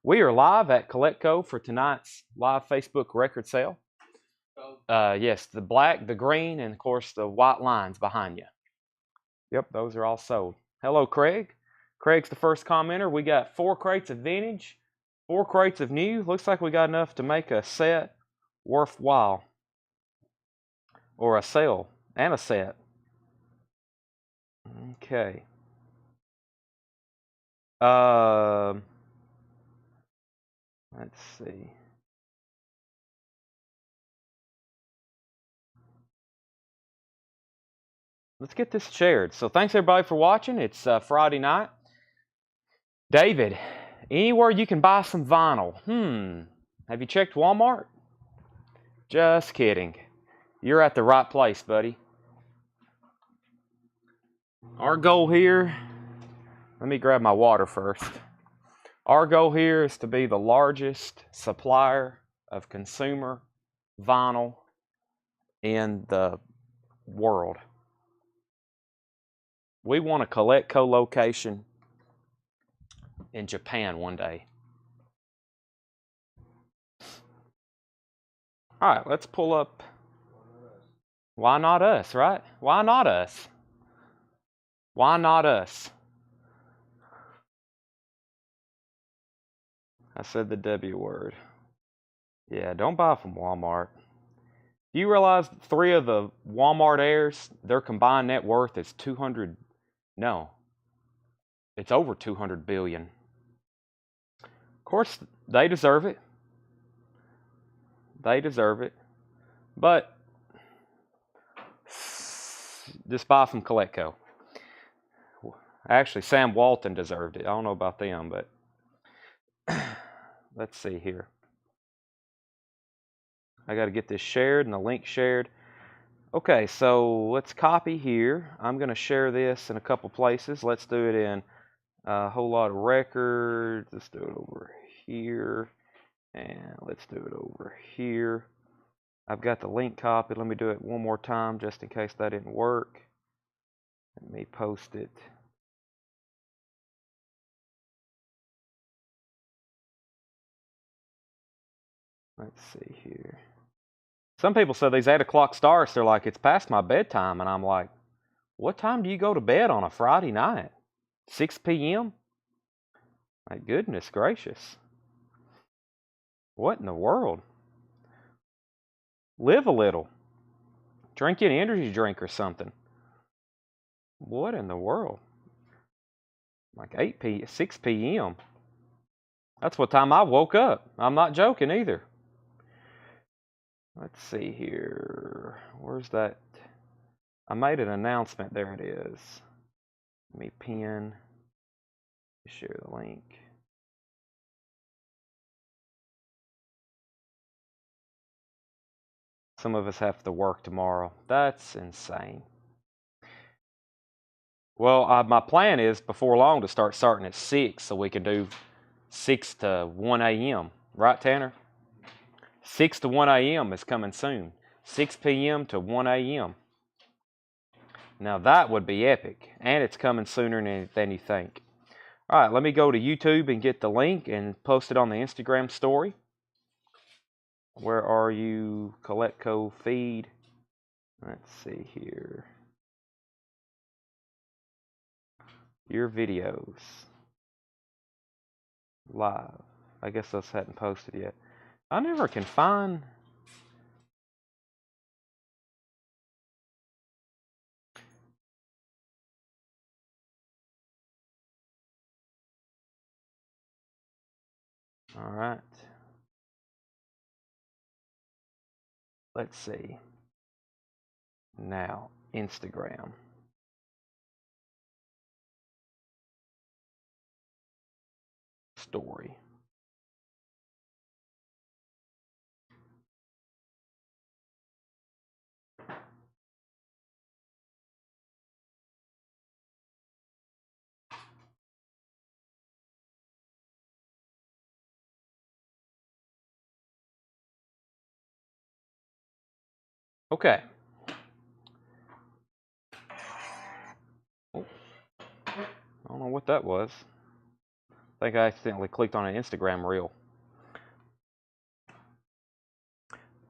We are live at Coletco for tonight's live Facebook record sale. Yes, the black, the green, and of course the white lines behind you. Yep, those are all sold. Hello, Craig. Craig's the first commenter. We got 4 crates of vintage, 4 crates of new. Looks like we got enough to make a set worthwhile. Or a sale and a set. Okay. Let's see. Let's get this shared. So thanks everybody for watching. It's Friday night. David, anywhere you can buy some vinyl. Have you checked Walmart? Just kidding. You're at the right place, buddy. Our goal here, let me grab my water first. Our goal here is to be the largest supplier of consumer vinyl in the world. We want a Coletco location in Japan one day. All right, let's pull up. Why not us, right? Why not us? Why not us? I said the W word. Yeah, don't buy from Walmart. Do you realize 3 of the Walmart heirs, their combined net worth is 200? No, it's over 200 billion. Of course, they deserve it. They deserve it. But just buy from Coletco. Actually, Sam Walton deserved it. I don't know about them, but let's see here. I got to get this shared and the link shared. Okay, so let's copy here. I'm going to share this in a couple places. Let's do it in a whole lot of records. Let's do it over here. And let's do it over here. I've got the link copied. Let me do it one more time just in case that didn't work. Let me post it. Let's see here. Some people say these 8 o'clock starts, they're like, it's past my bedtime. And I'm like, what time do you go to bed on a Friday night? 6 p.m.? My goodness gracious. What in the world? Live a little. Drink an energy drink or something. What in the world? Like 6 p.m. That's what time I woke up. I'm not joking either. Let's see here. Where's that? I made an announcement. There it is. Let me pin. Share the link. Some of us have to work tomorrow. That's insane. Well, my plan is before long to start starting at 6 so we can do 6 to 1 a.m. Right, Tanner? 6 to 1 a.m. is coming soon. 6 p.m. to 1 a.m. Now that would be epic. And it's coming sooner than you think. All right, let me go to YouTube and get the link and post it on the Instagram story. Where are you, Coletco feed? Let's see here. Your videos. Live. I guess those hadn't posted yet. I never can find... All right. Let's see. Now, Instagram. Story. Okay. Oh, I don't know what that was. think I accidentally clicked on an Instagram reel.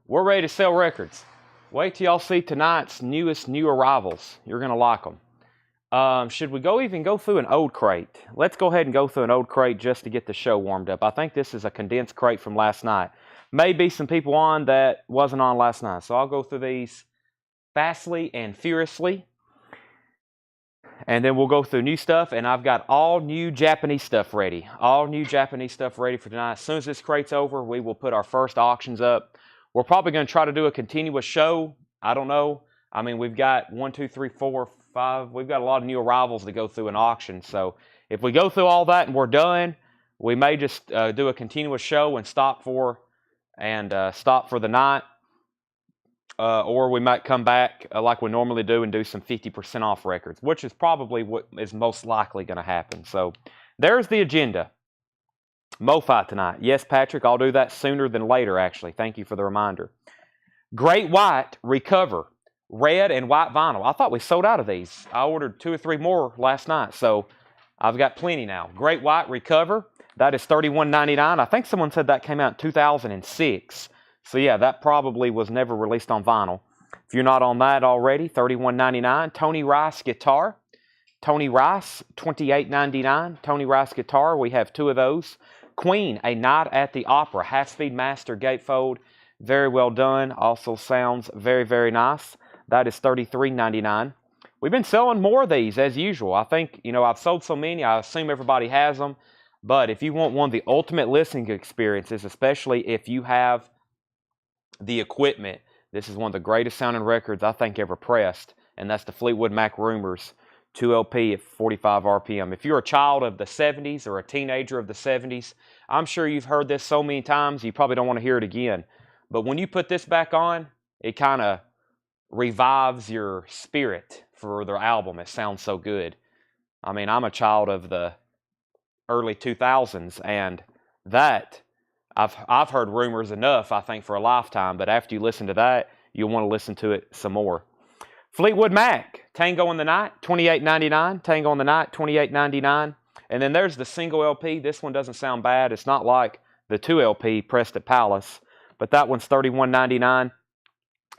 We're ready to sell records. Wait till y'all see tonight's new arrivals. You're going to like them. Should we even go through an old crate? Let's go ahead and go through an old crate just to get the show warmed up. I think this is a condensed crate from last night. Maybe some people on that wasn't on last night. So I'll go through these fastly and furiously. And then we'll go through new stuff. And I've got all new Japanese stuff ready. All new Japanese stuff ready for tonight. As soon as this crate's over, we will put our first auctions up. We're probably going to try to do a continuous show. I don't know. I mean, we've got 1, 2, 3, 4, 5. We've got a lot of new arrivals to go through an auction. So if we go through all that and we're done, we may just do a continuous show and stop for the night. Or we might come back like we normally do and do some 50% off records, which is probably what is most likely going to happen. So there's the agenda. MoFi tonight. Yes, Patrick, I'll do that sooner than later, actually. Thank you for the reminder. Great White Recover. Red and white vinyl. I thought we sold out of these. I ordered 2 or 3 more last night, so I've got plenty now. Great White Recover. That is $31.99. I think someone said that came out in 2006. So yeah, that probably was never released on vinyl. If you're not on that already, $31.99. Tony Rice Guitar. Tony Rice, $28.99. Tony Rice Guitar. We have 2 of those. Queen, A Night at the Opera. Half-speed master gatefold. Very well done. Also sounds very, very nice. That is $33.99. We've been selling more of these as usual. I think, I've sold so many, I assume everybody has them. But if you want one of the ultimate listening experiences, especially if you have the equipment, this is one of the greatest sounding records I think ever pressed, and that's the Fleetwood Mac Rumors 2LP at 45 RPM. If you're a child of the 70s or a teenager of the 70s, I'm sure you've heard this so many times, you probably don't want to hear it again. But when you put this back on, it kind of revives your spirit for their album. It sounds so good. I mean, I'm a child of the early 2000s, and that, I've heard Rumors enough, I think, for a lifetime, but after you listen to that, you'll want to listen to it some more. Fleetwood Mac, Tango in the Night, $28.99. Tango in the Night, $28.99. And then there's the single LP. This one doesn't sound bad. It's not like the 2LP pressed at Palace, but that one's $31.99.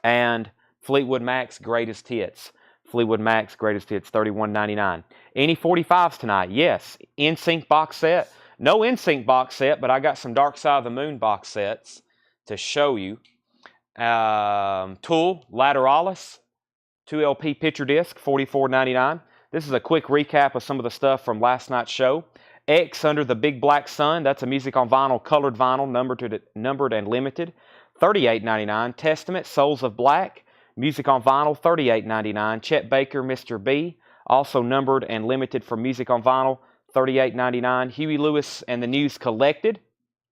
And Fleetwood Mac's Greatest Hits. Fleetwood Mac's Greatest Hits, $31.99. Any 45s tonight? Yes. NSYNC box set. No NSYNC box set, but I got some Dark Side of the Moon box sets to show you. Tool, Lateralis. 2LP picture disc, $44.99. This is a quick recap of some of the stuff from last night's show. X Under the Big Black Sun, that's a music on vinyl, colored vinyl, numbered and limited, $38.99. Testament, Souls of Black, music on vinyl, $38.99. Chet Baker, Mr. B, also numbered and limited for music on vinyl, $38.99. Huey Lewis and the News Collected,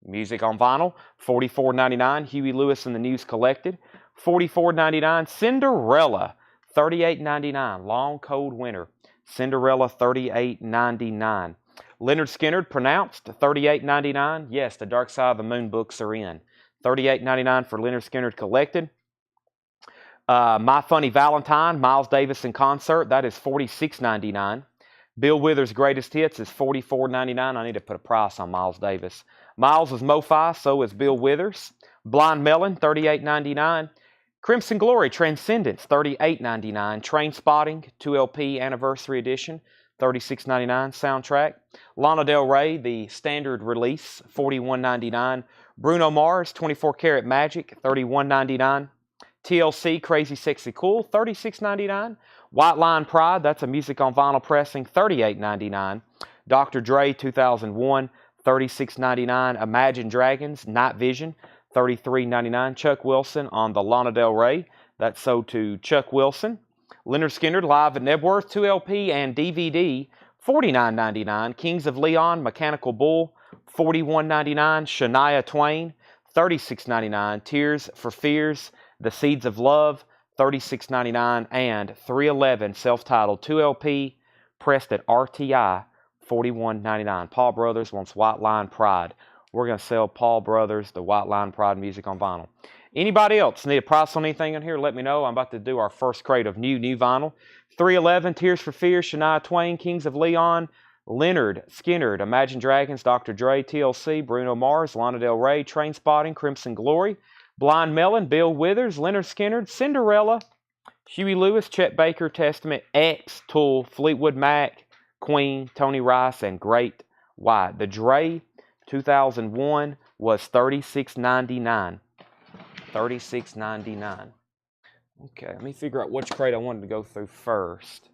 music on vinyl, $44.99. Huey Lewis and the News Collected, $44.99. Cinderella, $38.99. Long Cold Winter. Cinderella, $38.99. Leonard Skinner, Pronounced, $38.99. Yes, the Dark Side of the Moon books are in. $38.99 for Leonard Skinner Collected. My Funny Valentine, Miles Davis in concert, that is $46.99. Bill Withers' Greatest Hits is $44.99. I need to put a price on Miles Davis. Miles is MoFi, so is Bill Withers. Blind Melon, $38.99. Crimson Glory, Transcendence, $38.99. Train Spotting, 2LP Anniversary Edition, $36.99. Soundtrack. Lana Del Rey, the standard release, $41.99. Bruno Mars, 24 Karat Magic, $31.99. TLC, Crazy Sexy Cool, $36.99. White Line Pride, that's a music on vinyl pressing, $38.99. Dr. Dre, 2001, $36.99. Imagine Dragons, Night Vision, $33.99. Chuck Wilson on the Lana Del Rey, that's sold to Chuck Wilson. Leonard Skinner, Live at Nebworth, 2LP and DVD, $49.99. Kings of Leon, Mechanical Bull, $41.99. Shania Twain, $36.99. Tears for Fears, The Seeds of Love, $36.99. And 311, self-titled 2LP, pressed at RTI, $41.99. Paul Brothers wants White Line Pride. We're going to sell Paul Brothers, the White Line Pride music on vinyl. Anybody else need a price on anything in here? Let me know. I'm about to do our first crate of new vinyl. 311, Tears for Fears, Shania Twain, Kings of Leon, Leonard Skinner, Imagine Dragons, Dr. Dre, TLC, Bruno Mars, Lana Del Rey, Trainspotting, Crimson Glory, Blind Melon, Bill Withers, Leonard Skinner, Cinderella, Huey Lewis, Chet Baker, Testament, X, Tool, Fleetwood Mac, Queen, Tony Rice, and Great White. The Dre 2001 was $36.99. $36.99. Okay, let me figure out which crate I wanted to go through first.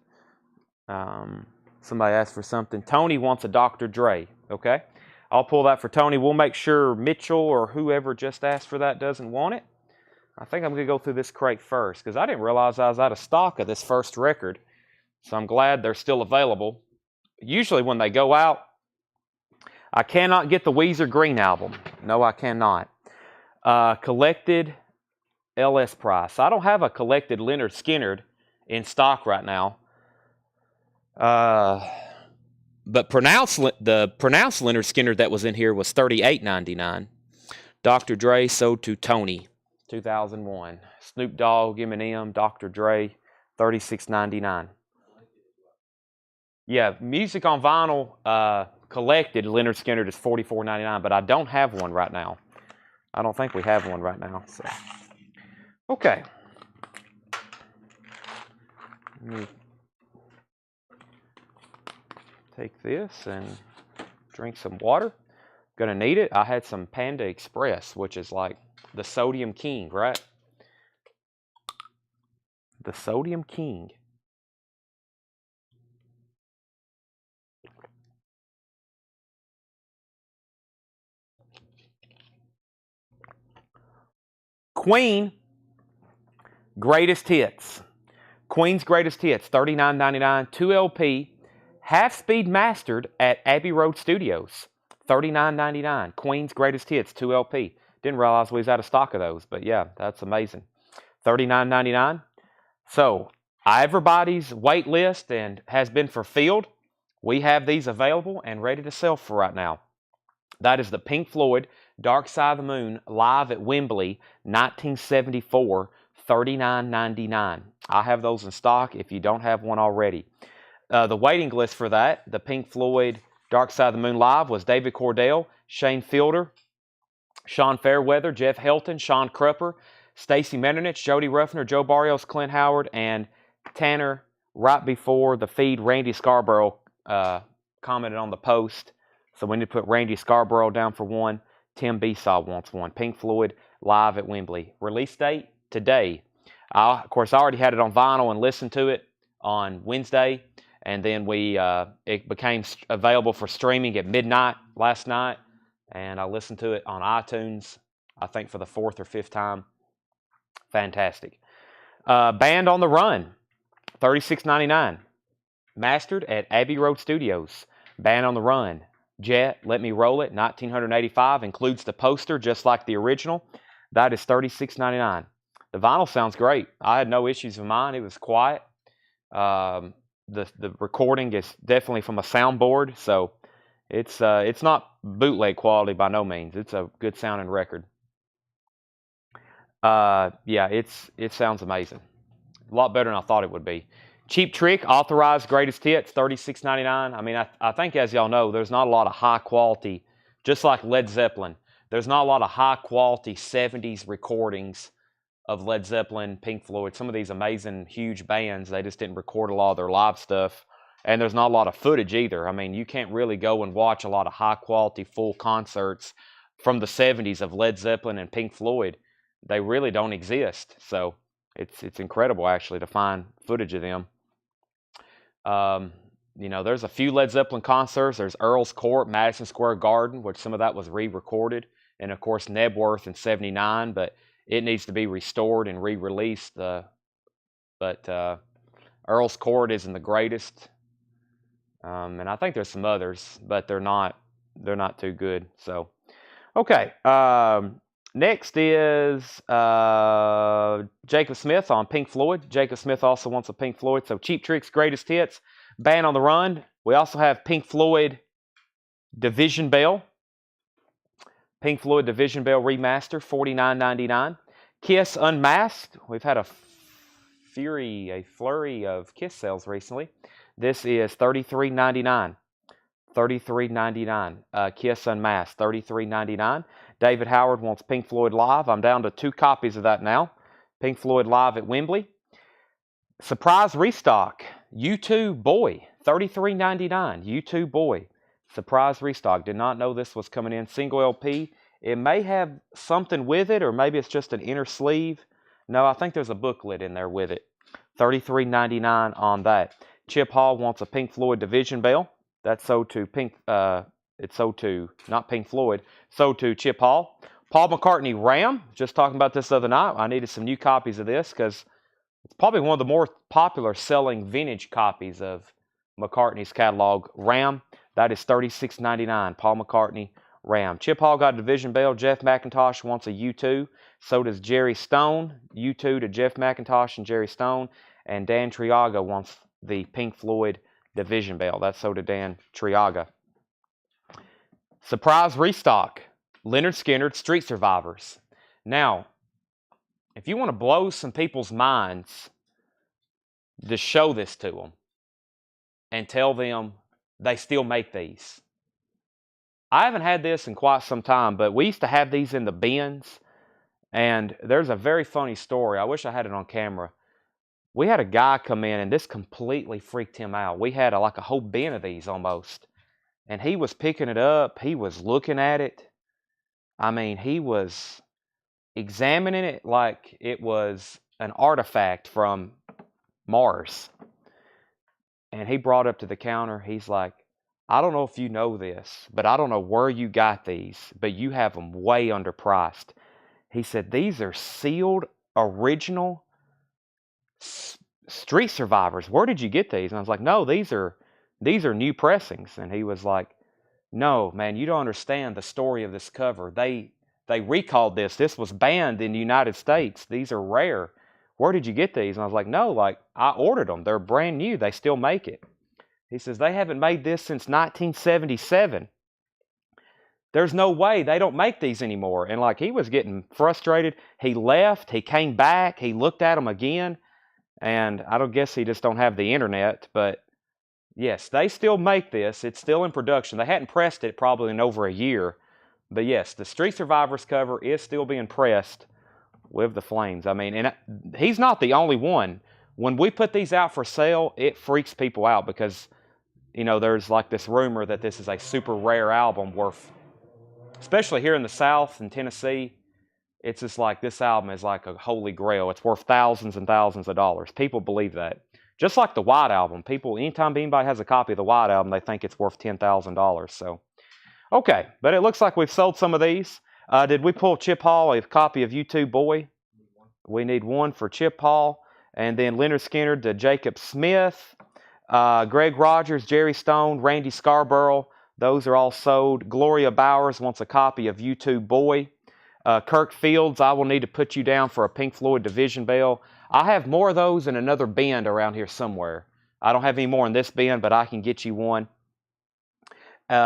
Somebody asked for something. Tony wants a Dr. Dre. Okay, I'll pull that for Tony. We'll make sure Mitchell or whoever just asked for that doesn't want it. I think I'm going to go through this crate first because I didn't realize I was out of stock of this first record. So I'm glad they're still available. Usually when they go out, I cannot get the Weezer Green album. No, I cannot. Collected LS Price. I don't have a collected Leonard Skinner in stock right now. But the pronounced Leonard Skinner that was in here was $38.99. Dr. Dre sold to Tony, 2001. Snoop Dogg, Eminem, Dr. Dre, $36.99. Yeah, music on vinyl, collected Leonard Skinner is $44.99, but I don't have one right now. I don't think we have one right now. So, okay. Let me take this and drink some water. Gonna need it. I had some Panda Express, which is like the Sodium King, right? The Sodium King. Queen, Greatest Hits. Queen's Greatest Hits, $39.99, 2 LP, half-speed mastered at Abbey Road Studios, $39.99. Queen's Greatest Hits, 2 LP. Didn't realize we was out of stock of those, but yeah, that's amazing. $39.99. So, everybody's wait list and has been fulfilled. We have these available and ready to sell for right now. That is the Pink Floyd Dark Side of the Moon live at Wembley, 1974, $39.99. I have those in stock if you don't have one already. The waiting list for that, the Pink Floyd Dark Side of the Moon live, was David Cordell, Shane Fielder, Sean Fairweather, Jeff Helton, Sean Krupper, Stacy Metternich, Jody Ruffner, Joe Barrios, Clint Howard, and Tanner. Right before the feed, Randy Scarborough commented on the post. So we need to put Randy Scarborough down for one. Tim Besaw wants one. Pink Floyd live at Wembley. Release date today. Of course, I already had it on vinyl and listened to it on Wednesday. And then it became available for streaming at midnight last night. And I listened to it on iTunes, I think for the 4th or 5th time. Fantastic. Band on the Run, $36.99. Mastered at Abbey Road Studios. Band on the Run. Jet, Let Me Roll It, 1985. Includes the poster just like the original. That is $36.99. The vinyl sounds great. I had no issues with mine. It was quiet. The recording is definitely from a soundboard, so it's not bootleg quality by no means. It's a good sounding record. Yeah, it sounds amazing. A lot better than I thought it would be. Cheap Trick, authorized greatest hits, $36.99. I mean, I think as y'all know, there's not a lot of high quality, just like Led Zeppelin, there's not a lot of high quality 70s recordings of Led Zeppelin, Pink Floyd, some of these amazing, huge bands. They just didn't record a lot of their live stuff. And there's not a lot of footage either. I mean, you can't really go and watch a lot of high quality full concerts from the 70s of Led Zeppelin and Pink Floyd. They really don't exist. So it's incredible actually to find footage of them. You know, there's a few Led Zeppelin concerts. There's Earl's Court, Madison Square Garden, which some of that was re-recorded. And of course, Nebworth in '79, but it needs to be restored and re-released. But Earl's Court isn't the greatest. And I think there's some others, but they're not too good. So, okay. Next is Jacob Smith on Pink Floyd. Jacob Smith also wants a Pink Floyd. So Cheap Trick's Greatest Hits, Band on the Run. We also have Pink Floyd Division Bell. Pink Floyd Division Bell Remaster, $49.99. Kiss Unmasked. We've had a flurry of Kiss sales recently. This is $33.99. $33.99. Kiss Unmasked, $33.99. David Howard wants Pink Floyd Live. I'm down to 2 copies of that now. Pink Floyd Live at Wembley. Surprise restock. U2 Boy, $33.99. U2 Boy. Surprise restock. Did not know this was coming in. Single LP. It may have something with it, or maybe it's just an inner sleeve. No, I think there's a booklet in there with it. $33.99 on that. Chip Hall wants a Pink Floyd Division Bell. That's sold to it's sold to, not Pink Floyd, sold to Chip Hall. Paul McCartney Ram, just talking about this the other night. I needed some new copies of this because it's probably one of the more popular selling vintage copies of McCartney's catalog. Ram, that is $36.99. Paul McCartney Ram. Chip Hall got a Division Bell. Jeff McIntosh wants a U2. So does Jerry Stone. U2 to Jeff McIntosh and Jerry Stone. And Dan Triaga wants the Pink Floyd Division Bell. That's so to Dan Triaga. Surprise restock. Lynyrd Skynyrd Street Survivors. Now, if you want to blow some people's minds, just show this to them and tell them they still make these. I haven't had this in quite some time, but we used to have these in the bins, and there's a very funny story. I wish I had it on camera. We had a guy come in, and this completely freaked him out. We had like a whole bin of these almost, and he was picking it up. He was looking at it. I mean, he was examining it like it was an artifact from Mars. And he brought up to the counter. He's like, I don't know if you know this, but I don't know where you got these, but you have them way underpriced. He said, these are sealed, original Street Survivors. Where did you get these? And I was like, no, these are new pressings. And he was like, no, man, you don't understand the story of this cover. They recalled this. This was banned in the United States. These are rare. Where did you get these? And I was like, no, like I ordered them. They're brand new. They still make it. He says, they haven't made this since 1977. There's no way. They don't make these anymore. And like he was getting frustrated. He left. He came back. He looked at them again. And I don't guess he just don't have the internet. But yes, they still make this. It's still in production. They hadn't pressed it probably in over a year. But yes, the Street Survivors cover is still being pressed with the flames. I mean, and he's not the only one. When we put these out for sale, it freaks people out because, you know, there's like this rumor that this is a super rare album worth, especially here in the South and Tennessee, it's just like this album is like a holy grail. It's worth thousands and thousands of dollars. People believe that. Just like the White Album. People, anytime anybody has a copy of the White Album, they think it's worth $10,000. So, okay, but it looks like we've sold some of these. Did we pull Chip Hall a copy of U2 Boy? We need one for Chip Hall. And then Lynyrd Skynyrd to Jacob Smith. Greg Rogers, Jerry Stone, Randy Scarborough. Those are all sold. Gloria Bowers wants a copy of U2 Boy. Kirk Fields, I will need to put you down for a Pink Floyd Division Bell. I have more of those in another bin around here somewhere. I don't have any more in this bin, but I can get you one.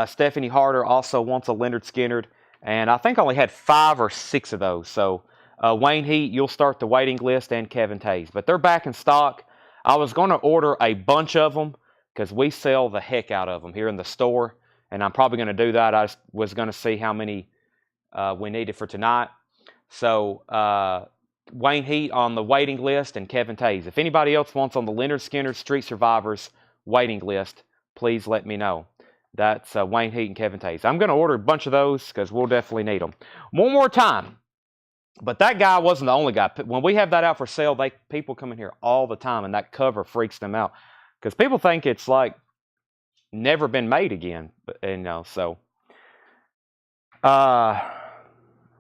Stephanie Harder also wants a Lynyrd Skynyrd. And I think I only had 5 or 6 of those. So Wayne Heat, you'll start the waiting list, and Kevin Taze. But they're back in stock. I was going to order a bunch of them because we sell the heck out of them here in the store. And I'm probably going to do that. I was going to see how many we needed for tonight. So Wayne Heat on the waiting list and Kevin Taze. If anybody else wants on the Lynyrd Skynyrd Street Survivors waiting list, please let me know. That's Wayne Heat and Kevin Taze. I'm going to order a bunch of those because we'll definitely need them. One more time. But that guy wasn't the only guy. When we have that out for sale, people come in here all the time, and that cover freaks them out because people think it's like never been made again. But, you know, so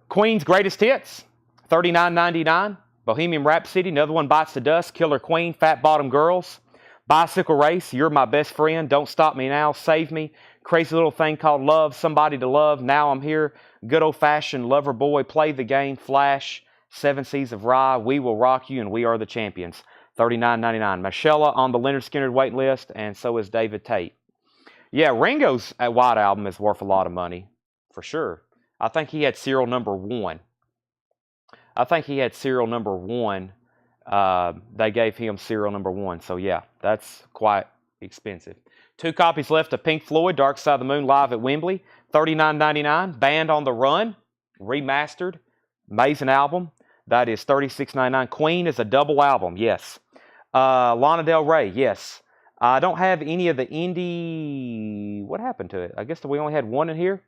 Queen's Greatest Hits, $39.99. Bohemian Rhapsody, Another One Bites the Dust, Killer Queen, Fat Bottom Girls, Bicycle Race, You're My Best Friend, Don't Stop Me Now, Save Me, Crazy Little Thing Called Love, Somebody to Love, Now I'm Here, Good Old Fashioned, Lover Boy, Play the Game, Flash, Seven Seas of Rye, We Will Rock You, and We Are the Champions, $39.99. Michelle on the Lynyrd Skynyrd wait list, and so is David Tate. Yeah, Ringo's White Album is worth a lot of money, for sure. I think he had serial number 1. They gave him serial number 1. So yeah, that's quite expensive. 2 copies left of Pink Floyd, Dark Side of the Moon live at Wembley, $39.99. Band on the Run, remastered, amazing album. That is $36.99. Queen is a double album, yes. Lana Del Rey, yes. I don't have any of the indie. What happened to it? I guess we only had one in here.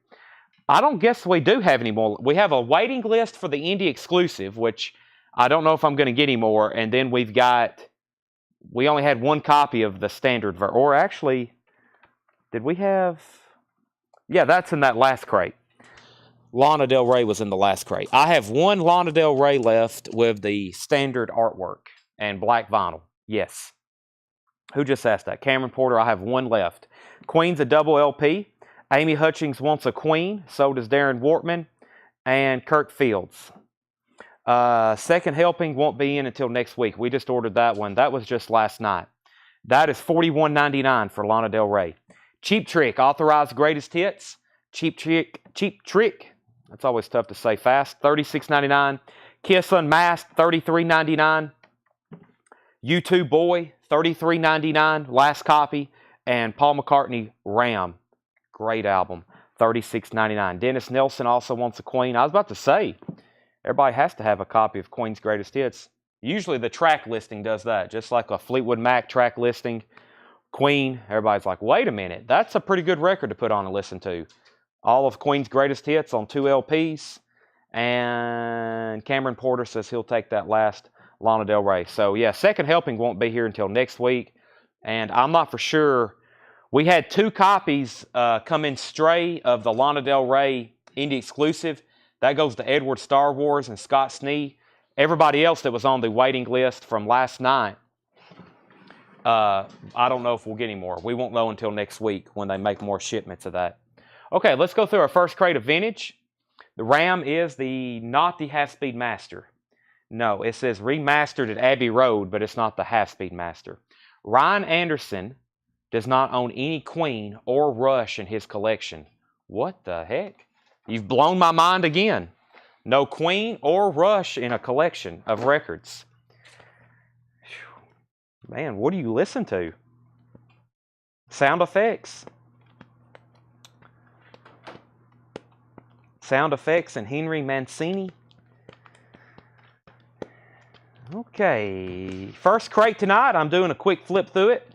I don't guess we do have any more. We have a waiting list for the indie exclusive, which I don't know if I'm going to get any more. And then we only had 1 copy of the standard version. Or actually, did we have? Yeah, that's in that last crate. Lana Del Rey was in the last crate. I have 1 Lana Del Rey left with the standard artwork and black vinyl. Yes. Who just asked that? Cameron Porter, I have 1 left. Queen's a double LP. Amy Hutchings wants a Queen. So does Darren Wortman and Kirk Fields. Second helping won't be in until next week. We just ordered that one. That was just last night. That is $41.99 for Lana Del Rey. Cheap Trick, authorized greatest hits. Cheap Trick. That's always tough to say fast. $36.99. Kiss Unmasked, $33.99. U2 Boy, $33.99. Last copy. And Paul McCartney, Ram. Great album. $36.99. Dennis Nelson also wants a Queen. I was about to say, everybody has to have a copy of Queen's Greatest Hits. Usually the track listing does that. Just like a Fleetwood Mac track listing. Queen, everybody's like, wait a minute. That's a pretty good record to put on and listen to. All of Queen's Greatest Hits on 2 LPs. And Cameron Porter says he'll take that last Lana Del Rey. So, yeah, second helping won't be here until next week. And I'm not for sure. We had 2 copies come in stray of the Lana Del Rey indie exclusive. That goes to Edward Star Wars and Scott Snee. Everybody else that was on the waiting list from last night, I don't know if we'll get any more. We won't know until next week when they make more shipments of that. Okay, let's go through our first crate of vintage. The Ram is not the half-speed master. No, it says remastered at Abbey Road, but it's not the half-speed master. Ryan Anderson does not own any Queen or Rush in his collection. What the heck? You've blown my mind again. No Queen or Rush in a collection of records. Man, what do you listen to? Sound effects. Sound effects and Henry Mancini. Okay, first crate tonight. I'm doing a quick flip through it.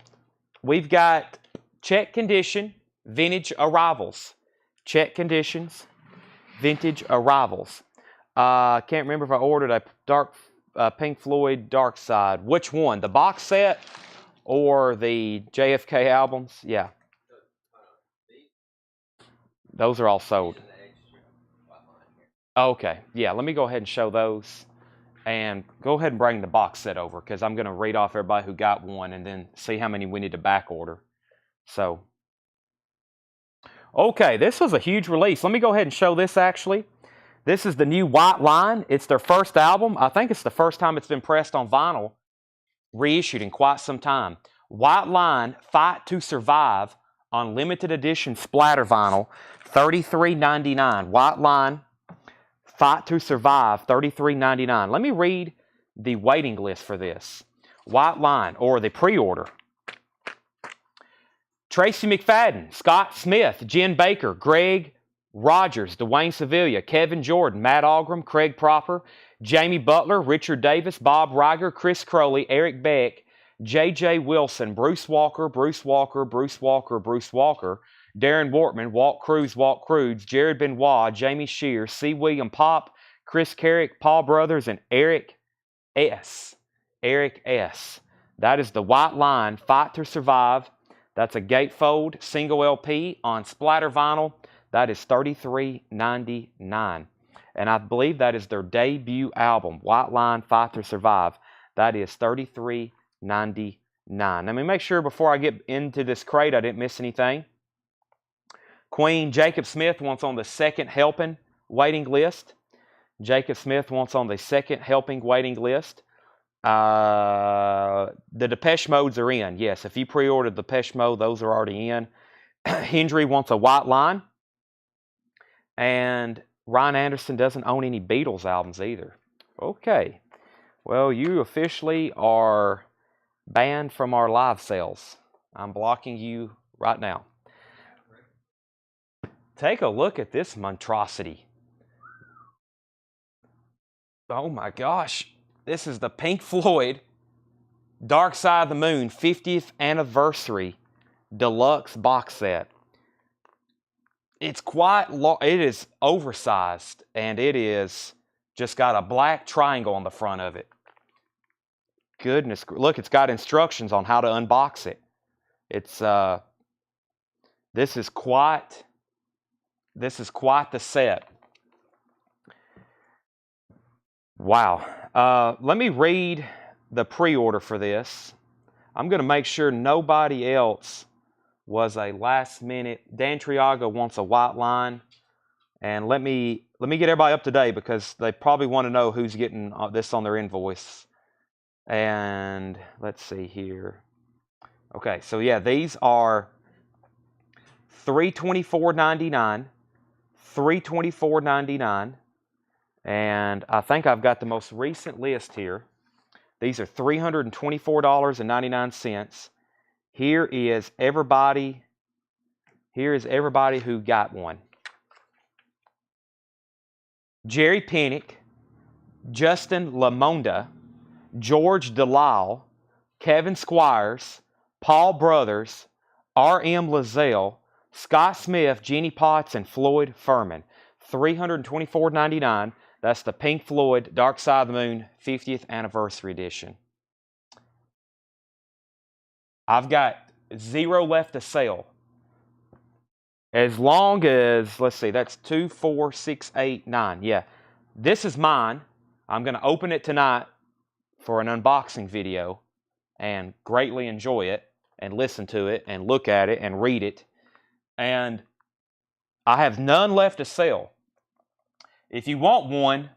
We've got check condition, vintage arrivals. Check conditions, vintage arrivals. Can't remember if I ordered a Pink Floyd Dark Side. Which one? The box set or the JFK albums? Yeah. Those are all sold. Okay, yeah, let me go ahead and show those. And go ahead and bring the box set over because I'm going to read off everybody who got one and then see how many we need to back order. So, okay, this was a huge release. Let me go ahead and show this actually. This is the new White Line. It's their first album. I think it's the first time it's been pressed on vinyl, reissued in quite some time. White Line, Fight to Survive on limited edition splatter vinyl, $33.99. White Line, Fight to Survive, $33.99. Let me read the waiting list for this. White Line, or the pre-order. Tracy McFadden, Scott Smith, Jen Baker, Greg Rogers, Dwayne Sevilla, Kevin Jordan, Matt Algram, Craig Proper, Jamie Butler, Richard Davis, Bob Riger, Chris Crowley, Eric Beck, J.J. Wilson, Bruce Walker, Darren Wortman, Walt Cruz, Jared Benoit, Jamie Shear, C. William Pop, Chris Carrick, Paul Brothers, and Eric S. That is the White Line, Fight to Survive. That's a gatefold single LP on splatter vinyl. That is $33.99. And I believe that is their debut album, White Line, Fight to Survive. That is $33.99. Let me make sure before I get into this crate I didn't miss anything. Queen Jacob Smith wants on the second helping waiting list. The Depeche Modes are in. Yes, if you pre-ordered the Depeche Mode, those are already in. Hendry wants a White Line. And Ryan Anderson doesn't own any Beatles albums either. Okay. Well, you officially are banned from our live sales. I'm blocking you right now. Take a look at this monstrosity. Oh my gosh. This is the Pink Floyd Dark Side of the Moon 50th Anniversary Deluxe Box Set. It's quite long. It is oversized, and it is just got a black triangle on the front of it. Goodness, look, it's got instructions on how to unbox it. It's this is quite the set. Wow. Let me read the pre-order for this. I'm going to make sure nobody else was a last minute. Dan Triaga wants a white line, and let me get everybody up to date because they probably want to know who's getting this on their invoice. And let's see here. Okay, so yeah, these are $324.99, $324.99, and I think I've got the most recent list here. These are $324.99. Here is everybody who got one. Jerry Pinnick, Justin Lamonda, George Delisle, Kevin Squires, Paul Brothers, R.M. Lazelle, Scott Smith, Jenny Potts, and Floyd Furman. $324.99. That's the Pink Floyd Dark Side of the Moon 50th Anniversary Edition. I've got 0 left to sell. As long as, let's see, that's 2, 4, 6, 8, 9. Yeah, this is mine. I'm going to open it tonight for an unboxing video and greatly enjoy it and listen to it and look at it and read it. And I have none left to sell. If you want one,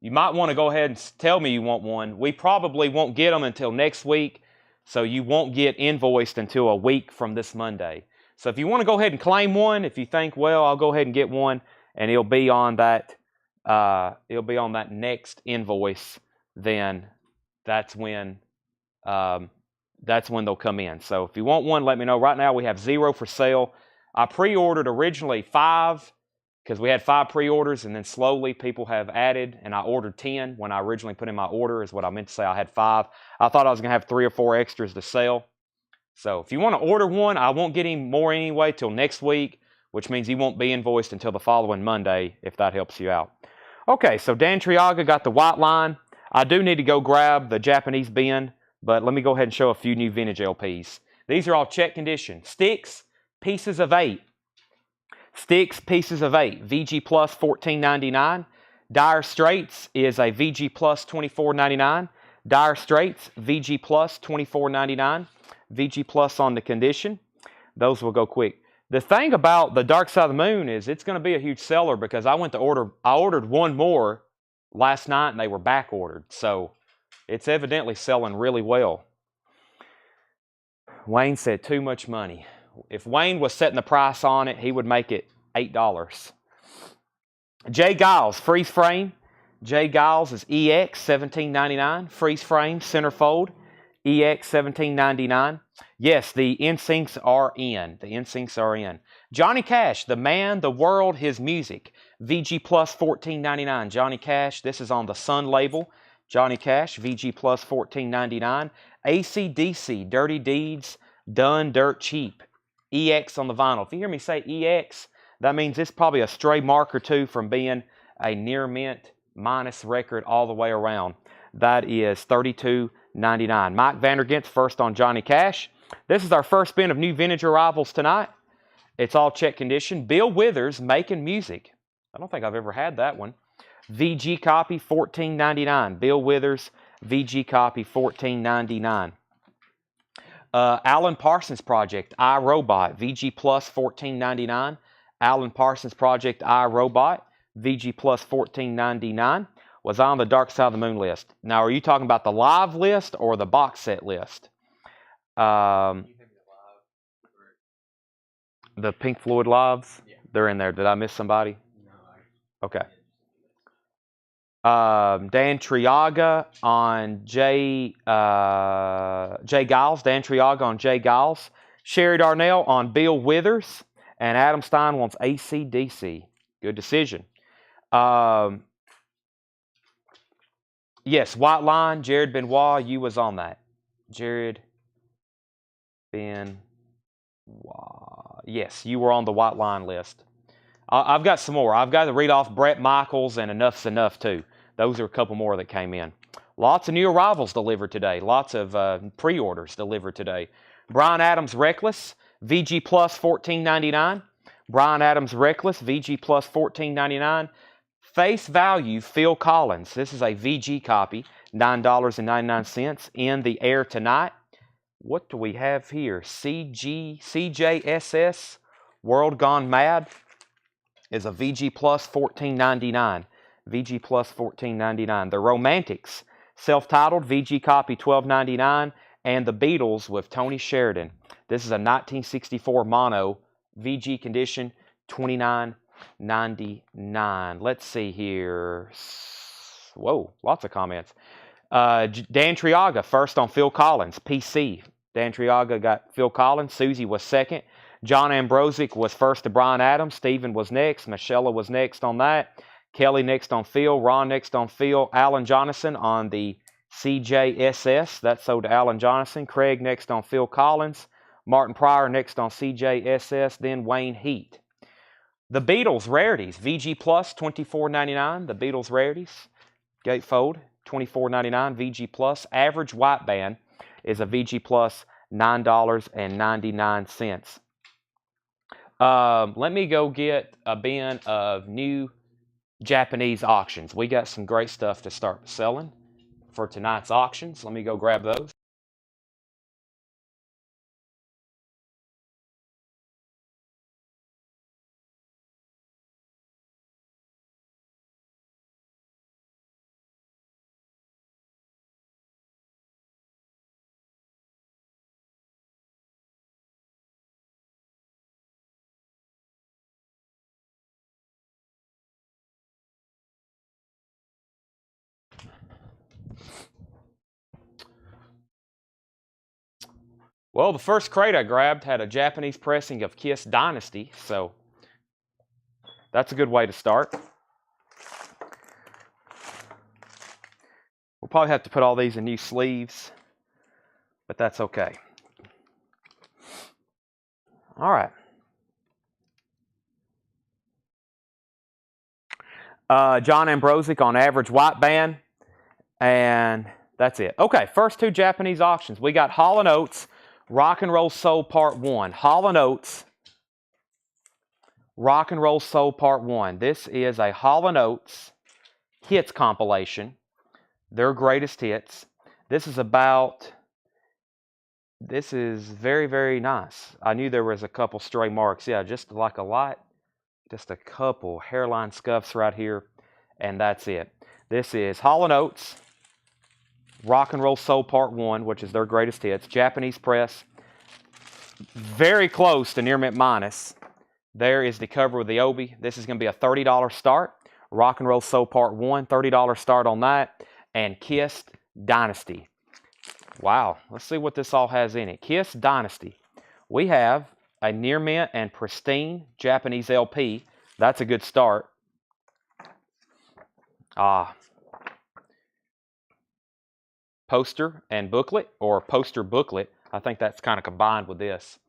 you might want to go ahead and tell me you want one. We probably won't get them until next week, so you won't get invoiced until a week from this Monday. So if you want to go ahead and claim one, if you think, well, I'll go ahead and get one, and it'll be on that next invoice, then that's when they'll come in. So if you want one, let me know. Right now we have 0 for sale. I pre-ordered originally 5 because we had 5 pre-orders, and then slowly people have added, and I ordered 10 when I originally put in my order is what I meant to say. I had 5. I thought I was going to have 3 or 4 extras to sell. So if you want to order one, I won't get any more anyway till next week, which means you won't be invoiced until the following Monday, if that helps you out. Okay, so Dan Triaga got the white line. I do need to go grab the Japanese bin, but let me go ahead and show a few new vintage LPs. These are all check condition. Sticks, pieces of 8. Sticks, pieces of 8. VG Plus $14.99. Dire Straits is a VG Plus $24.99. Dire Straits, VG Plus $24.99. VG Plus on the condition. Those will go quick. The thing about the Dark Side of the Moon is it's going to be a huge seller because I ordered one more last night and they were back ordered. So it's evidently selling really well. Wayne said too much money. If Wayne was setting the price on it, he would make it $8. Jay Giles, freeze frame. Jay Giles is EX $17.99. Freeze frame, centerfold. EX $17.99. Yes, the NSYNCs are in. The NSYNCs are in. Johnny Cash, the man, the world, his music. VG Plus $14.99. Johnny Cash, this is on the Sun label. Johnny Cash, VG Plus $14.99. AC/DC, Dirty Deeds, Done Dirt Cheap. EX on the vinyl. If you hear me say EX, that means it's probably a stray mark or two from being a near mint minus record all the way around. That is $32.99. Mike Vandergent's first on Johnny Cash. This is our first bin of new vintage arrivals tonight. It's all check condition. Bill Withers, Making Music. I don't think I've ever had that one. VG copy, $14.99. Bill Withers, VG copy, $14.99. Alan Parsons Project, iRobot, VG Plus, $14.99. Alan Parsons Project, iRobot, VG Plus, $14.99. Was on the Dark Side of the Moon list. Now, are you talking about the live list or the box set list? The Pink Floyd lives? Yeah. They're in there. Did I miss somebody? No. Okay. Dan Triaga on Jay Giles. Dan Triaga on Jay Giles. Sherry Darnell on Bill Withers. And Adam Stein wants AC/DC. Good decision. Yes, White Line, Jared Benoit, you was on that. Jared Benoit. Yes, you were on the White Line list. I've got some more. I've got to read off Brett Michaels and Enough's Enough, too. Those are a couple more that came in. Lots of new arrivals delivered today. Lots of pre-orders delivered today. Brian Adams Reckless, VG Plus $14.99. Brian Adams Reckless, VG Plus $14.99. Face Value Phil Collins. This is a VG copy, $9.99. In the Air Tonight. What do we have here? CJSS World Gone Mad is a VG Plus $14.99. VG Plus $14.99. The Romantics, self-titled, VG copy $12.99. And The Beatles with Tony Sheridan. This is a 1964 mono, VG condition, $29.99. Let's see here. Whoa, lots of comments. Dan Triaga, first on Phil Collins, PC. Dan Triaga got Phil Collins. Susie was second. John Ambrosic was first to Brian Adams. Stephen was next. Michelle was next on that. Kelly next on Phil. Ron next on Phil. Alan Jonathan on the CJSS. That's sold to Alan Jonathan. Craig next on Phil Collins. Martin Pryor next on CJSS. Then Wayne Heat. The Beatles Rarities. VG Plus $24.99. The Beatles Rarities. Gatefold $24.99. VG Plus. Average White Band is a VG Plus $9.99. Let me go get a bin of new Japanese auctions. We got some great stuff to start selling for tonight's auctions. Let me go grab those. Well, the first crate I grabbed had a Japanese pressing of Kiss Dynasty, so that's a good way to start. We'll probably have to put all these in new sleeves, but that's okay. All right. John Ambrosic on Average White Band, and that's it. Okay, first two Japanese auctions. We got Hall & Oates, Rock and Roll Soul Part 1. Hall & Oates, Rock and Roll Soul Part 1. This is a Hall & Oates hits compilation. Their greatest hits. This is very, very nice. I knew there was a couple stray marks. Yeah, just like a lot. Just a couple hairline scuffs right here. And that's it. This is Hall & Oates, Rock and Roll Soul Part 1, which is their greatest hits. Japanese press. Very close to Near Mint Minus. There is the cover with the Obi. This is going to be a $30 start. Rock and Roll Soul Part 1, $30 start on that. And Kiss Dynasty. Wow. Let's see what this all has in it. Kiss Dynasty. We have a Near Mint and Pristine Japanese LP. That's a good start. Poster and booklet, or poster booklet. I think that's kind of combined with this.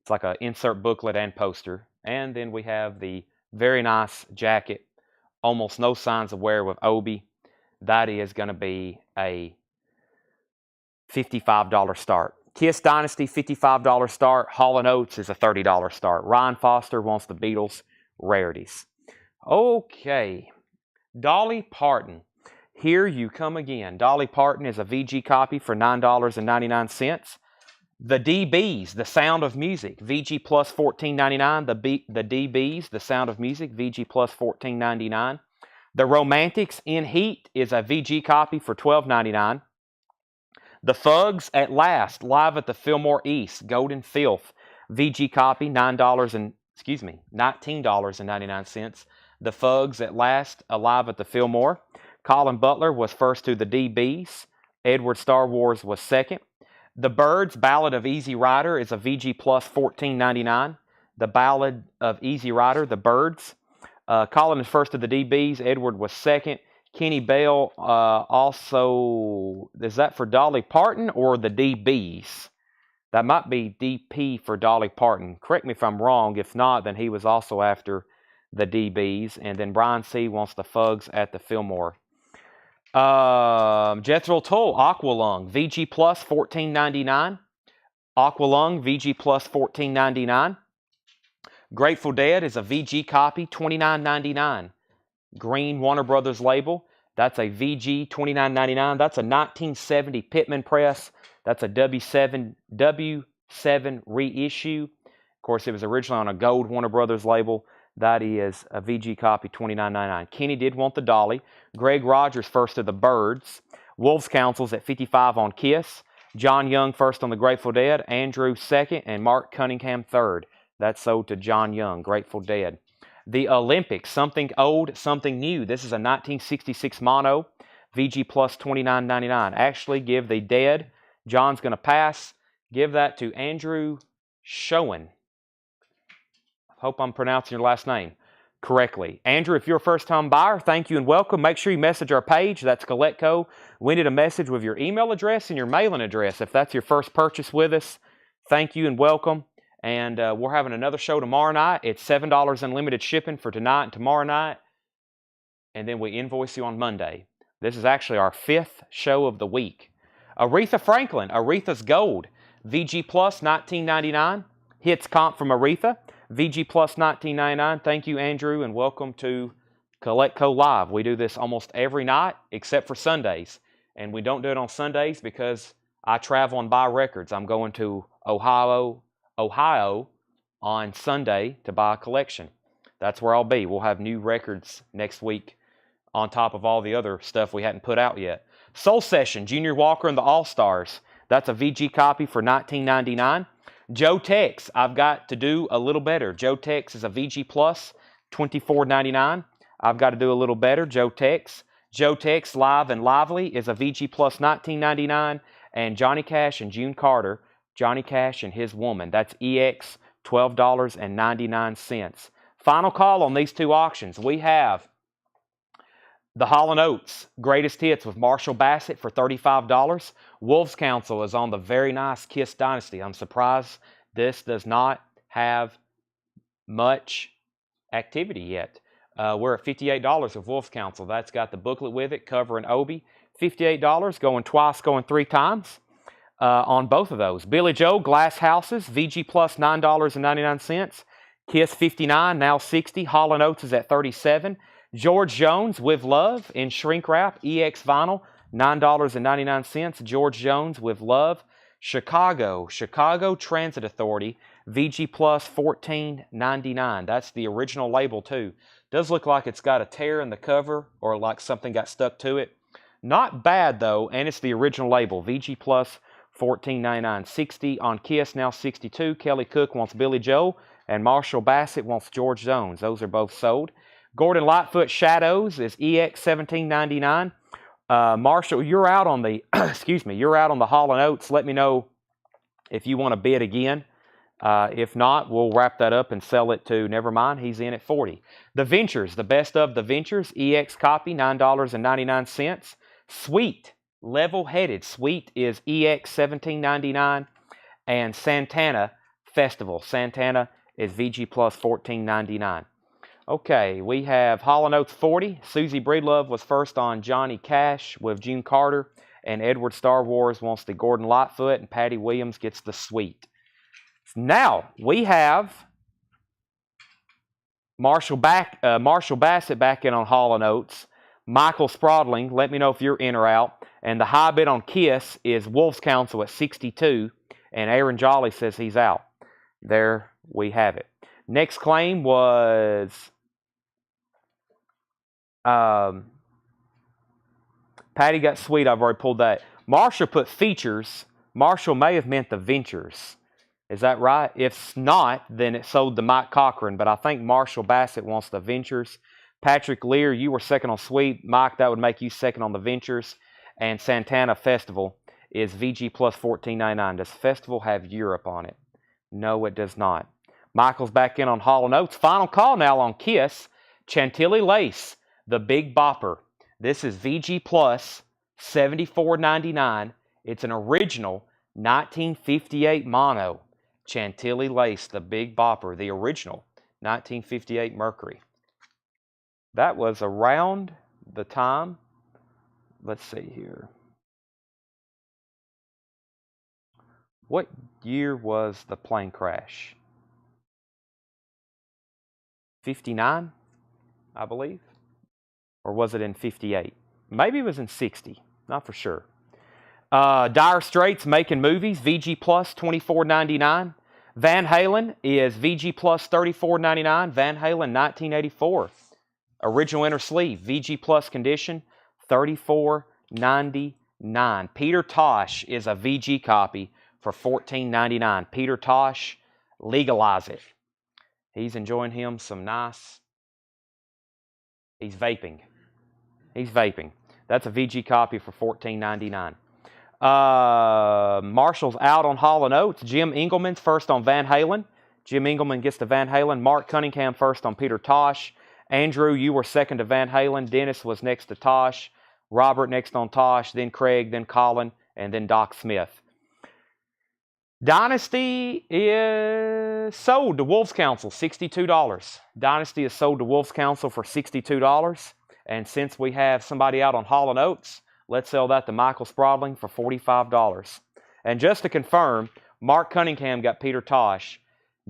It's like an insert booklet and poster. And then we have the very nice jacket. Almost no signs of wear with Obi. That is going to be a $55 start. Kiss Dynasty, $55 start. Hall & Oates is a $30 start. Ryan Foster wants the Beatles Rarities. Okay. Dolly Parton. Here you come again. Dolly Parton is a VG copy for $9.99. The DBs, The Sound of Music, VG Plus $14.99. The DBs, The Sound of Music, VG Plus $14.99. The Romantics in Heat is a VG copy for $12.99. The Thugs at Last, live at the Fillmore East, Golden Filth, VG copy, $19.99. The Thugs at Last, alive at the Fillmore. Colin Butler was first to the DBs. Edward Star Wars was second. The Birds, Ballad of Easy Rider is a VG plus $14.99. The Ballad of Easy Rider, The Birds. Colin is first of the DBs. Edward was second. Kenny Bell also, is that for Dolly Parton or the DBs? That might be DP for Dolly Parton. Correct me if I'm wrong. If not, then he was also after the DBs. And then Brian C. wants the Fugs at the Fillmore. Jethro Tull, Aqualung, VG plus $14.99. Aqualung, VG plus $14.99. Grateful Dead is a VG copy, $29.99. Green Warner Brothers label. That's a VG, $29.99. That's a 1970 Pittman press. That's a W7 reissue. Of course, it was originally on a gold Warner Brothers label. That is a VG copy, $29.99. Kenny did want the Dolly. Greg Rogers first of the Birds. Wolves Council's at 55 on Kiss. John Young first on the Grateful Dead. Andrew second, and Mark Cunningham third. That's sold to John Young, Grateful Dead. The Olympics, Something Old, Something New. This is a 1966 mono, VG plus $29.99. Actually, give the Dead. John's going to pass. Give that to Andrew Schoen. Hope I'm pronouncing your last name correctly. Andrew, if you're a first-time buyer, thank you and welcome. Make sure you message our page. That's Coletco. We need a message with your email address and your mailing address. If that's your first purchase with us, thank you and welcome. And we're having another show tomorrow night. It's $7 unlimited shipping for tonight and tomorrow night. And then we invoice you on Monday. This is actually our 5th show of the week. Aretha Franklin, Aretha's Gold. VG Plus, $19.99. Hits comp from Aretha. VG Plus, $19.99. Thank you, Andrew, and welcome to Coletco Live. We do this almost every night except for Sundays. And we don't do it on Sundays because I travel and buy records. I'm going to Ohio on Sunday to buy a collection. That's where I'll be. We'll have new records next week on top of all the other stuff we hadn't put out yet. Soul Session, Junior Walker and the All-Stars. That's a VG copy for $19.99. Joe Tex, I've got to do a little better. Joe Tex is a VG plus, $24.99. I've got to do a little better. Joe Tex. Joe Tex, Live and Lively is a VG plus, $19.99. And Johnny Cash and June Carter, Johnny Cash and His Woman. That's EX, $12.99. Final call on these two auctions. We have the Hall & Oates Greatest Hits with Marshall Bassett for $35. Wolves Council is on the very nice Kiss Dynasty. I'm surprised this does not have much activity yet. We're at $58 with Wolves Council. That's got the booklet with it, cover and Obi. $58, going twice, going 3 times on both of those. Billy Joe, Glass Houses, VG plus $9.99. Kiss 59, now 60. Hall & Oates is at 37. George Jones, With Love in shrink wrap, EX vinyl, $9.99. George Jones, With Love. Chicago Transit Authority, VG plus $14.99. That's the original label too. Does look like it's got a tear in the cover or like something got stuck to it. Not bad though, and it's the original label, VG plus $14.99. 60 on Kiss, now 62. Kelly Cook wants Billy Joe, and Marshall Bassett wants George Jones. Those are both sold. Gordon Lightfoot Shadows is EX $17.99. Marshall, you're out on the you're out on the Hall & Oates. Let me know if you want to bid again. If not, we'll wrap that up and sell it to, never mind, he's in at 40. The Ventures, the best of the Ventures, EX copy, $9.99. Sweet, level-headed. Sweet is EX $17.99. And Santana Festival. Santana is VG plus $14.99. Okay, we have Hall & Oates 40. Susie Breedlove was first on Johnny Cash with June Carter. And Edward Star Wars wants the Gordon Lightfoot. And Patty Williams gets the Sweet. Now, we have Marshall Bassett back in on Hall & Oates. Michael Sprodling, let me know if you're in or out. And the high bid on Kiss is Wolves Council at 62. And Aaron Jolly says he's out. There we have it. Next claim was Patty got Sweet. I've already pulled that. Marshall put features. Marshall may have meant the Ventures. Is that right? If not, then it sold to Mike Cochran. But I think Marshall Bassett wants the Ventures. Patrick Lear, you were second on Sweet. Mike, that would make you second on the Ventures. And Santana Festival is VG plus $14.99. Does Festival have Europe on it? No, it does not. Michael's back in on Hall & Oates. Final call now on Kiss. Chantilly Lace, the Big Bopper. This is VG plus $74.99. It's an original 1958 mono. Chantilly Lace, the Big Bopper, the original 1958 Mercury. That was around the time, let's see here. What year was the plane crash? 59, I believe. Or was it in 58? Maybe it was in 60. Not for sure. Dire Straits Making Movies, VG plus $24.99. Van Halen is VG plus $34.99. Van Halen 1984. Original inner sleeve, VG plus condition, $34.99. Peter Tosh is a VG copy for $14.99. Peter Tosh, legalize it. He's enjoying him some nice. He's vaping. He's vaping. That's a VG copy for $14.99. Marshall's out on Hall & Oates. Jim Engelman's first on Van Halen. Jim Engelman gets to Van Halen. Mark Cunningham first on Peter Tosh. Andrew, you were second to Van Halen. Dennis was next to Tosh. Robert next on Tosh. Then Craig, then Colin, and then Doc Smith. Dynasty is sold to Wolves Council, $62. Dynasty is sold to Wolves Council for $62. And since we have somebody out on Hall & Oates, let's sell that to Michael Sprodling for $45. And just to confirm, Mark Cunningham got Peter Tosh.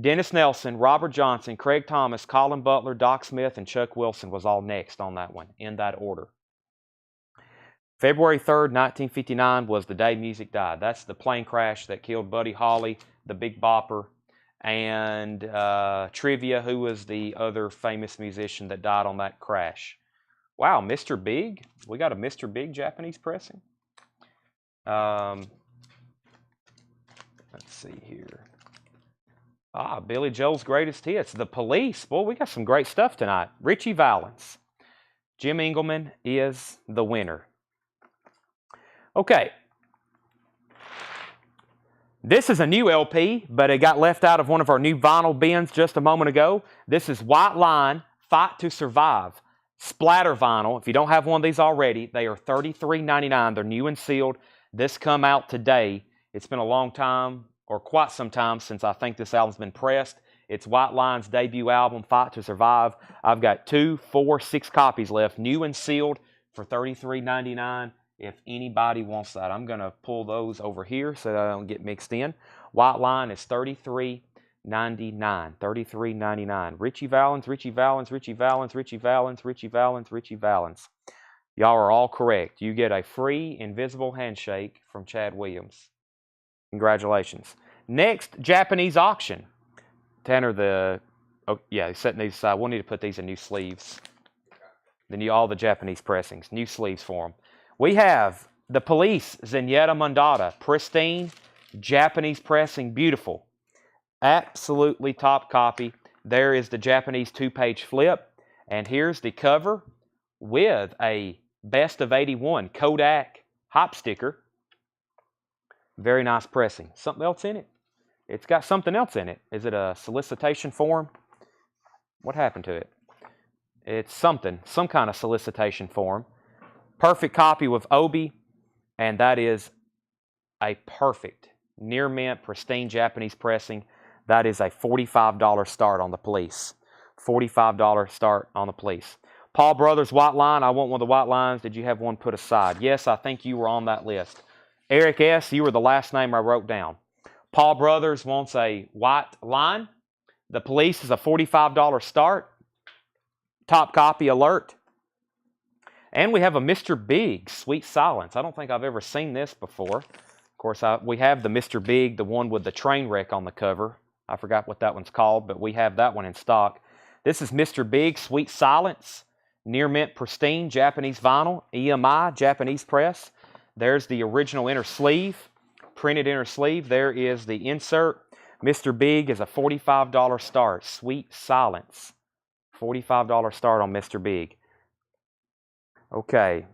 Dennis Nelson, Robert Johnson, Craig Thomas, Colin Butler, Doc Smith, and Chuck Wilson was all next on that one, in that order. February 3rd, 1959 was the day music died. That's the plane crash that killed Buddy Holly, the Big Bopper, and Trivia, who was the other famous musician that died on that crash. Wow, Mr. Big. We got a Mr. Big Japanese pressing. Let's see here. Billy Joel's greatest hits. The Police. Boy, we got some great stuff tonight. Richie Valens. Jim Engelman is the winner. Okay. This is a new LP, but it got left out of one of our new vinyl bins just a moment ago. This is White Line, Fight to Survive. Splatter vinyl. If you don't have one of these already, they are $33.99. They're new and sealed. This come out today. It's been a long time, or quite some time, since I think this album's been pressed. It's White Line's debut album, Fight to Survive. I've got 2, 4, 6 copies left, new and sealed for $33.99. If anybody wants that, I'm going to pull those over here so that I don't get mixed in. White Line is $33.99. $33.99. Richie Valens, Richie Valens, Richie Valens, Richie Valens, Richie Valens, Richie Valens. Y'all are all correct. You get a free invisible handshake from Chad Williams. Congratulations. Next, Japanese auction. Tanner, he's setting these aside. We'll need to put these in new sleeves. All the Japanese pressings, new sleeves for them. We have the Police, Zenyatta Mondada, pristine, Japanese pressing, beautiful. Absolutely top copy. There is the Japanese 2-page flip. And here's the cover with a Best of 81 Kodak hop sticker. Very nice pressing. Something else in it? It's got something else in it. Is it a solicitation form? What happened to it? It's something, some kind of solicitation form. Perfect copy with Obi, and that is a perfect, near mint, pristine Japanese pressing. That is a $45 start on the Police. $45 start on the Police. Paul Brothers White Line. I want one of the White Lines. Did you have one put aside? Yes, I think you were on that list. Eric S., you were the last name I wrote down. Paul Brothers wants a White Line. The Police is a $45 start. Top copy alert. And we have a Mr. Big, Sweet Silence. I don't think I've ever seen this before. Of course, we have the Mr. Big, the one with the train wreck on the cover. I forgot what that one's called, but we have that one in stock. This is Mr. Big, Sweet Silence, near mint pristine, Japanese vinyl, EMI, Japanese press. There's the original inner sleeve, printed inner sleeve. There is the insert. Mr. Big is a $45 start, Sweet Silence. $45 start on Mr. Big. Okay.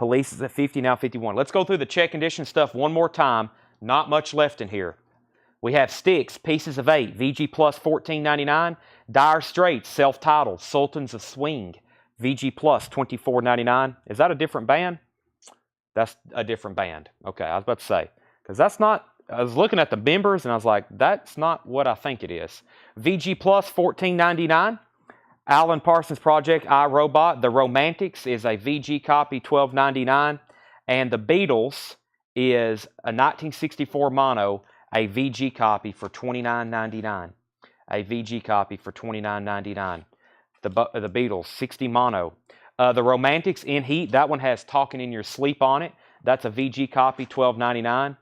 Police is at 50, now 51. Let's go through the check condition stuff one more time. Not much left in here. We have Sticks, Pieces of 8, VG Plus $14.99. Dire Straits, self-titled, Sultans of Swing, VG Plus $24.99. Is that a different band? That's a different band. Okay, I was about to say. Because that's not, I was looking at the members and I was like, that's not what I think it is. VG Plus $14.99. Alan Parsons Project, iRobot. The Romantics is a VG copy, $12.99. And the Beatles is a 1964 mono, a VG copy for $29.99. A VG copy for $29.99. The Beatles, 60 mono. The Romantics in Heat, that one has Talking in Your Sleep on it. That's a VG copy, $12.99.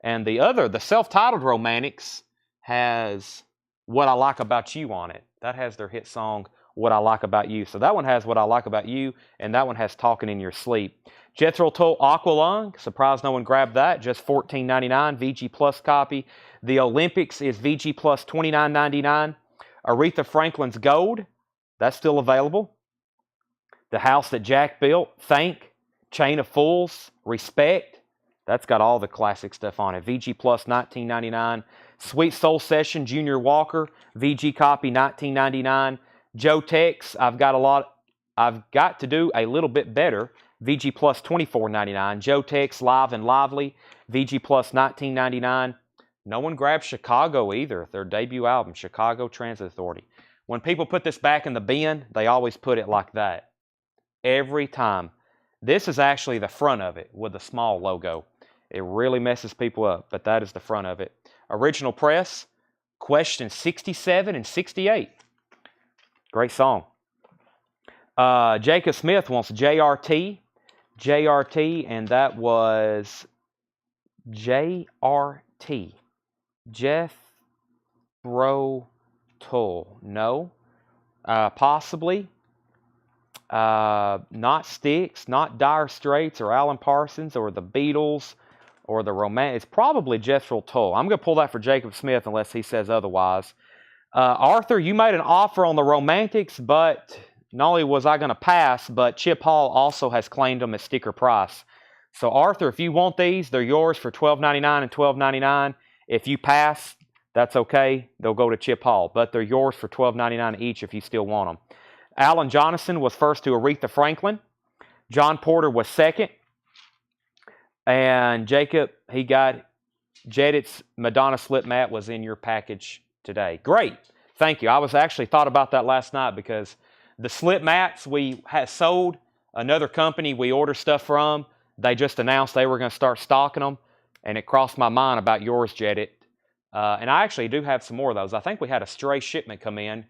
And the self-titled Romantics has What I Like About You on it. That has their hit song, What I Like About You. So that one has What I Like About You, and that one has Talking in Your Sleep. Jethro Tull Aqualung, surprised no one grabbed that, just $14.99, VG Plus copy. The Olympics is VG Plus $29.99. Aretha Franklin's Gold, that's still available. The House That Jack Built, Thank, Chain of Fools, Respect, that's got all the classic stuff on it. VG Plus $19.99. Sweet Soul Session, Junior Walker, VG copy $19.99. Joe Tex, I've got to do a little bit better. VG Plus $24.99. Joe Tex, Live and Lively, VG Plus $19.99. No one grabbed Chicago either, their debut album, Chicago Transit Authority. When people put this back in the bin, they always put it like that. Every time. This is actually the front of it with a small logo. It really messes people up, but that is the front of it. Original Press, Question 67 and 68. Great song. Jacob Smith wants JRT, and that was JRT. Jethro Tull. No. Possibly. Not Styx, not Dire Straits or Alan Parsons or the Beatles or the Romantics. It's probably Jethro Tull. I'm going to pull that for Jacob Smith unless he says otherwise. Arthur, you made an offer on the Romantics, but not only was I going to pass, but Chip Hall also has claimed them at sticker price. So Arthur, if you want these, they're yours for $12.99 and $12.99. If you pass, that's okay. They'll go to Chip Hall, but they're yours for $12.99 each if you still want them. Alan Jonathan was first to Aretha Franklin. John Porter was second. And Jacob, he got Jedit's Madonna slip mat was in your package today. Great. Thank you. I was actually thought about that last night because the slip mats we had sold, another company we order stuff from, they just announced they were going to start stocking them. And it crossed my mind about yours, Jedit. And I actually do have some more of those. I think we had a stray shipment come in.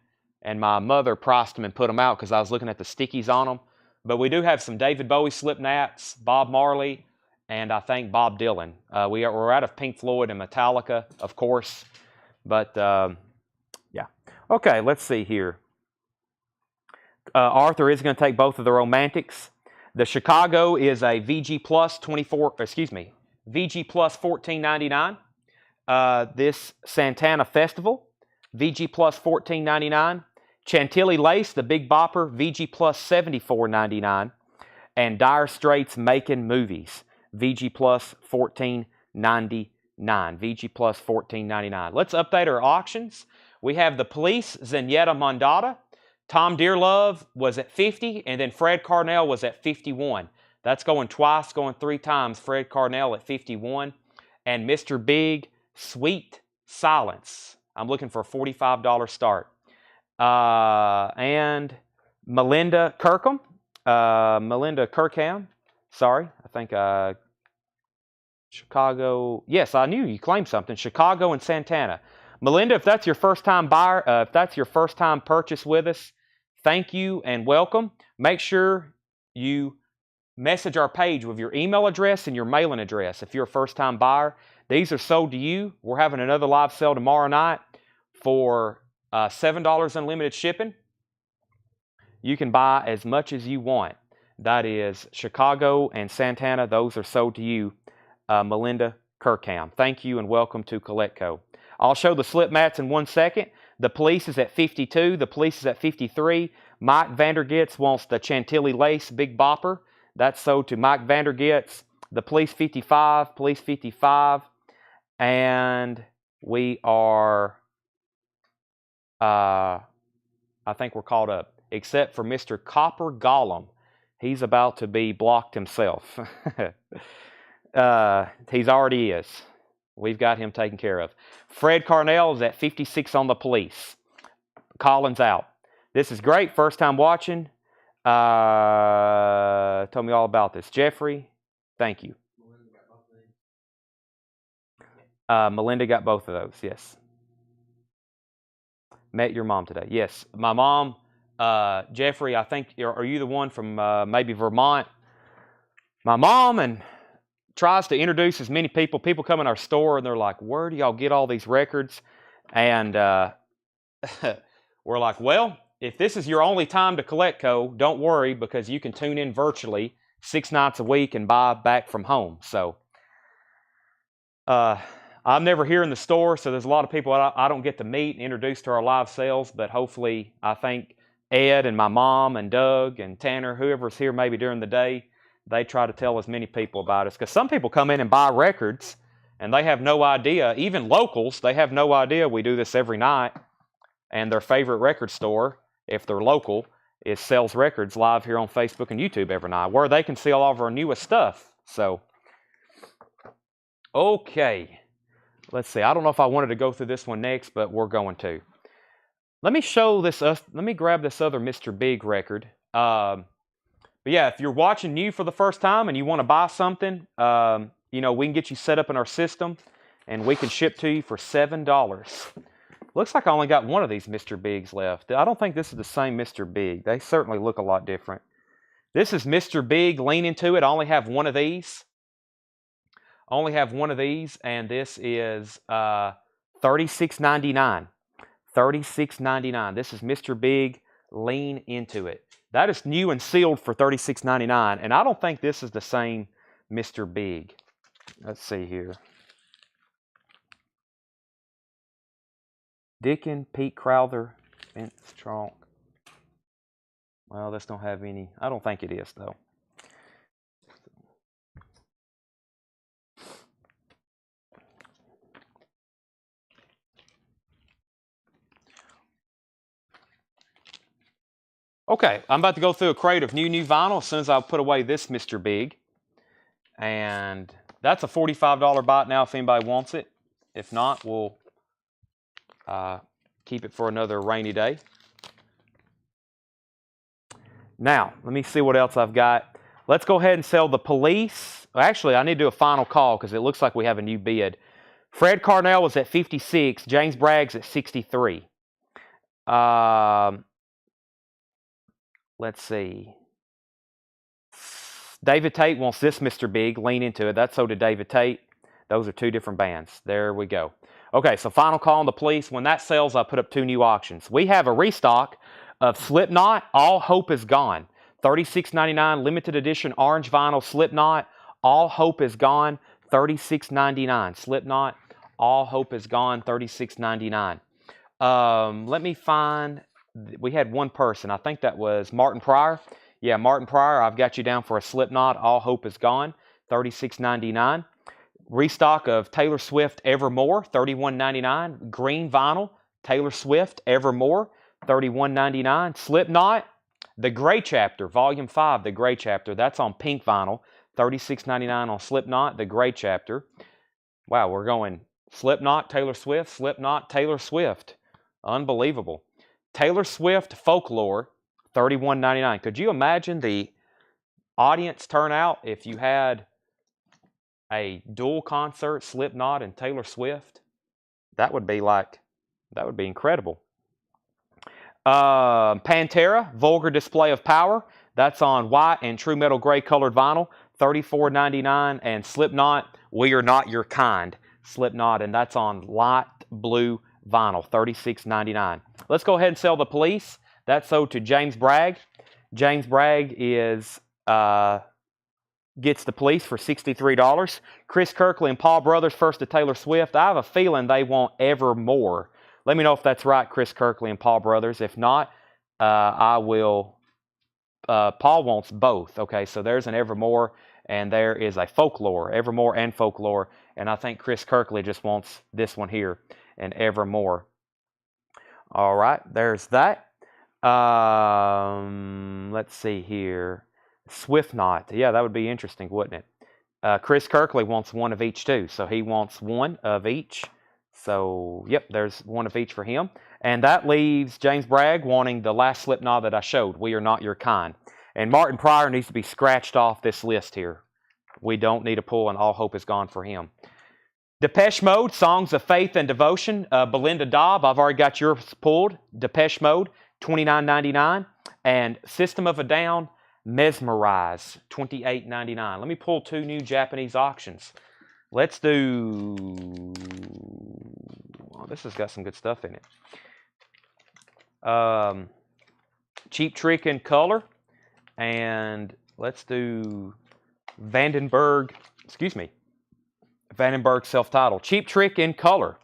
And my mother priced them and put them out because I was looking at the stickies on them. But we do have some David Bowie slip mats, Bob Marley, and I think Bob Dylan. We're out of Pink Floyd and Metallica, of course. But, yeah. Okay, let's see here. Arthur is going to take both of the Romantics. The Chicago is a VG Plus VG Plus $14.99. This Santana Festival, VG Plus $14.99. Chantilly Lace, the Big Bopper, VG Plus $74.99. And Dire Straits Making Movies, VG Plus $14.99. VG Plus $14.99. Let's update our auctions. We have the Police, Zenyatta Mondada. Tom Dearlove was at 50, and then Fred Carnell was at 51. That's going twice, going three times. Fred Carnell at 51. And Mr. Big, Sweet Silence. I'm looking for a $45 start. And Melinda Kirkham. Sorry, I think Chicago. Yes, I knew you claimed something. Chicago and Santana. Melinda, if that's your first time buyer, if that's your first time purchase with us, thank you and welcome. Make sure you message our page with your email address and your mailing address if you're a first time buyer. These are sold to you. We're having another live sale tomorrow night for $7 unlimited shipping. You can buy as much as you want. That is Chicago and Santana. Those are sold to you, Melinda Kirkham. Thank you and welcome to Coletco. I'll show the slip mats in 1 second. The Police is at 52. The Police is at 53. Mike Vandergits wants the Chantilly Lace Big Bopper. That's sold to Mike Vandergits. The Police 55, Police 55. And we are, I think we're caught up, except for Mr. Copper Gollum. He's about to be blocked himself. He's already is. We've got him taken care of. Fred Carnell is at 56 on the Police. Collins out. This is great. First time watching. Told me all about this. Jeffrey, thank you. Melinda got both of those, yes. Met your mom today. Yes, my mom, Jeffrey, I think, are you the one from maybe Vermont? My mom and tries to introduce as many people. People come in our store and they're like, where do y'all get all these records? And we're like, well, if this is your only time to collect, don't worry, because you can tune in virtually 6 nights a week and buy back from home. So I'm never here in the store, so there's a lot of people I don't get to meet and introduce to our live sales, but hopefully I think Ed and my mom and Doug and Tanner, whoever's here maybe during the day, they try to tell as many people about us. Because some people come in and buy records, and they have no idea, even locals, they have no idea we do this every night, and their favorite record store, if they're local, is Sells Records live here on Facebook and YouTube every night, where they can see all of our newest stuff. So, okay. Let's see. I don't know if I wanted to go through this one next, but we're going to. Let me show this. Let me grab this other Mr. Big record. But yeah, if you're watching new for the first time and you want to buy something, you know, we can get you set up in our system, and we can ship to you for $7. Looks like I only got one of these Mr. Bigs left. I don't think this is the same Mr. Big. They certainly look a lot different. This is Mr. Big. Lean into it. I only have one of these. And this is $36.99. $36.99. This is Mr. Big. Lean into it. That is new and sealed for $36.99, and I don't think this is the same Mr. Big. Let's see here. Dickin, Pete Crowther, Vince Tronk. Well, this don't have any. I don't think it is, though. Okay, I'm about to go through a crate of new vinyl as soon as I put away this Mr. Big. And that's a $45 bot now if anybody wants it. If not, we'll keep it for another rainy day. Now, let me see what else I've got. Let's go ahead and sell the Police. Actually, I need to do a final call because it looks like we have a new bid. Fred Carnell was at 56. James Bragg's at 63. Let's see. David Tate wants this Mr. Big. Lean into it. That's so did David Tate. Those are two different bands. There we go. Okay, so final call on the Police. When that sells, I put up 2 new auctions. We have a restock of Slipknot. All Hope Is Gone. $36.99 limited edition orange vinyl Slipknot. All Hope Is Gone. $36.99. Slipknot. All Hope Is Gone. $36.99. Let me find. We had one person. I think that was Martin Pryor. Yeah, Martin Pryor. I've got you down for a Slipknot. All Hope Is Gone. $36.99. Restock of Taylor Swift Evermore. $31.99. Green vinyl. Taylor Swift Evermore. $31.99. Slipknot. The Gray Chapter. Volume 5. The Gray Chapter. That's on pink vinyl. $36.99 on Slipknot. The Gray Chapter. Wow, we're going Slipknot, Taylor Swift, Slipknot, Taylor Swift. Unbelievable. Taylor Swift Folklore, $31.99. Could you imagine the audience turnout if you had a dual concert, Slipknot and Taylor Swift? That would be incredible. Pantera, Vulgar Display of Power. That's on white and true metal gray colored vinyl, $34.99. And Slipknot, We Are Not Your Kind. Slipknot, and that's on light blue vinyl, $36.99. Let's go ahead and sell the Police. That's sold to James Bragg. James Bragg is gets the Police for $63. Chris Kirkley and Paul Brothers, First to Taylor Swift. I have a feeling they want Evermore. Let me know if that's right, Chris Kirkley and Paul Brothers. If not, I will Paul wants both. Okay, so there's an Evermore and there is a Folklore, Evermore and Folklore, and I think Chris Kirkley just wants this one here, an Evermore. All right, there's that. Let's see here. Swift Knot. Yeah, that would be interesting, wouldn't it? Chris Kirkley wants one of each too, so he wants one of each. So, yep, there's one of each for him. And that leaves James Bragg wanting the last slip knot that I showed, We Are Not Your Kind. And Martin Pryor needs to be scratched off this list here. We don't need a pull, and all hope is gone for him. Depeche Mode, Songs of Faith and Devotion. Belinda Dobb, I've already got yours pulled. Depeche Mode, $29.99. And System of a Down, Mesmerize, $28.99. Let me pull two new Japanese auctions. Let's do... Oh, this has got some good stuff in it. Cheap Trick in Color. And let's do Vandenberg self-titled. Cheap Trick in Color.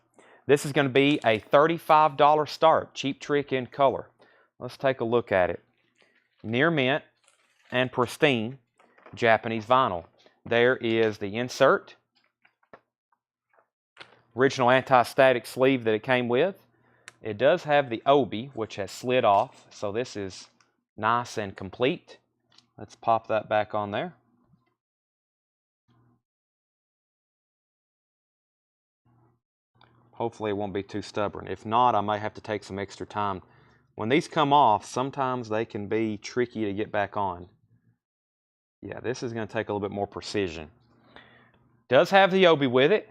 This is going to be a $35 start. Cheap Trick in Color. Let's take a look at it. Near mint and pristine Japanese vinyl. There is the insert. Original anti-static sleeve that it came with. It does have the obi, which has slid off. So this is nice and complete. Let's pop that back on there. Hopefully it won't be too stubborn. If not, I may have to take some extra time. When these come off, sometimes they can be tricky to get back on. Yeah, this is going to take a little bit more precision. Does have the obi with it.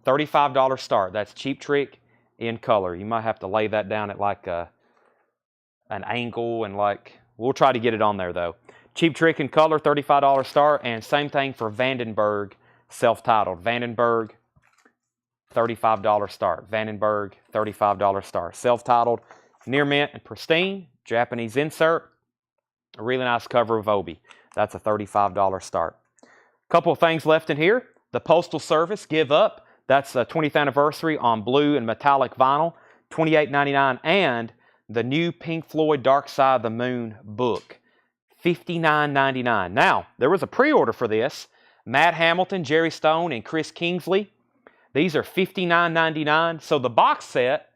$35 start. That's Cheap Trick in Color. You might have to lay that down at like an angle and we'll try to get it on there though. Cheap Trick in Color, $35 start, and same thing for Vandenberg self-titled. Vandenberg, $35 start. Vandenberg, $35 start. Self-titled, near mint and pristine, Japanese insert, a really nice cover of obi. That's a $35 start. Couple of things left in here. The Postal Service, Give Up. That's the 20th anniversary on blue and metallic vinyl, $28.99, and the new Pink Floyd Dark Side of the Moon book, $59.99. Now, there was a pre-order for this. Matt Hamilton, Jerry Stone, and Chris Kingsley. These are $59.99. So the box set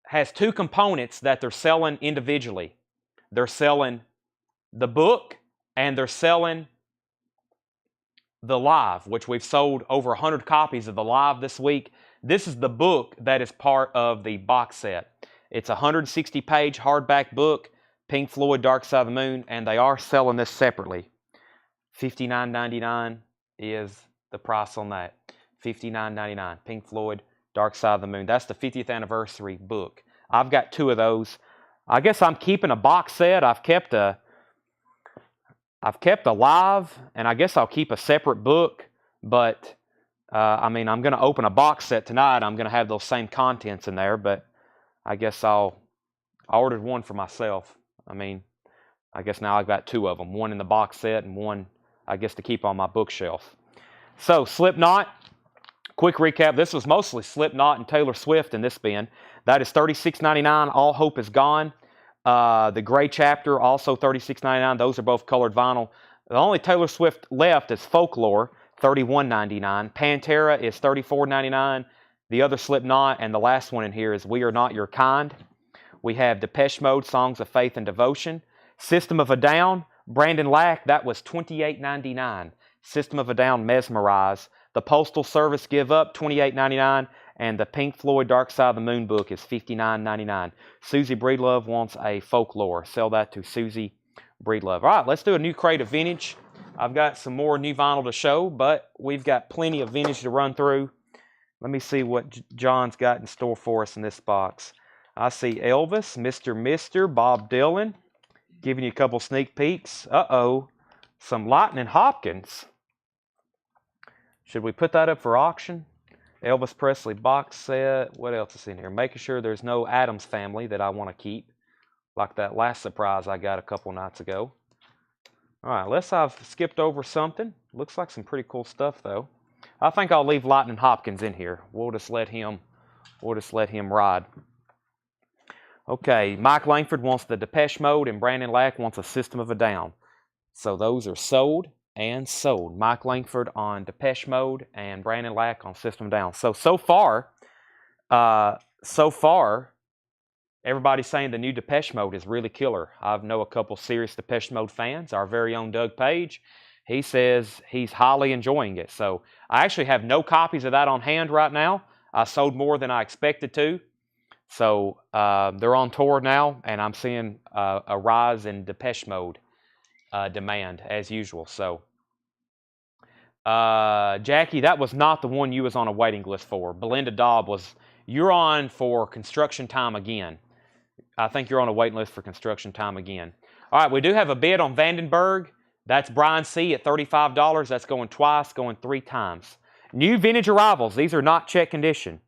has two components that they're selling individually. They're selling the book and they're selling the live, which we've sold over 100 copies of the live this week. This is the book that is part of the box set. It's a 160-page hardback book, Pink Floyd Dark Side of the Moon, and they are selling this separately. $59.99 is the price on that. $59.99, Pink Floyd Dark Side of the Moon. That's the 50th anniversary book. I've got two of those. I guess I'm keeping a box set. I've kept a live, and I guess I'll keep a separate book, but I mean, I'm going to open a box set tonight. I'm going to have those same contents in there, but I guess I ordered one for myself. I mean, I guess now I've got two of them, one in the box set and one, I guess, to keep on my bookshelf. So, Slipknot, quick recap. This was mostly Slipknot and Taylor Swift in this bin. That is $36.99. All Hope Is Gone. The Gray Chapter, also $36.99. Those are both colored vinyl. The only Taylor Swift left is Folklore, $31.99. Pantera is $34.99. The other Slipknot, and the last one in here is We Are Not Your Kind. We have Depeche Mode, Songs of Faith and Devotion. System of a Down, Brandon Lack, that was $28.99. System of a Down, Mesmerize. The Postal Service, Give Up, $28.99. And the Pink Floyd Dark Side of the Moon book is $59.99. Susie Breedlove wants a Folklore. Sell that to Susie Breedlove. All right, let's do a new crate of vintage. I've got some more new vinyl to show, but we've got plenty of vintage to run through. Let me see what John's got in store for us in this box. I see Elvis, Mr. Bob Dylan, giving you a couple sneak peeks. Uh-oh, some Lightning Hopkins. Should we put that up for auction? Elvis Presley box set. What else is in here? Making sure there's no Addams Family that I want to keep, like that last surprise I got a couple nights ago. All right, unless I've skipped over something. Looks like some pretty cool stuff, though. I think I'll leave Lightning Hopkins in here. We'll just let him ride. Okay, Mike Langford wants the Depeche Mode, and Brandon Lack wants a System of a Down. So those are sold and sold. Mike Langford on Depeche Mode and Brandon Lack on System of a Down. So far, everybody's saying the new Depeche Mode is really killer. I know a couple serious Depeche Mode fans. Our very own Doug Page, he says he's highly enjoying it. So I actually have no copies of that on hand right now. I sold more than I expected to. So they're on tour now, and I'm seeing a rise in Depeche Mode demand as usual. So Jackie, that was not the one you was on a waiting list for. Belinda Daub was, you're on for Construction Time Again. I think you're on a waiting list for Construction Time Again. All right, we do have a bid on Vandenberg. That's Brian C. at $35. That's going twice, going 3 times. New vintage arrivals. These are not check condition.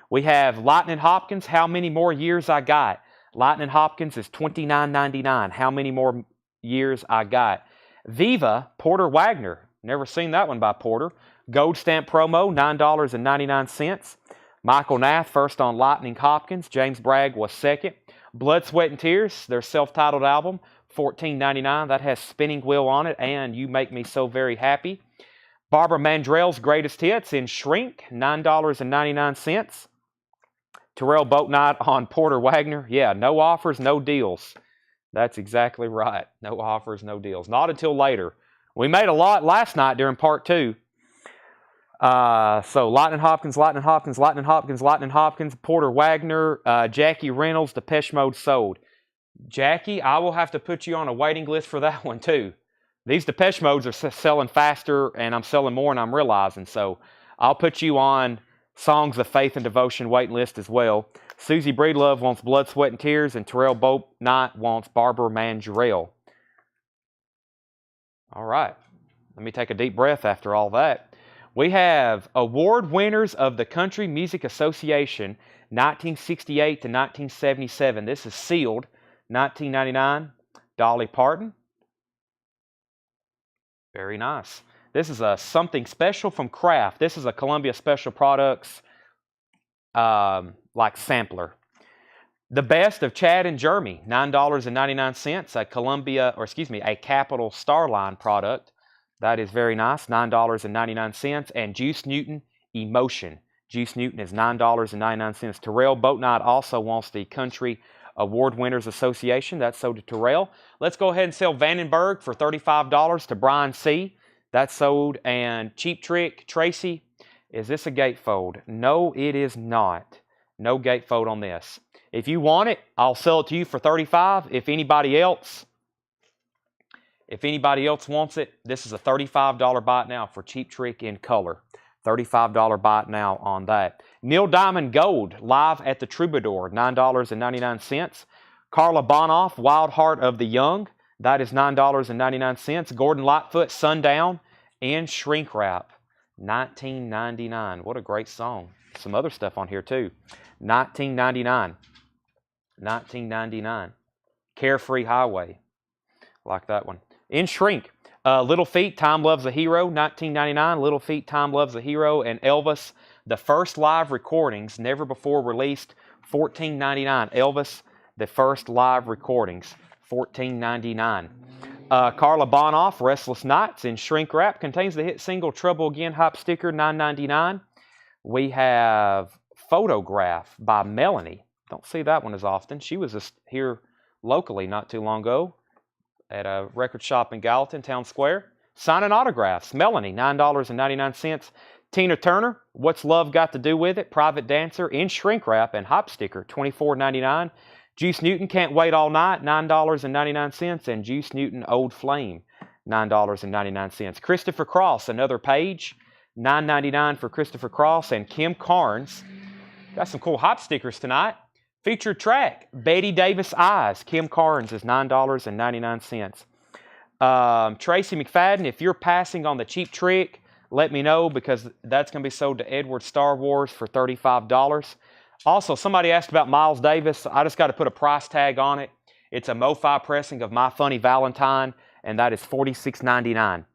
We have Lightning Hopkins, How Many More Years I Got. Lightning Hopkins is $29.99. How Many More Years I Got. Viva, Porter Wagner. Never seen that one by Porter. Gold stamp promo, $9.99. Michael Nath, first on Lightning Hopkins. James Bragg was second. Blood, Sweat, and Tears, their self-titled album, $14.99. That has Spinning Wheel on it, and You Make Me So Very Happy. Barbara Mandrell's Greatest Hits in Shrink, $9.99. Terrell Boatnight on Porter Wagner. Yeah, no offers, no deals. That's exactly right. No offers, no deals. Not until later. We made a lot last night during part 2. So Lightning Hopkins, Lightning Hopkins, Lightning Hopkins, Lightning Hopkins, Porter Wagner, Jackie Reynolds, Depeche Mode sold. Jackie, I will have to put you on a waiting list for that one too. These Depeche Modes are selling faster, and I'm selling more, and I'm realizing. So I'll put you on Songs of Faith and Devotion waiting list as well. Susie Breedlove wants Blood, Sweat, and Tears, and Terrell Boatnight wants Barbara Mandrell. All right. Let me take a deep breath after all that. We have award winners of the Country Music Association, 1968 to 1977. This is sealed, $19.99. Dolly Parton. Very nice. This is a Something Special from Kraft. This is a Columbia Special Products like sampler. The Best of Chad and Jeremy, $9.99. A Columbia, or excuse me, a Capital Starline product. That is very nice, $9.99. And Juice Newton Emotion. Juice Newton is $9.99. Terrell Boatnight also wants the Country Award Winners Association. That's sold to Terrell. Let's go ahead and sell Vandenberg for $35 to Brian C. That's sold. And Cheap Trick, Tracy, is this a gatefold? No, it is not. No gatefold on this. If you want it, I'll sell it to you for $35. If anybody else wants it, this is a $35 buy it now for Cheap Trick in color. $35 buy it now on that. Neil Diamond Gold, live at the Troubadour, $9.99. Carla Bonoff, Wild Heart of the Young, that is $9.99. Gordon Lightfoot, Sundown, and Shrink Wrap, $19.99. What a great song. Some other stuff on here too. $19.99. $19.99. Carefree Highway. Like that one. In Shrink, Little Feat, Time Loves a Hero, $19.99. Little Feat, Time Loves a Hero, and Elvis, the first live recordings, never before released, $14.99. Elvis, the first live recordings, $14.99. Carla Bonoff, Restless Nights, in Shrink Wrap, contains the hit single Trouble Again Hype sticker, $9.99. We have Photograph by Melanie. Don't see that one as often. She was just here locally not too long ago at a record shop in Gallatin, Town Square. Signing autographs. Melanie, $9.99. Tina Turner, What's Love Got to Do With It? Private Dancer, in Shrink Wrap and Hop Sticker, $24.99. Juice Newton, Can't Wait All Night, $9.99. And Juice Newton, Old Flame, $9.99. Christopher Cross, Another Page, $9.99 for Christopher Cross. And Kim Carnes, got some cool hop stickers tonight. Featured track, Betty Davis Eyes. Kim Carnes is $9.99. Tracy McFadden, if you're passing on the Cheap Trick, let me know, because that's going to be sold to Edward Star Wars for $35. Also, somebody asked about Miles Davis. I just got to put a price tag on it. It's a MoFi pressing of My Funny Valentine, and that is $46.99.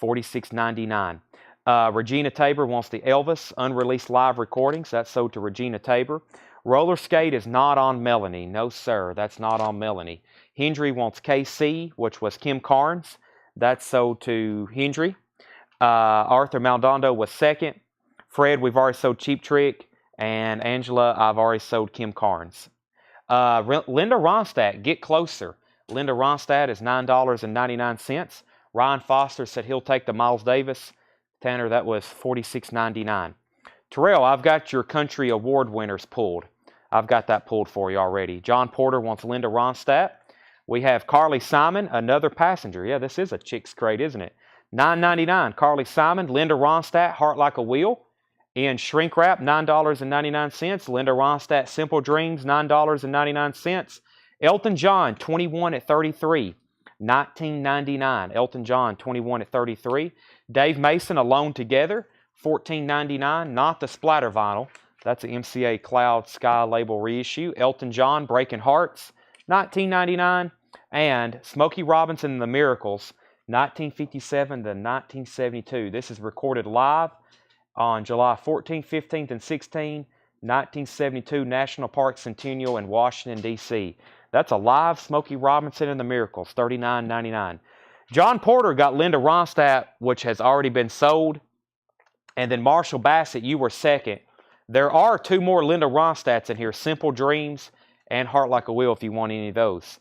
$46.99. Regina Tabor wants the Elvis unreleased live recordings. That's sold to Regina Tabor. Roller Skate is not on Melanie. No, sir, that's not on Melanie. Hendry wants KC, which was Kim Carnes. That's sold to Hendry. Arthur Maldondo was second. Fred, we've already sold Cheap Trick. And Angela, I've already sold Kim Carnes. Linda Ronstadt, get closer. Linda Ronstadt is $9.99. Ryan Foster said he'll take the Miles Davis. Tanner, that was $46.99. Terrell, I've got your country award winners pulled. I've got that pulled for you already. John Porter wants Linda Ronstadt. We have Carly Simon, another passenger. Yeah, this is a chick's crate, isn't it? $9.99. Carly Simon, Linda Ronstadt, Heart Like a Wheel. In Shrink Wrap, $9.99. Linda Ronstadt, Simple Dreams, $9.99. Elton John, 21 at 33, $19.99. Elton John, 21 at 33. Dave Mason, Alone Together, $14.99. Not the splatter vinyl. That's an MCA Cloud Sky label reissue. Elton John, Breaking Hearts, $19.99. And Smokey Robinson and the Miracles, 1957 to 1972. This is recorded live on July 14th, 15th, and 16th, 1972 National Park Centennial in Washington, D.C. That's a live Smokey Robinson and the Miracles, $39.99. John Porter got Linda Ronstadt, which has already been sold. And then Marshall Bassett, you were second. There are two more Linda Ronstadts in here, Simple Dreams and Heart Like a Wheel, if you want any of those.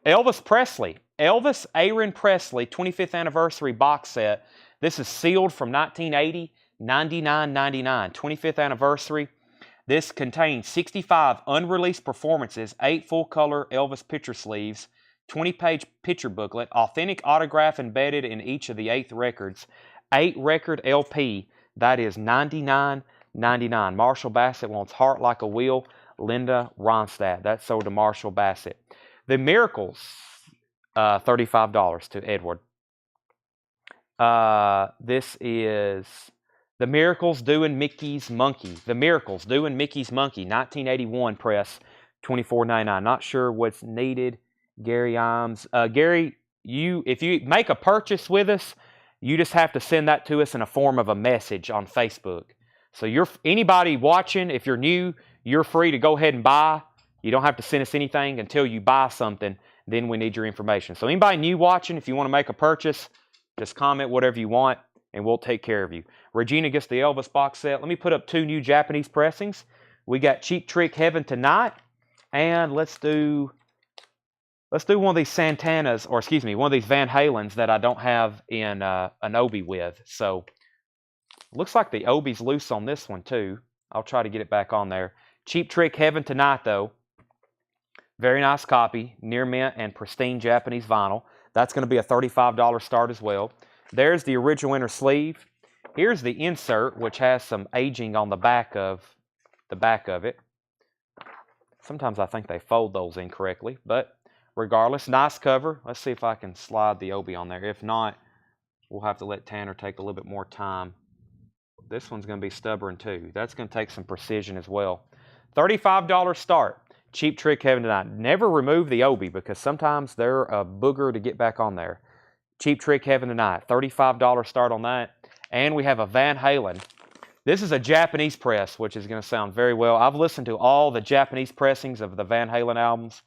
Elvis Presley. Elvis Aaron Presley 25th Anniversary Box Set. This is sealed from 1980, $99.99. 25th Anniversary. This contains 65 unreleased performances, 8 full-color Elvis picture sleeves, 20-page picture booklet, authentic autograph embedded in each of the 8 records, 8-record LP. That is $99.99. Marshall Bassett wants Heart Like a Wheel. Linda Ronstadt. That's sold to Marshall Bassett. The Miracles, $35 to Edward. This is The Miracles Doing Mickey's Monkey. The Miracles Doing Mickey's Monkey, 1981 press, $24.99. Not sure what's needed. Gary Imes. Gary, if you make a purchase with us, you just have to send that to us in a form of a message on Facebook. So anybody watching, if you're new, you're free to go ahead and buy. You don't have to send us anything until you buy something. Then we need your information. So anybody new watching, if you want to make a purchase, just comment whatever you want, and we'll take care of you. Regina gets the Elvis box set. Let me put up 2 new Japanese pressings. We got Cheap Trick Heaven Tonight, and let's do one of these Santanas, or excuse me, one of these Van Halens that I don't have in an Obi with. So looks like the Obi's loose on this one too. I'll try to get it back on there. Cheap Trick Heaven Tonight though. Very nice copy, near mint and pristine Japanese vinyl. That's going to be a $35 start as well. There's the original inner sleeve. Here's the insert, which has some aging on the back of it. Sometimes I think they fold those incorrectly, but regardless, nice cover. Let's see if I can slide the Obi on there. If not, we'll have to let Tanner take a little bit more time. This one's going to be stubborn too. That's going to take some precision as well. $35 start. Cheap Trick Heaven Tonight. Never remove the Obi because sometimes they're a booger to get back on there. Cheap Trick Heaven Tonight. $35 start on that. And we have a Van Halen. This is a Japanese press, which is going to sound very well. I've listened to all the Japanese pressings of the Van Halen albums.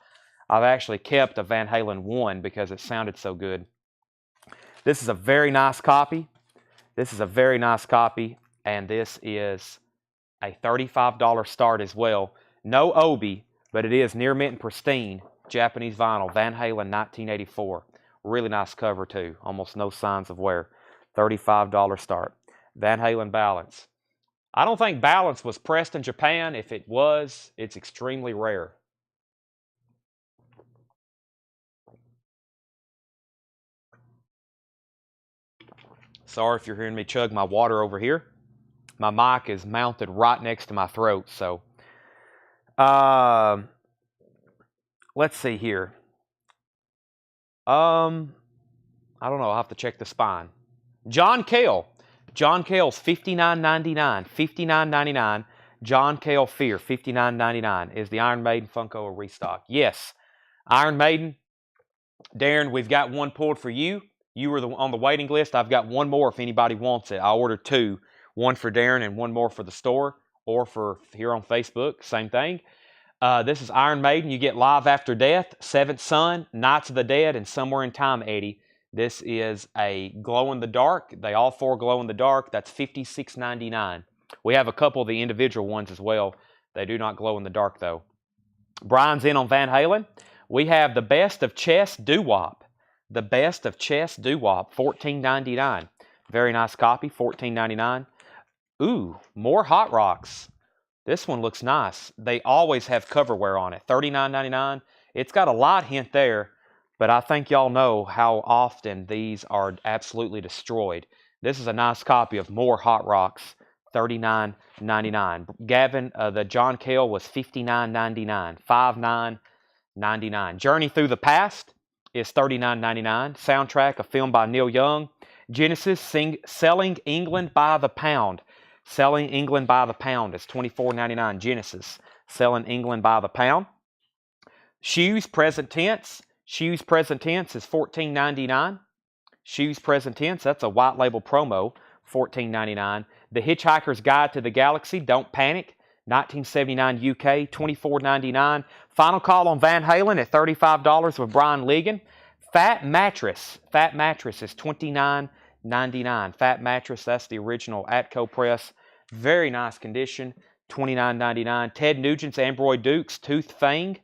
I've actually kept a Van Halen 1 because it sounded so good. This is a very nice copy. This is a very nice copy. And this is a $35 start as well. No Obi, but it is near mint and pristine Japanese vinyl. Van Halen 1984. Really nice cover too. Almost no signs of wear. $35 start. Van Halen Balance. I don't think Balance was pressed in Japan. If it was, it's extremely rare. Sorry if you're hearing me chug my water over here. My mic is mounted right next to my throat, so. Let's see here. I don't know. I'll have to check the spine. John Cale. John Cale's $59.99. $59.99. John Cale Fear, $59.99. Is the Iron Maiden Funko a restock? Yes. Iron Maiden. Darren, we've got one pulled for you. You were on the waiting list. I've got one more if anybody wants it. I ordered 2. One for Darren and one more for the store. or for here on Facebook, same thing. This is Iron Maiden. You get Live After Death, Seventh Son, Knights of the Dead, and Somewhere in Time, Eddie. This is a glow-in-the-dark. They all four glow-in-the-dark. That's $56.99. We have a couple of the individual ones as well. They do not glow in the dark, though. Brian's in on Van Halen. We have the Best of Chess Doo-Wop. The Best of Chess Doo-Wop, $14.99. Very nice copy, $14.99. Ooh, more Hot Rocks. This one looks nice. They always have coverware on it, $39.99. It's got a light hint there, but I think y'all know how often these are absolutely destroyed. This is a nice copy of more Hot Rocks, $39.99. Gavin, the John Cale was $59.99, $59.99. Journey Through the Past is $39.99. Soundtrack, a film by Neil Young. Genesis, Selling England by the Pound. Selling England by the Pound is $24.99. Genesis, Selling England by the Pound. Shoes, present tense. Shoes, present tense is $14.99. Shoes, present tense, that's a white label promo, $14.99. The Hitchhiker's Guide to the Galaxy, Don't Panic, 1979 UK, $24.99. Final call on Van Halen at $35 with Brian Ligon. Fat Mattress is $29.99. Fat Mattress, that's the original Atco press. Very nice condition, $29.99. Ted Nugent's Ambroid Dukes, Tooth, Fang,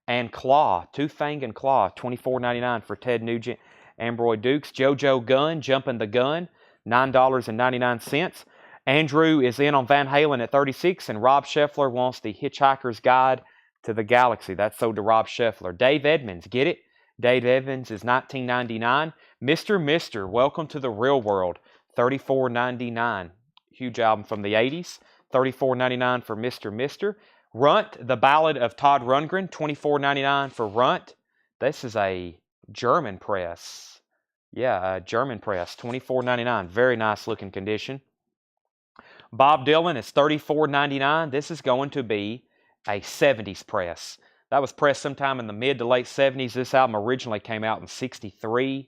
and Claw. Tooth, Fang, and Claw, $24.99 for Ted Nugent Ambroid Dukes. JoJo Gun, Jumpin' the Gun, $9.99. Andrew is in on Van Halen at $36, and Rob Scheffler wants the Hitchhiker's Guide to the Galaxy. That's sold to Rob Scheffler. Dave Edmonds, get it? Dave Edmonds is $19.99. Mr. Welcome to the Real World, $34.99. Huge album from the 80s. $34.99 for Mr. Runt, The Ballad of Todd Rundgren, $24.99 for Runt. This is a German press. Yeah, a German press, $24.99. Very nice looking condition. Bob Dylan is $34.99. This is going to be a 70s press. That was pressed sometime in the mid to late 70s. This album originally came out in 63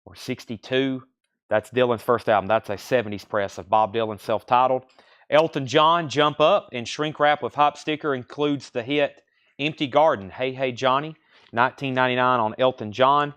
or 62. That's Dylan's first album. That's a 70s press of Bob Dylan, self-titled. Elton John, Jump Up in shrink wrap with hop sticker, includes the hit Empty Garden, Hey Hey Johnny, $19.99 on Elton John.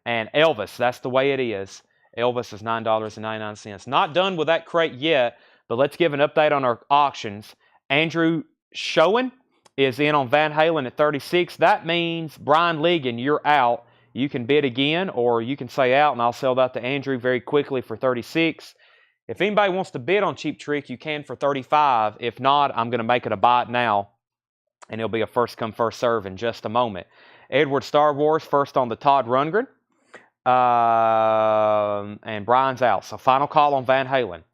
And Elvis, That's the Way It Is. Elvis is $9.99. Not done with that crate yet, but let's give an update on our auctions. Andrew Schoen is in on Van Halen at $36. That means, Brian Ligon, you're out. You can bid again, or you can say out, and I'll sell that to Andrew very quickly for $36. If anybody wants to bid on Cheap Trick, you can for $35. If not, I'm going to make it a buy it now, and it'll be a first come, first serve in just a moment. Edward Star Wars, first on the Todd Rundgren. And Brian's out. So final call on Van Halen.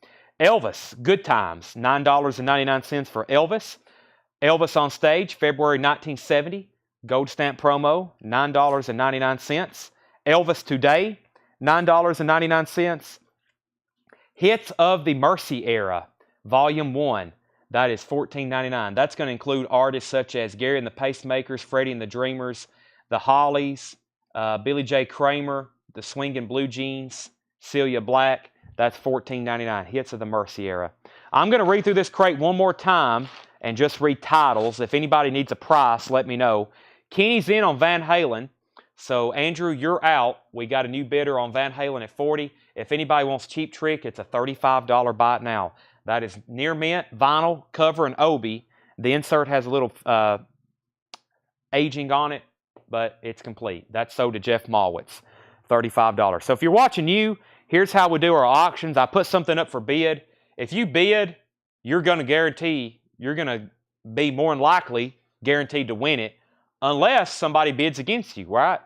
Elvis, Good Times, $9.99 for Elvis. Elvis on Stage, February 1970. Gold stamp promo, $9.99. Elvis Today, $9.99. Hits of the Mercy Era, Volume 1. That is $14.99. That's going to include artists such as Gary and the Pacemakers, Freddie and the Dreamers, the Hollies, Billy J. Kramer, the Swingin' Blue Jeans, Celia Black. That's $14.99. Hits of the Mercy Era. I'm going to read through this crate one more time and just read titles. If anybody needs a price, let me know. Kenny's in on Van Halen. So, Andrew, you're out. We got a new bidder on Van Halen at $40. If anybody wants Cheap Trick, it's a $35 buy it now. That is near mint, vinyl, cover, and obi. The insert has a little aging on it, but it's complete. That's sold to Jeff Malwitz, $35. So if you're watching here's how we do our auctions. I put something up for bid. If you bid, you're going to be more than likely guaranteed to win it unless somebody bids against you, right?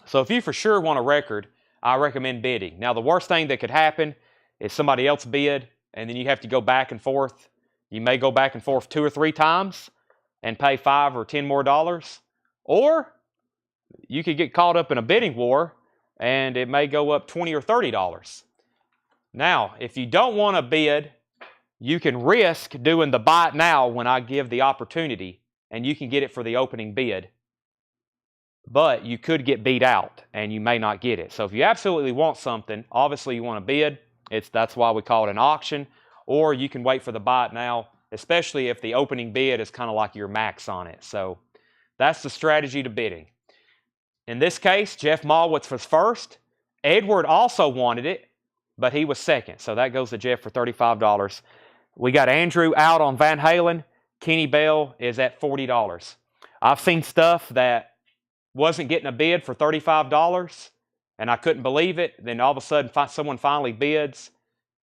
So if you for sure want a record, I recommend bidding. Now, the worst thing that could happen is somebody else bid, and then you have to go back and forth. You may go back and forth 2 or 3 times and pay $5 or $10 more. Or you could get caught up in a bidding war, and it may go up $20 or $30. Now, if you don't want to bid, you can risk doing the buy it now when I give the opportunity, and you can get it for the opening bid. But you could get beat out, and you may not get it. So if you absolutely want something, obviously you want to bid. That's why we call it an auction. Or you can wait for the buy it now. especially if the opening bid is kind of like your max on it. So that's the strategy to bidding. In this case, Jeff Malwitz was first. Edward also wanted it, but he was second. So that goes to Jeff for $35. We got Andrew out on Van Halen. Kenny Bell is at $40. I've seen stuff that wasn't getting a bid for $35, and I couldn't believe it. Then all of a sudden, someone finally bids,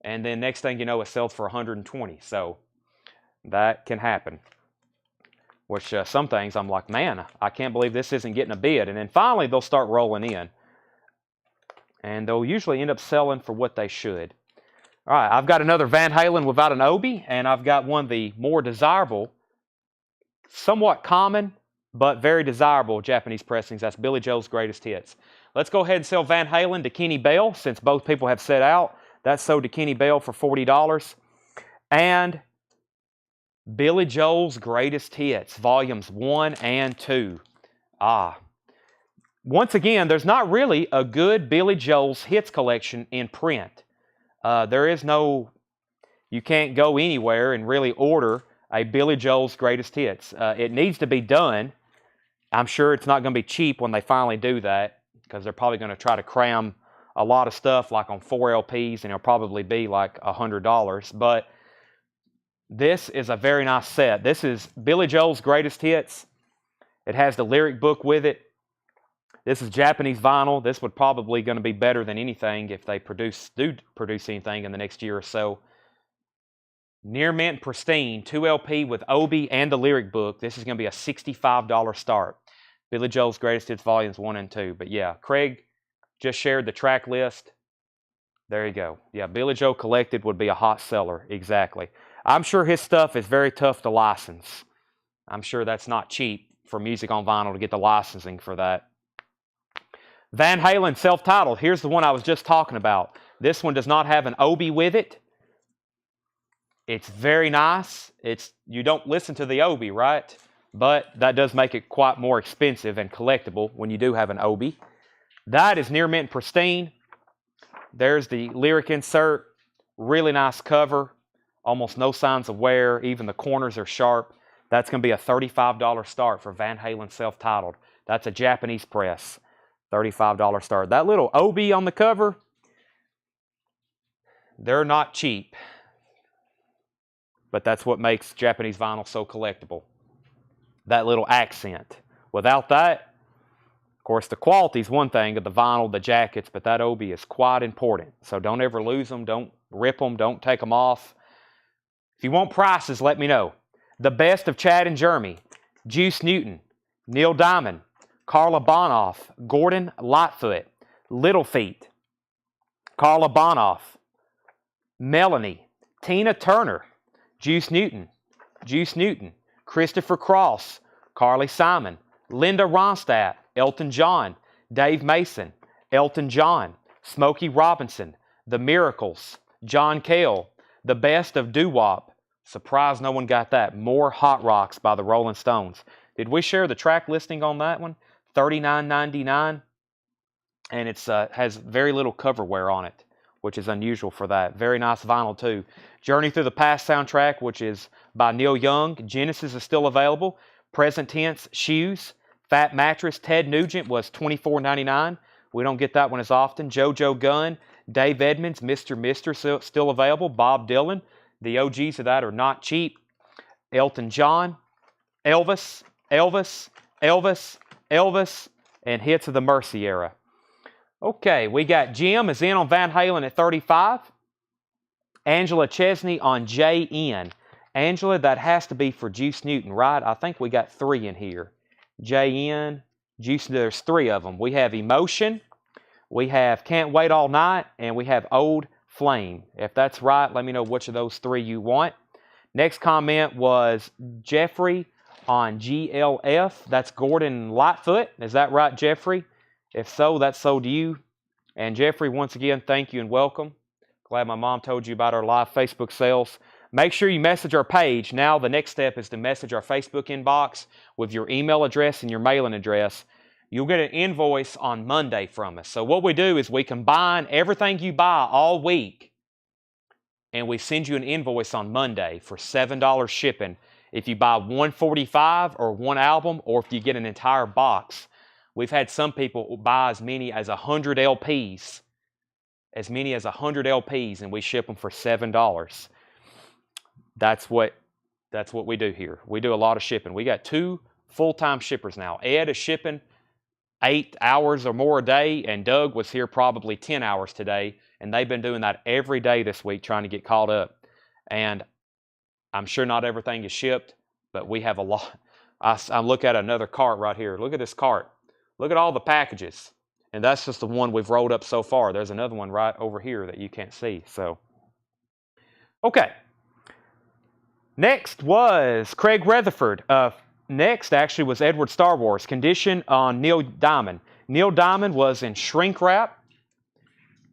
and then next thing you know, it sells for $120. So that can happen. Which some things I'm like, man, I can't believe this isn't getting a bid. And then finally, they'll start rolling in. And they'll usually end up selling for what they should. All right, I've got another Van Halen without an Obi, and I've got one of the more desirable, somewhat common, but very desirable Japanese pressings. That's Billy Joel's Greatest Hits. Let's go ahead and sell Van Halen to Kenny Bell, since both people have set out. That's sold to Kenny Bell for $40. And Billy Joel's Greatest Hits, Volumes 1 and 2. Once again, there's not really a good Billy Joel's Hits collection in print. There is no, you can't go anywhere and really order a Billy Joel's Greatest Hits. It needs to be done. I'm sure it's not going to be cheap when they finally do that, because they're probably going to try to cram a lot of stuff like on 4 LPs, and it'll probably be like $100. But this is a very nice set. This is Billy Joel's Greatest Hits. It has the lyric book with it. This is Japanese vinyl. This would probably going to be better than anything if they do produce anything in the next year or so. Near mint pristine, 2 LP with Obi and the lyric book. This is going to be a $65 start. Billy Joel's Greatest Hits Volumes 1 and 2. But yeah, Craig just shared the track list. There you go. Yeah, Billy Joel Collected would be a hot seller. Exactly. I'm sure his stuff is very tough to license. I'm sure that's not cheap for music on vinyl to get the licensing for that. Van Halen self-titled. Here's the one I was just talking about. This one does not have an Obi with it. It's very nice. You don't listen to the Obi, right? But that does make it quite more expensive and collectible when you do have an Obi. That is near mint pristine. There's the lyric insert. Really nice cover. Almost no signs of wear. Even the corners are sharp. That's going to be a $35 start for Van Halen self-titled. That's a Japanese press. $35 start. That little Obi on the cover, they're not cheap. But that's what makes Japanese vinyl so collectible. That little accent. Without that, of course, the quality is one thing of the vinyl, the jackets, but that Obi is quite important. So don't ever lose them. Don't rip them. Don't take them off. If you want prices, let me know. The Best of Chad and Jeremy, Juice Newton, Neil Diamond, Carla Bonoff, Gordon Lightfoot, Little Feat, Carla Bonoff, Melanie, Tina Turner, Juice Newton, Christopher Cross, Carly Simon, Linda Ronstadt, Elton John, Dave Mason, Elton John, Smokey Robinson, The Miracles, John Cale, The Best of Doo-Wop. Surprised no one got that. More Hot Rocks by the Rolling Stones. Did we share the track listing on that one? $39.99, and it has very little cover wear on it, which is unusual for that. Very nice vinyl too. Journey Through the Past soundtrack, which is by Neil Young. Genesis is still available. Present Tense, Shoes, Fat Mattress, Ted Nugent was $24.99. We don't get that one as often. JoJo Gunn, Dave Edmonds, Mr. Still available. Bob Dylan. The OGs of that are not cheap. Elton John, Elvis, and hits of the Mercy era. Okay, we got Jim is in on Van Halen at 35. Angela Chesney on JN. Angela, that has to be for Juice Newton, right? I think we got 3 in here. JN, Juice, there's 3 of them. We have Emotion, we have Can't Wait All Night, and we have Old Flame. If that's right, let me know which of those 3 you want. Next comment was Jeffrey on GLF. That's Gordon Lightfoot. Is that right, Jeffrey? If so, that's sold to you. And Jeffrey, once again, thank you and welcome. Glad my mom told you about our live Facebook sales. Make sure you message our page. Now the next step is to message our Facebook inbox with your email address and your mailing address. You'll get an invoice on Monday from us. So what we do is we combine everything you buy all week and we send you an invoice on Monday for $7 shipping. If you buy 145 or one album, or if you get an entire box. We've had some people buy as many as 100 LPs. As many as 100 LPs, and we ship them for $7. That's what we do here. We do a lot of shipping. We got 2 full-time shippers now. Ed is shipping 8 hours or more a day, and Doug was here probably 10 hours today, and they've been doing that every day this week trying to get caught up. And I'm sure not everything is shipped, but we have a lot. I look at another cart right here. Look at this cart. Look at all the packages. And that's just the one we've rolled up so far. There's another one right over here that you can't see. So, okay. Next was Craig Rutherford. Next, actually, was Edward Star Wars. Condition on Neil Diamond. Neil Diamond was in shrink wrap.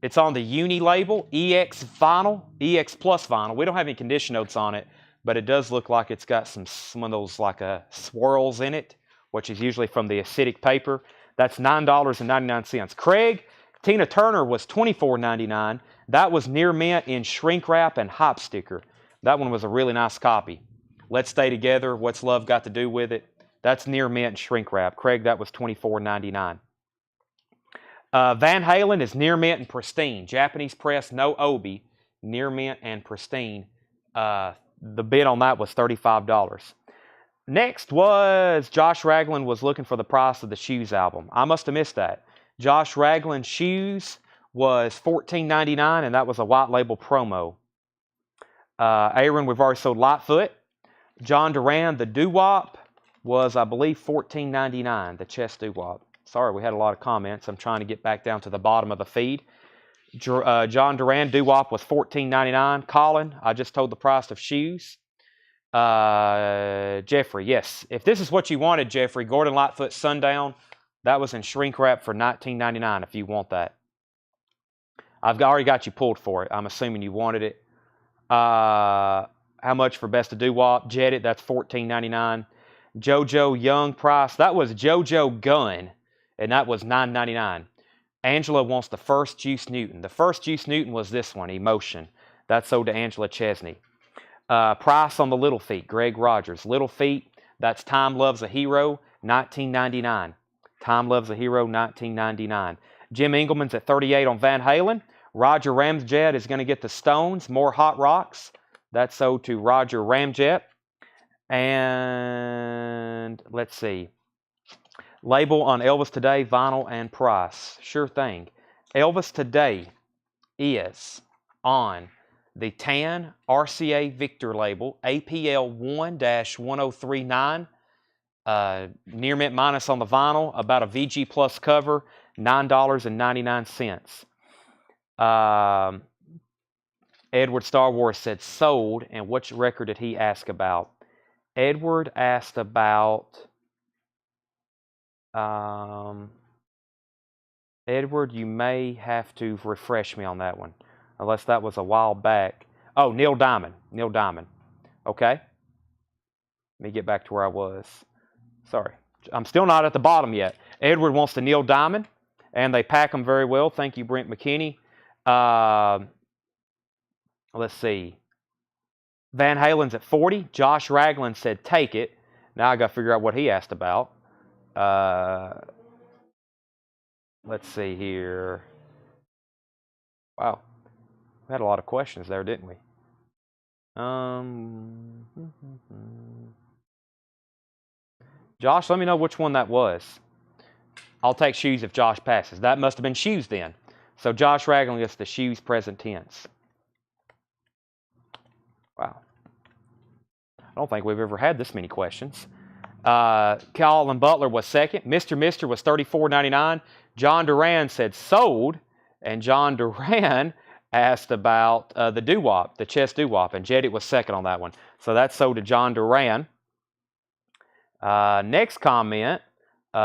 It's on the Uni label, EX vinyl, EX Plus vinyl. We don't have any condition notes on it, but it does look like it's got some of those like swirls in it, which is usually from the acidic paper. That's $9.99. Craig, Tina Turner was $24.99. That was near mint in shrink wrap and hop sticker. That one was a really nice copy. Let's Stay Together, What's Love Got to Do With It? That's near mint and shrink wrap. Craig, that was $24.99. Van Halen is near mint and pristine. Japanese press, no obi, near mint and pristine. The bid on that was $35. Next was Josh Ragland was looking for the price of the Shoes album. I must have missed that. Josh Ragland Shoes was $14.99, and that was a white label promo. Aaron, we've already sold Lightfoot. John Duran, the doo-wop, was, I believe, $14.99, the chest doo-wop. Sorry, we had a lot of comments. I'm trying to get back down to the bottom of the feed. John Duran, doo-wop was $14.99. Colin, I just told the price of Shoes. Jeffrey, yes. If this is what you wanted, Jeffrey, Gordon Lightfoot Sundown, that was in shrink wrap for $19.99 if you want that. I've already got you pulled for it. I'm assuming you wanted it. How much for Best of Doo-Wop? Jetted, that's $14.99. JoJo Young price, that was JoJo Gunn, and that was $9.99. Angela wants the first Juice Newton. The first Juice Newton was this one, Emotion. That's sold to Angela Chesney. Price on the Little Feet, Greg Rogers. Little Feet, that's Time Loves a Hero, $19.99. Time Loves a Hero, $19.99. Jim Engelman's at $38 on Van Halen. Roger Ramjet is going to get the Stones, More Hot Rocks. That's sold to Roger Ramjet. And let's see. Label on Elvis Today, vinyl and price. Sure thing. Elvis Today is on the tan RCA Victor label, APL 1-1039, near mint minus on the vinyl, about a VG Plus cover, $9.99. Edward Star Wars said sold, and which record did he ask about? Edward asked about, Edward, you may have to refresh me on that one. Unless that was a while back. Oh, Neil Diamond. Neil Diamond. Okay. Let me get back to where I was. Sorry. I'm still not at the bottom yet. Edward wants the Neil Diamond, and they pack them very well. Thank you, Brent McKinney. Let's see. Van Halen's at 40. Josh Ragland said take it. Now I got to figure out what he asked about. Let's see here. Wow. We had a lot of questions there, didn't we? Josh, let me know which one that was. I'll take Shoes if Josh passes. That must have been Shoes then. So Josh Ragland gets the Shoes present tense. Wow. I don't think we've ever had this many questions. Colin Butler was second. Mr. Mister was $34.99. John Duran said sold. And John Duran asked about the doo-wop, the chest doo-wop, and Jetty was second on that one. So that's sold to John Duran. Next comment,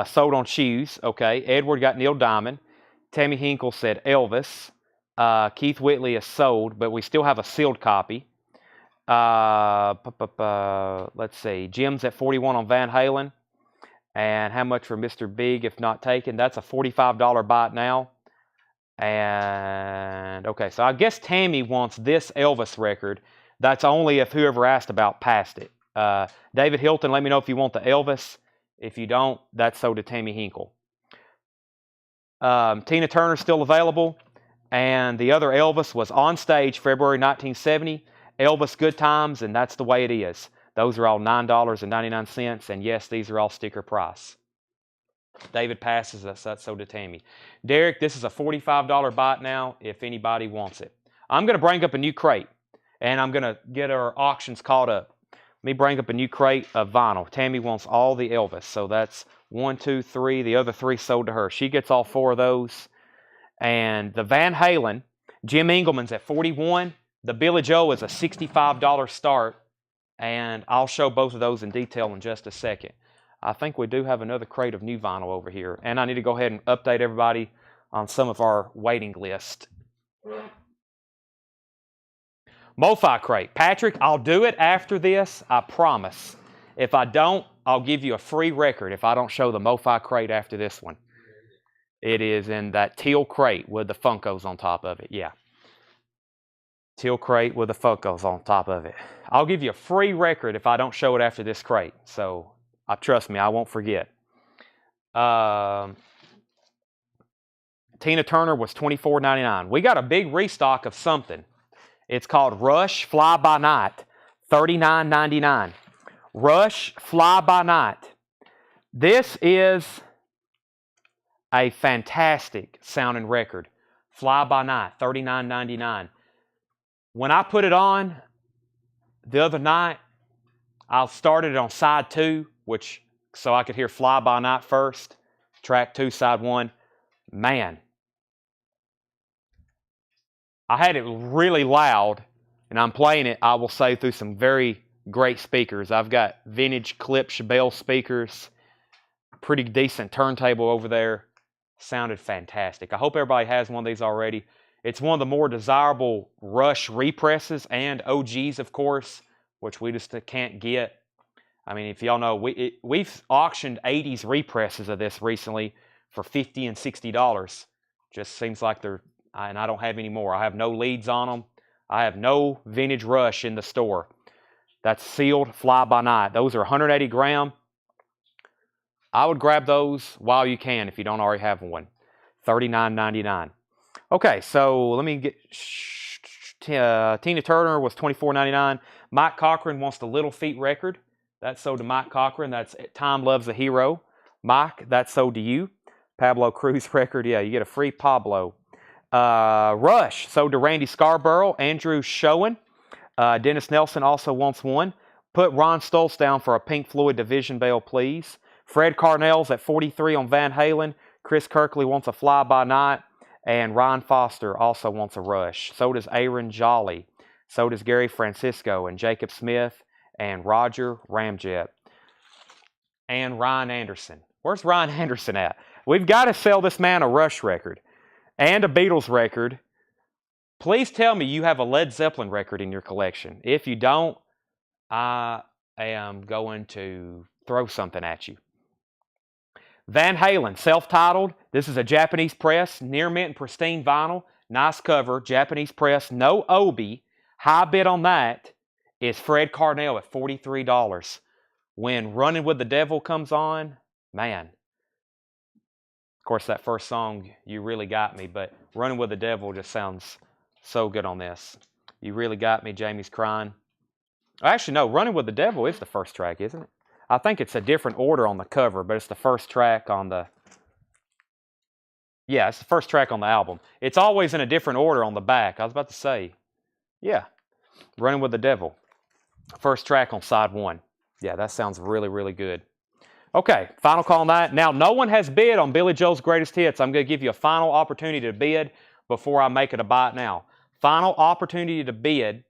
sold on Shoes. Okay, Edward got Neil Diamond. Tammy Hinkle said Elvis. Keith Whitley is sold, but we still have a sealed copy. Let's see, Jim's at 41 on Van Halen. And how much for Mr. Big if not taken? That's a $45 buy it now. And, okay, so I guess Tammy wants this Elvis record. That's only if whoever asked about passed it. David Hilton, let me know if you want the Elvis. If you don't, that's sold to Tammy Hinkle. Tina Turner's still available. And the other Elvis was on stage February 1970. Elvis Good Times, and that's the way it is. Those are all $9.99. And yes, these are all sticker price. David passes us. That's sold to Tammy. Derek, this is a $45 bot now if anybody wants it. I'm going to bring up a new crate, and I'm going to get our auctions caught up. Let me bring up a new crate of vinyl. Tammy wants all the Elvis. So that's 1, 2, 3. The other 3 sold to her. She gets all 4 of those. And the Van Halen, Jim Engelman's at $41. The Billy Joel is a $65 start. And I'll show both of those in detail in just a second. I think we do have another crate of new vinyl over here. And I need to go ahead and update everybody on some of our waiting list. MoFi crate. Patrick, I'll do it after this. I promise. If I don't, I'll give you a free record if I don't show the MoFi crate after this one. It is in that teal crate with the Funkos on top of it. Yeah. Teal crate with the Funkos on top of it. I'll give you a free record if I don't show it after this crate. So, trust me, I won't forget. Tina Turner was $24.99. We got a big restock of something. It's called Rush Fly By Night, $39.99. Rush Fly By Night. This is a fantastic sounding record. Fly By Night, $39.99. When I put it on the other night, I started it on side 2, so I could hear Fly By Night first. Track 2, side 1. Man. I had it really loud, and I'm playing it, I will say, through some very great speakers. I've got vintage Klipsch Bell speakers. Pretty decent turntable over there. Sounded fantastic. I hope everybody has one of these already. It's one of the more desirable Rush represses and OGs, of course, which we just can't get. I mean, if y'all know, we've auctioned 80s represses of this recently for $50 and $60. Just seems like and I don't have any more. I have no leads on them. I have no vintage Rush in the store. That's sealed Fly By Night. Those are 180 gram. I would grab those while you can if you don't already have one. $39.99. Okay, so let me get... Tina Turner was $24.99. Mike Cochran wants the Little Feat record. That's sold to Mike Cochran. That's Time Loves a Hero. Mike, that's sold to you. Pablo Cruz record. Yeah, you get a free Pablo. Rush sold to Randy Scarborough. Andrew Schoen. Dennis Nelson also wants one. Put Ron Stoltz down for a Pink Floyd Division Bell, please. Fred Carnell's at 43 on Van Halen. Chris Kirkley wants a Fly By Night. And Ryan Foster also wants a Rush. So does Aaron Jolly. So does Gary Francisco and Jacob Smith and Roger Ramjet. And Ryan Anderson. Where's Ryan Anderson at? We've got to sell this man a Rush record and a Beatles record. Please tell me you have a Led Zeppelin record in your collection. If you don't, I am going to throw something at you. Van Halen, self-titled. This is a Japanese press, near mint and pristine vinyl. Nice cover, Japanese press, no Obi. High bid on that is Fred Carnell at $43. When Running with the Devil comes on, man. Of course, that first song, You Really Got Me, but Running with the Devil just sounds so good on this. You Really Got Me, Jamie's crying. Actually, no, Running with the Devil is the first track, isn't it? I think it's a different order on the cover, but it's the first track on the... Yeah, it's the first track on the album. It's always in a different order on the back. I was about to say, yeah, Running with the Devil. First track on side 1. Yeah, that sounds really, really good. Okay, final call on that. Now, no one has bid on Billy Joel's Greatest Hits. I'm going to give you a final opportunity to bid before I make it a buy it now. Final opportunity to bid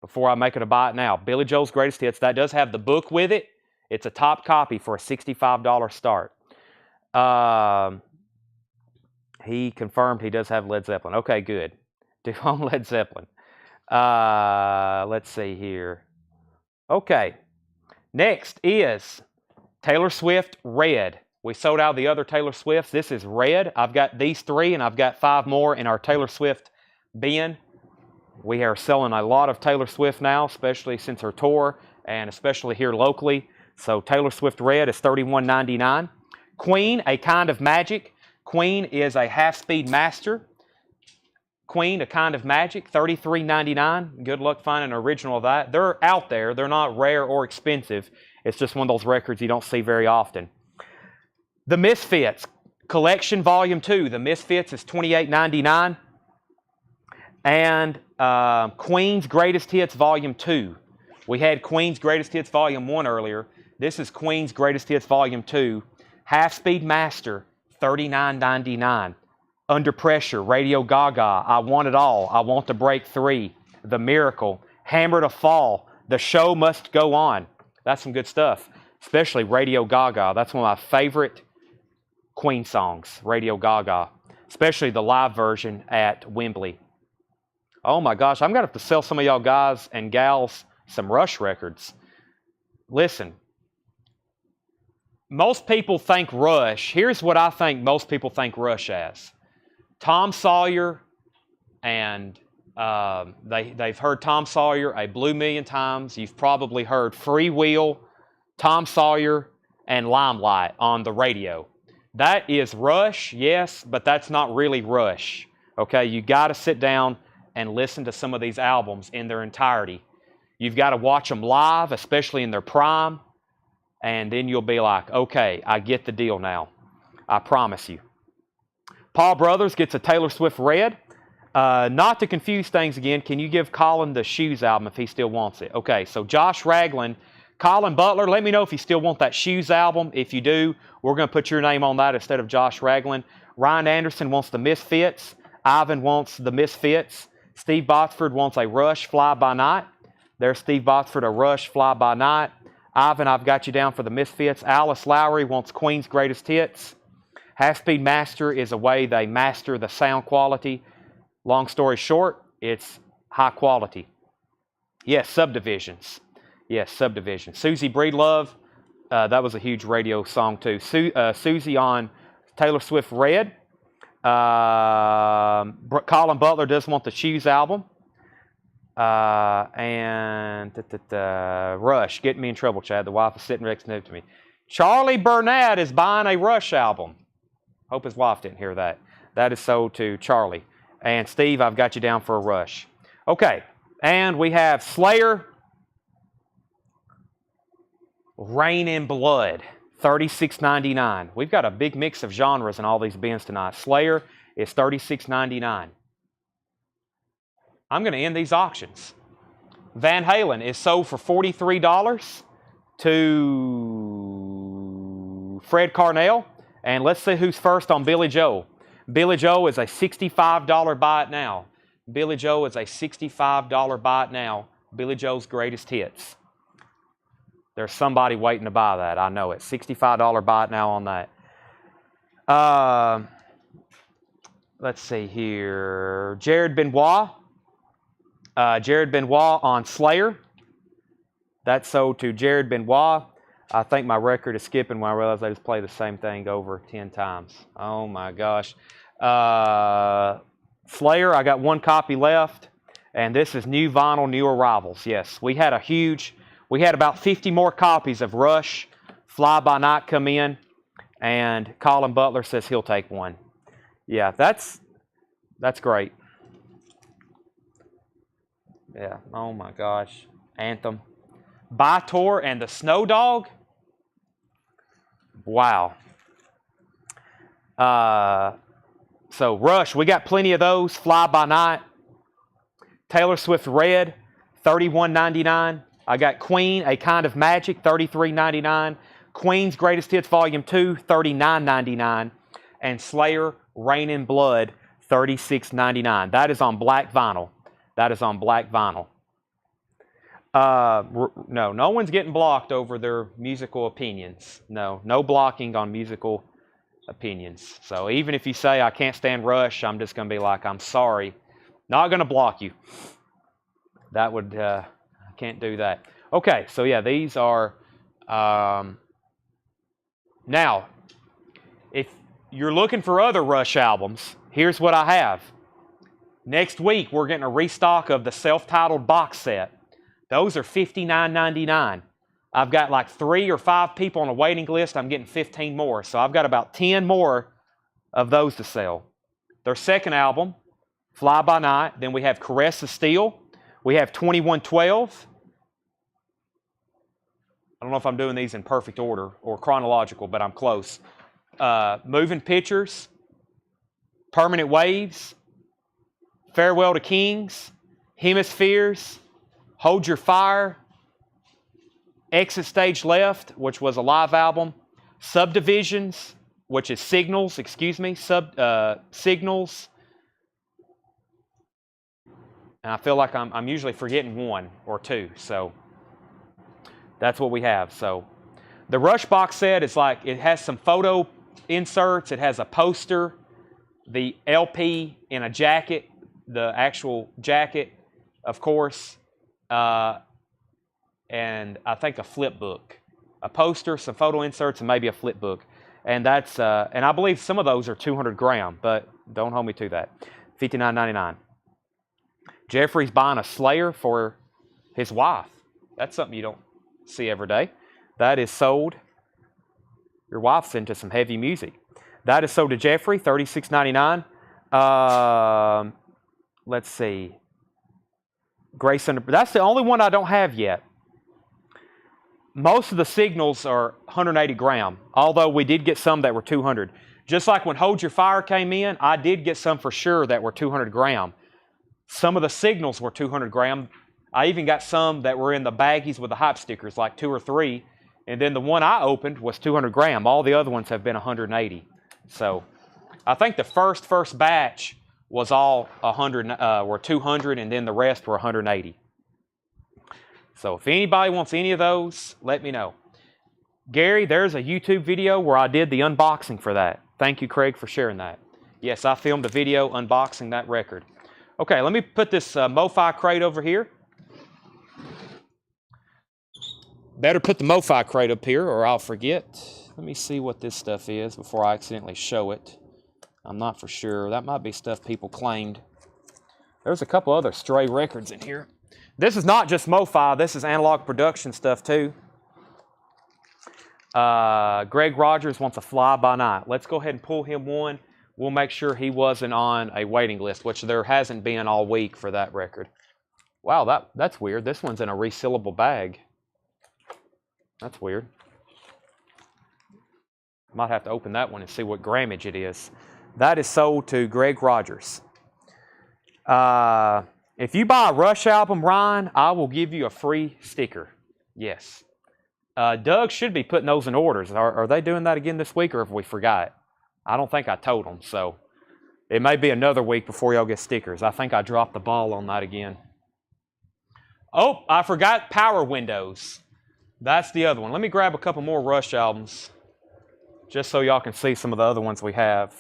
before I make it a buy it now. Billy Joel's Greatest Hits. That does have the book with it. It's a top copy for a $65 start. He confirmed he does have Led Zeppelin. Okay, good. Do on Led Zeppelin. Let's see here. Okay. Next is Taylor Swift Red. We sold out the other Taylor Swifts. This is red. I've got these 3, and I've got 5 more in our Taylor Swift bin. We are selling a lot of Taylor Swift now, especially since her tour, and especially here locally. So Taylor Swift red is $31.99. Queen, A Kind of Magic. Queen is a half-speed master. Queen, A Kind of Magic, $33.99. Good luck finding an original of that. They're out there. They're not rare or expensive. It's just one of those records you don't see very often. The Misfits, Collection Volume 2. The Misfits is $28.99. And Queen's Greatest Hits Volume 2. We had Queen's Greatest Hits Volume 1 earlier. This is Queen's Greatest Hits Volume 2. Half-Speed Master, $39.99. Under Pressure, Radio Gaga, I Want It All, I Want to Break 3, The Miracle, Hammer to Fall, The Show Must Go On. That's some good stuff, especially Radio Gaga. That's one of my favorite Queen songs, Radio Gaga, especially the live version at Wembley. Oh my gosh, I'm going to have to sell some of y'all guys and gals some Rush records. Listen, most people think Rush, here's what I think most people think Rush as. Tom Sawyer, and they've heard Tom Sawyer a blue million times. You've probably heard Free Will, Tom Sawyer, and Limelight on the radio. That is Rush, yes, but that's not really Rush. Okay, you got to sit down and listen to some of these albums in their entirety. You've got to watch them live, especially in their prime, and then you'll be like, okay, I get the deal now. I promise you. Paul Brothers gets a Taylor Swift red. Not to confuse things again, can you give Colin the Shoes album if he still wants it? Okay, so Josh Ragland, Colin Butler, let me know if you still want that Shoes album. If you do, we're going to put your name on that instead of Josh Ragland. Ryan Anderson wants the Misfits. Ivan wants the Misfits. Steve Botsford wants a Rush Fly By Night. There's Steve Botsford, a Rush Fly By Night. Ivan, I've got you down for the Misfits. Alice Lowry wants Queen's Greatest Hits. Half-Speed Master is a way they master the sound quality. Long story short, it's high quality. Yes, Subdivisions. Yes, Subdivisions. Susie Breedlove, that was a huge radio song too. Susie on Taylor Swift Red. Colin Butler does want the Shoes album. And Rush, getting me in trouble, Chad. The wife is sitting next to me. Charlie Burnett is buying a Rush album. Hope his wife didn't hear that. That is sold to Charlie. And Steve, I've got you down for a Rush. Okay, and we have Slayer, Rain in Blood, $36.99. We've got a big mix of genres in all these bins tonight. Slayer is $36.99. I'm going to end these auctions. Van Halen is sold for $43 to Fred Carnell. And let's see who's first on Billy Joel. Billy Joel is a $65 buy it now. Billy Joel is a $65 buy it now. Billy Joel's Greatest Hits. There's somebody waiting to buy that. I know it. $65 buy it now on that. Let's see here. Jared Benoit. Jared Benoit on Slayer. That's sold to Jared Benoit. I think my record is skipping when I realize I just play the same thing over 10 times. Oh my gosh. Slayer, I got one copy left. And this is new vinyl, new arrivals. Yes, we had about 50 more copies of Rush, Fly By Night come in. And Colin Butler says he'll take one. Yeah, that's great. Yeah, oh my gosh. Anthem. By-Tor and the Snow Dog. Wow. So Rush, we got plenty of those. Fly By Night. Taylor Swift Red, $31.99. I got Queen, A Kind of Magic, $33.99. Queen's Greatest Hits Volume 2, $39.99. And Slayer, Rain in Blood, $36.99. That is on black vinyl. That is on black vinyl. No one's getting blocked over their musical opinions. No blocking on musical opinions. So even if you say, I can't stand Rush, I'm just going to be like, I'm sorry. Not going to block you. That would, I can't do that. Okay, so yeah, these are, now, If you're looking for other Rush albums, here's what I have. Next week, we're getting a restock of the self-titled box set. Those are $59.99. I've got like 3 or 5 people on a waiting list. I'm getting 15 more. So I've got about 10 more of those to sell. Their second album, Fly By Night. Then we have Caress of Steel. We have 2112. I don't know if I'm doing these in perfect order or chronological, but I'm close. Moving Pictures, Permanent Waves, Farewell to Kings, Hemispheres, Hold Your Fire, Exit Stage Left, which was a live album, Subdivisions, which is Signals, Signals. And I feel like I'm usually forgetting 1 or 2, so that's what we have. So the Rush box set is like, it has some photo inserts, it has a poster, the LP in a jacket, the actual jacket, of course, and I think a flip book, a poster, some photo inserts, and maybe a flip book. And that's and I believe some of those are 200 gram, but don't hold me to that. $59.99. Jeffrey's buying a Slayer for his wife. That's something you don't see every day. That is sold. Your wife's into some heavy music. That is sold to Jeffrey, $36.99. Let's see. Grace Under. That's the only one I don't have yet. Most of the Signals are 180 gram, although we did get some that were 200. Just like when Hold Your Fire came in, I did get some for sure that were 200 gram. Some of the Signals were 200 gram. I even got some that were in the baggies with the hype stickers, like 2 or 3. And then the one I opened was 200 gram. All the other ones have been 180. So I think the first batch was all 200, and then the rest were 180. So if anybody wants any of those, let me know. Gary, there's a YouTube video where I did the unboxing for that. Thank you, Craig, for sharing that. Yes, I filmed a video unboxing that record. Okay, let me put this MoFi crate over here. Better put the MoFi crate up here or I'll forget. Let me see what this stuff is before I accidentally show it. I'm not for sure. That might be stuff people claimed. There's a couple other stray records in here. This is not just MoFi. This is analog production stuff too. Greg Rogers wants a Fly By Night. Let's go ahead and pull him one. We'll make sure he wasn't on a waiting list, which there hasn't been all week for that record. Wow, that's weird. This one's in a resealable bag. That's weird. Might have to open that one and see what grammage it is. That is sold to Greg Rogers. If you buy a Rush album, Ryan, I will give you a free sticker. Yes. Doug should be putting those in orders. Are they doing that again this week, or have we forgot? I don't think I told them, so it may be another week before y'all get stickers. I think I dropped the ball on that again. Oh, I forgot Power Windows. That's the other one. Let me grab a couple more Rush albums just so y'all can see some of the other ones we have.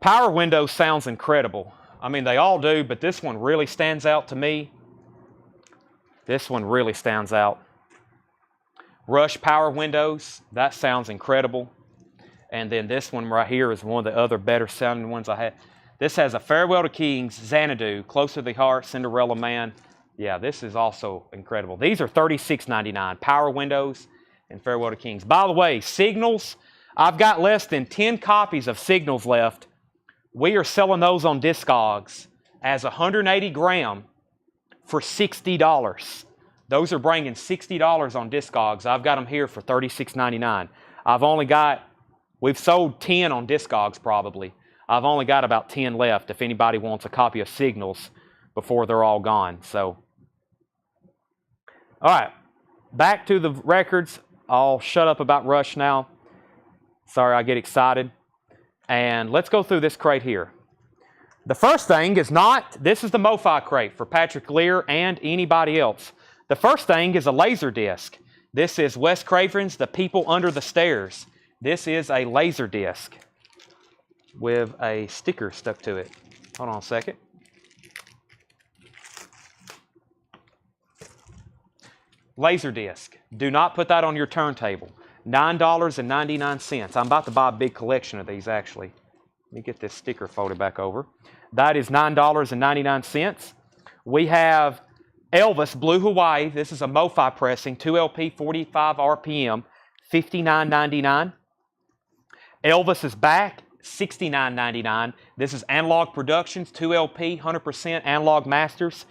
Power Windows sounds incredible. I mean, they all do, but this one really stands out to me. This one really stands out. Rush Power Windows, that sounds incredible. And then this one right here is one of the other better sounding ones I had. This has a Farewell to Kings, Xanadu, Close to the Heart, Cinderella Man. Yeah, this is also incredible. These are $36.99. Power Windows and Farewell to Kings. By the way, Signals, I've got less than 10 copies of Signals left. We are selling those on Discogs as 180 gram for $60. Those are bringing $60 on Discogs. I've got them here for $36.99. We've sold 10 on Discogs probably. I've only got about 10 left if anybody wants a copy of Signals before they're all gone. So, all right, back to the records. I'll shut up about Rush now. Sorry, I get excited. And let's go through this crate here. The first thing is this is the MoFi crate for Patrick Lear and anybody else. The first thing is a laser disc. This is Wes Craven's The People Under the Stairs. This is a laser disc with a sticker stuck to it. Hold on a second. Laser disc. Do not put that on your turntable. $9.99. I'm about to buy a big collection of these, actually. Let me get this sticker folded back over. That is $9.99. We have Elvis Blue Hawaii. This is a MoFi pressing, 2LP, 45 RPM, $59.99. Elvis is back, $69.99. This is Analog Productions, 2LP, 100% Analog Masters,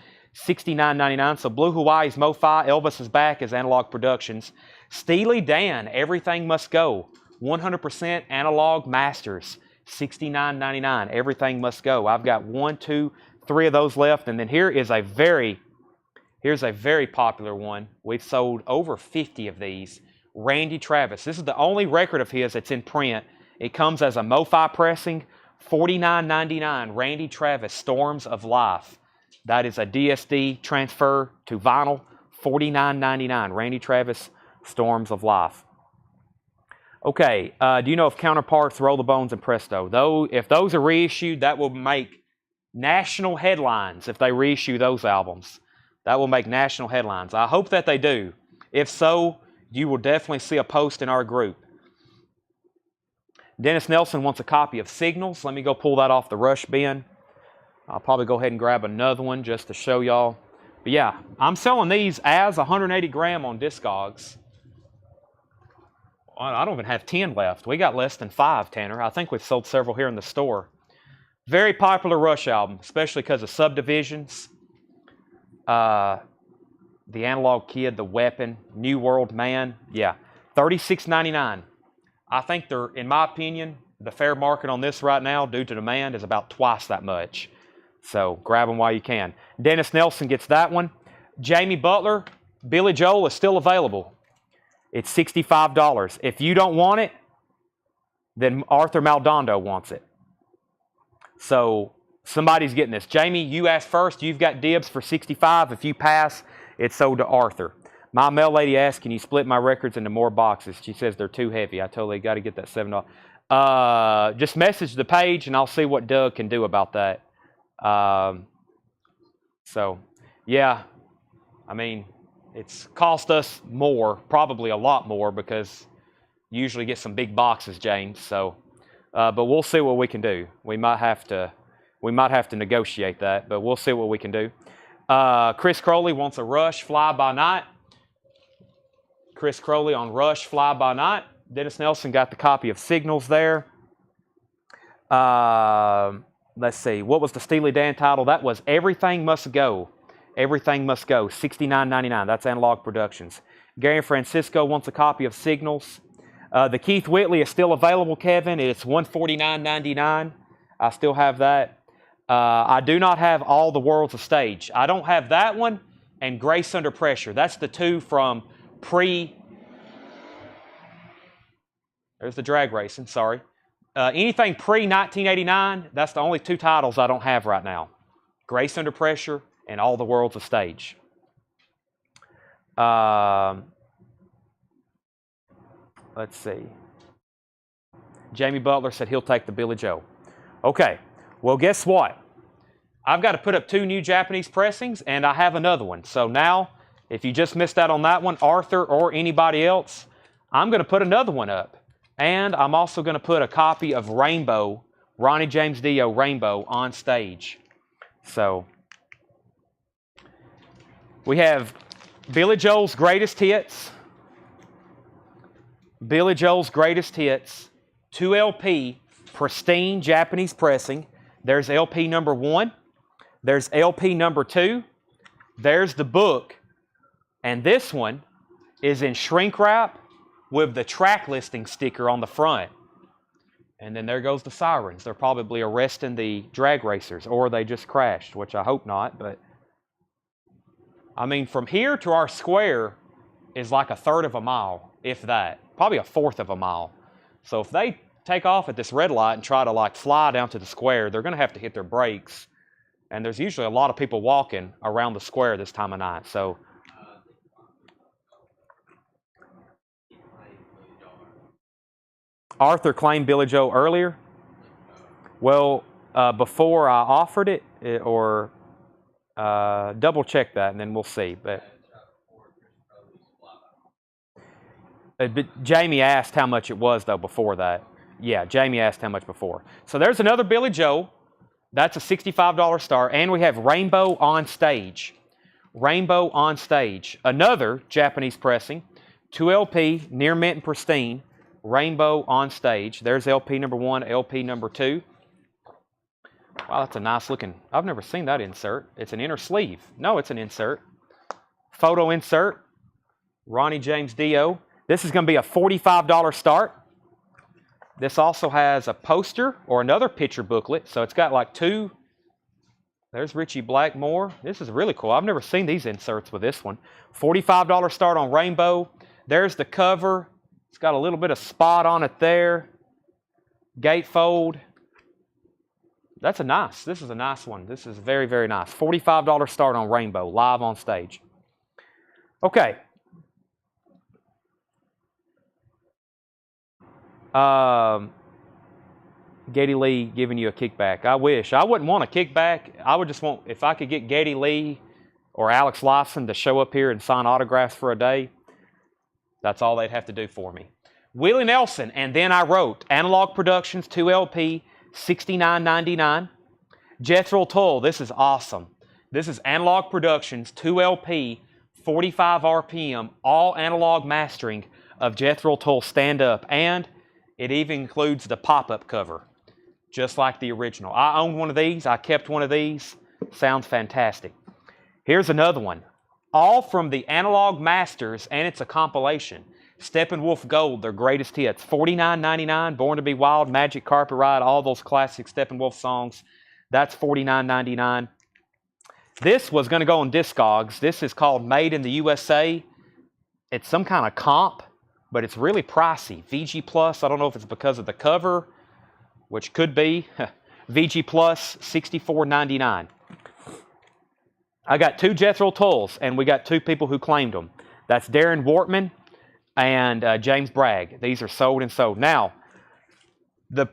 $69.99. So Blue Hawaii's MoFi, Elvis is back as Analog Productions. Steely Dan, Everything Must Go, 100% Analog Masters, $69.99. Everything Must Go. I've got 1, 2, 3 of those left. And then here's a very popular one. We've sold over 50 of these. Randy Travis. This is the only record of his that's in print. It comes as a MoFi pressing, $49.99. Randy Travis, Storms of Life. That is a DSD transfer to vinyl, $49.99. Randy Travis, Storms of Life. Okay, do you know if Counterparts, Roll the Bones, and Presto? If those are reissued, that will make national headlines if they reissue those albums. That will make national headlines. I hope that they do. If so, you will definitely see a post in our group. Dennis Nelson wants a copy of Signals. Let me go pull that off the rush bin. I'll probably go ahead and grab another one just to show y'all. But yeah, I'm selling these as 180 gram on Discogs. I don't even have 10 left. We got less than 5, Tanner. I think we've sold several here in the store. Very popular Rush album, especially because of Subdivisions. The Analog Kid, The Weapon, New World Man. Yeah, $36.99. I think they're, in my opinion, the fair market on this right now, due to demand, is about twice that much. So grab them while you can. Dennis Nelson gets that one. Jamie Butler, Billy Joel is still available. It's $65. If you don't want it, then Arthur Maldondo wants it. So somebody's getting this. Jamie, you asked first. You've got dibs for $65. If you pass, it's sold to Arthur. My mail lady asked, can you split my records into more boxes? She says they're too heavy. I told her you got to get that $7. Just message the page, and I'll see what Doug can do about that. So, yeah, I mean, it's cost us more, probably a lot more, because you usually get some big boxes, James. So, but we'll see what we can do. We might have to negotiate that, but we'll see what we can do. Chris Crowley wants a Rush Fly By Night. Chris Crowley on Rush Fly By Night. Dennis Nelson got the copy of Signals there. Let's see. What was the Steely Dan title? That was Everything Must Go. Everything Must Go. $69.99. That's Analog Productions. Gary Francisco wants a copy of Signals. The Keith Whitley is still available, Kevin. It's $149.99. I still have that. I do not have All the World's a Stage. I don't have that one and Grace Under Pressure. That's the two from there's the drag racing, sorry. Anything pre-1989, that's the only two titles I don't have right now. Grace Under Pressure and All the World's a Stage. Let's see. Jamie Butler said he'll take the Billy Joe. Okay, well, guess what? I've got to put up 2 new Japanese pressings, and I have another one. So now, if you just missed out on that one, Arthur or anybody else, I'm going to put another one up. And I'm also going to put a copy of Rainbow, Ronnie James Dio Rainbow, on stage. So we have Billy Joel's Greatest Hits. Billy Joel's Greatest Hits. 2 LP, pristine Japanese pressing. There's LP number 1. There's LP number 2. There's the book. And this one is in shrink wrap with the track listing sticker on the front. And then there goes the sirens. They're probably arresting the drag racers, or they just crashed, which I hope not. But I mean, from here to our square is like 1/3 of a mile, if that. Probably 1/4 of a mile. So if they take off at this red light and try to like fly down to the square, they're going to have to hit their brakes. And there's usually a lot of people walking around the square this time of night. So Arthur claimed Billy Joe earlier. Well, before I offered it, or double check that, and then we'll see. But But Jamie asked how much it was, though, before that. Yeah, Jamie asked how much before. So there's another Billy Joel. That's a $65 start. And we have Rainbow on Stage. Rainbow on Stage. Another Japanese pressing. 2 LP, near mint and pristine. Rainbow on Stage. There's LP number 1, LP number 2. Wow, that's a nice looking. I've never seen that insert. It's an inner sleeve. No, it's an insert. Photo insert. Ronnie James Dio. This is going to be a $45 start. This also has a poster or another picture booklet. So it's got like 2. There's Richie Blackmore. This is really cool. I've never seen these inserts with this one. $45 start on Rainbow. There's the cover. It's got a little bit of spot on it there. Gatefold. This is a nice one. This is very, very nice. $45 start on Rainbow, live on stage. Okay. Geddy Lee giving you a kickback. I wish. I wouldn't want a kickback. I would just want, if I could get Geddy Lee or Alex Lifeson to show up here and sign autographs for a day, that's all they'd have to do for me. Willie Nelson, and then I wrote, Analog Productions, 2 LP, $69.99. Jethro Tull, this is awesome. This is Analog Productions, 2 LP, 45 RPM, all analog mastering of Jethro Tull Stand Up, and it even includes the pop-up cover, just like the original. I owned one of these. I kept one of these. Sounds fantastic. Here's another one. All from the Analog Masters, and it's a compilation. Steppenwolf Gold, their greatest hits. $49.99, Born to Be Wild, Magic Carpet Ride, all those classic Steppenwolf songs. That's $49.99. This was going to go on Discogs. This is called Made in the USA. It's some kind of comp, but it's really pricey. VG Plus, I don't know if it's because of the cover, which could be. VG Plus, $64.99. I got 2 Jethro Tulls, and we got 2 people who claimed them. That's Darren Wortman and James Bragg. These are sold and sold. Now, the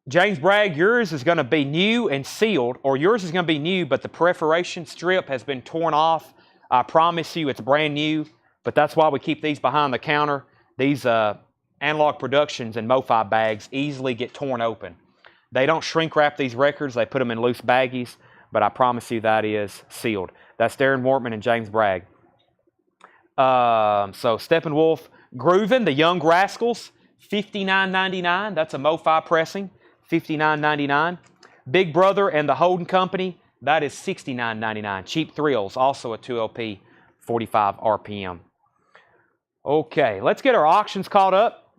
James Bragg, yours is going to be new and sealed, or yours is going to be new, but the perforation strip has been torn off. I promise you it's brand new, but that's why we keep these behind the counter. These Analog Productions and MoFi bags easily get torn open. They don't shrink wrap these records. They put them in loose baggies, but I promise you that is sealed. That's Darren Wortman and James Bragg. So Steppenwolf, Groovin', the Young Rascals, $59.99. That's a MoFi pressing, $59.99. Big Brother and the Holden Company, that is $69.99. Cheap Thrills, also a 2 LP, 45 RPM. Okay, let's get our auctions caught up.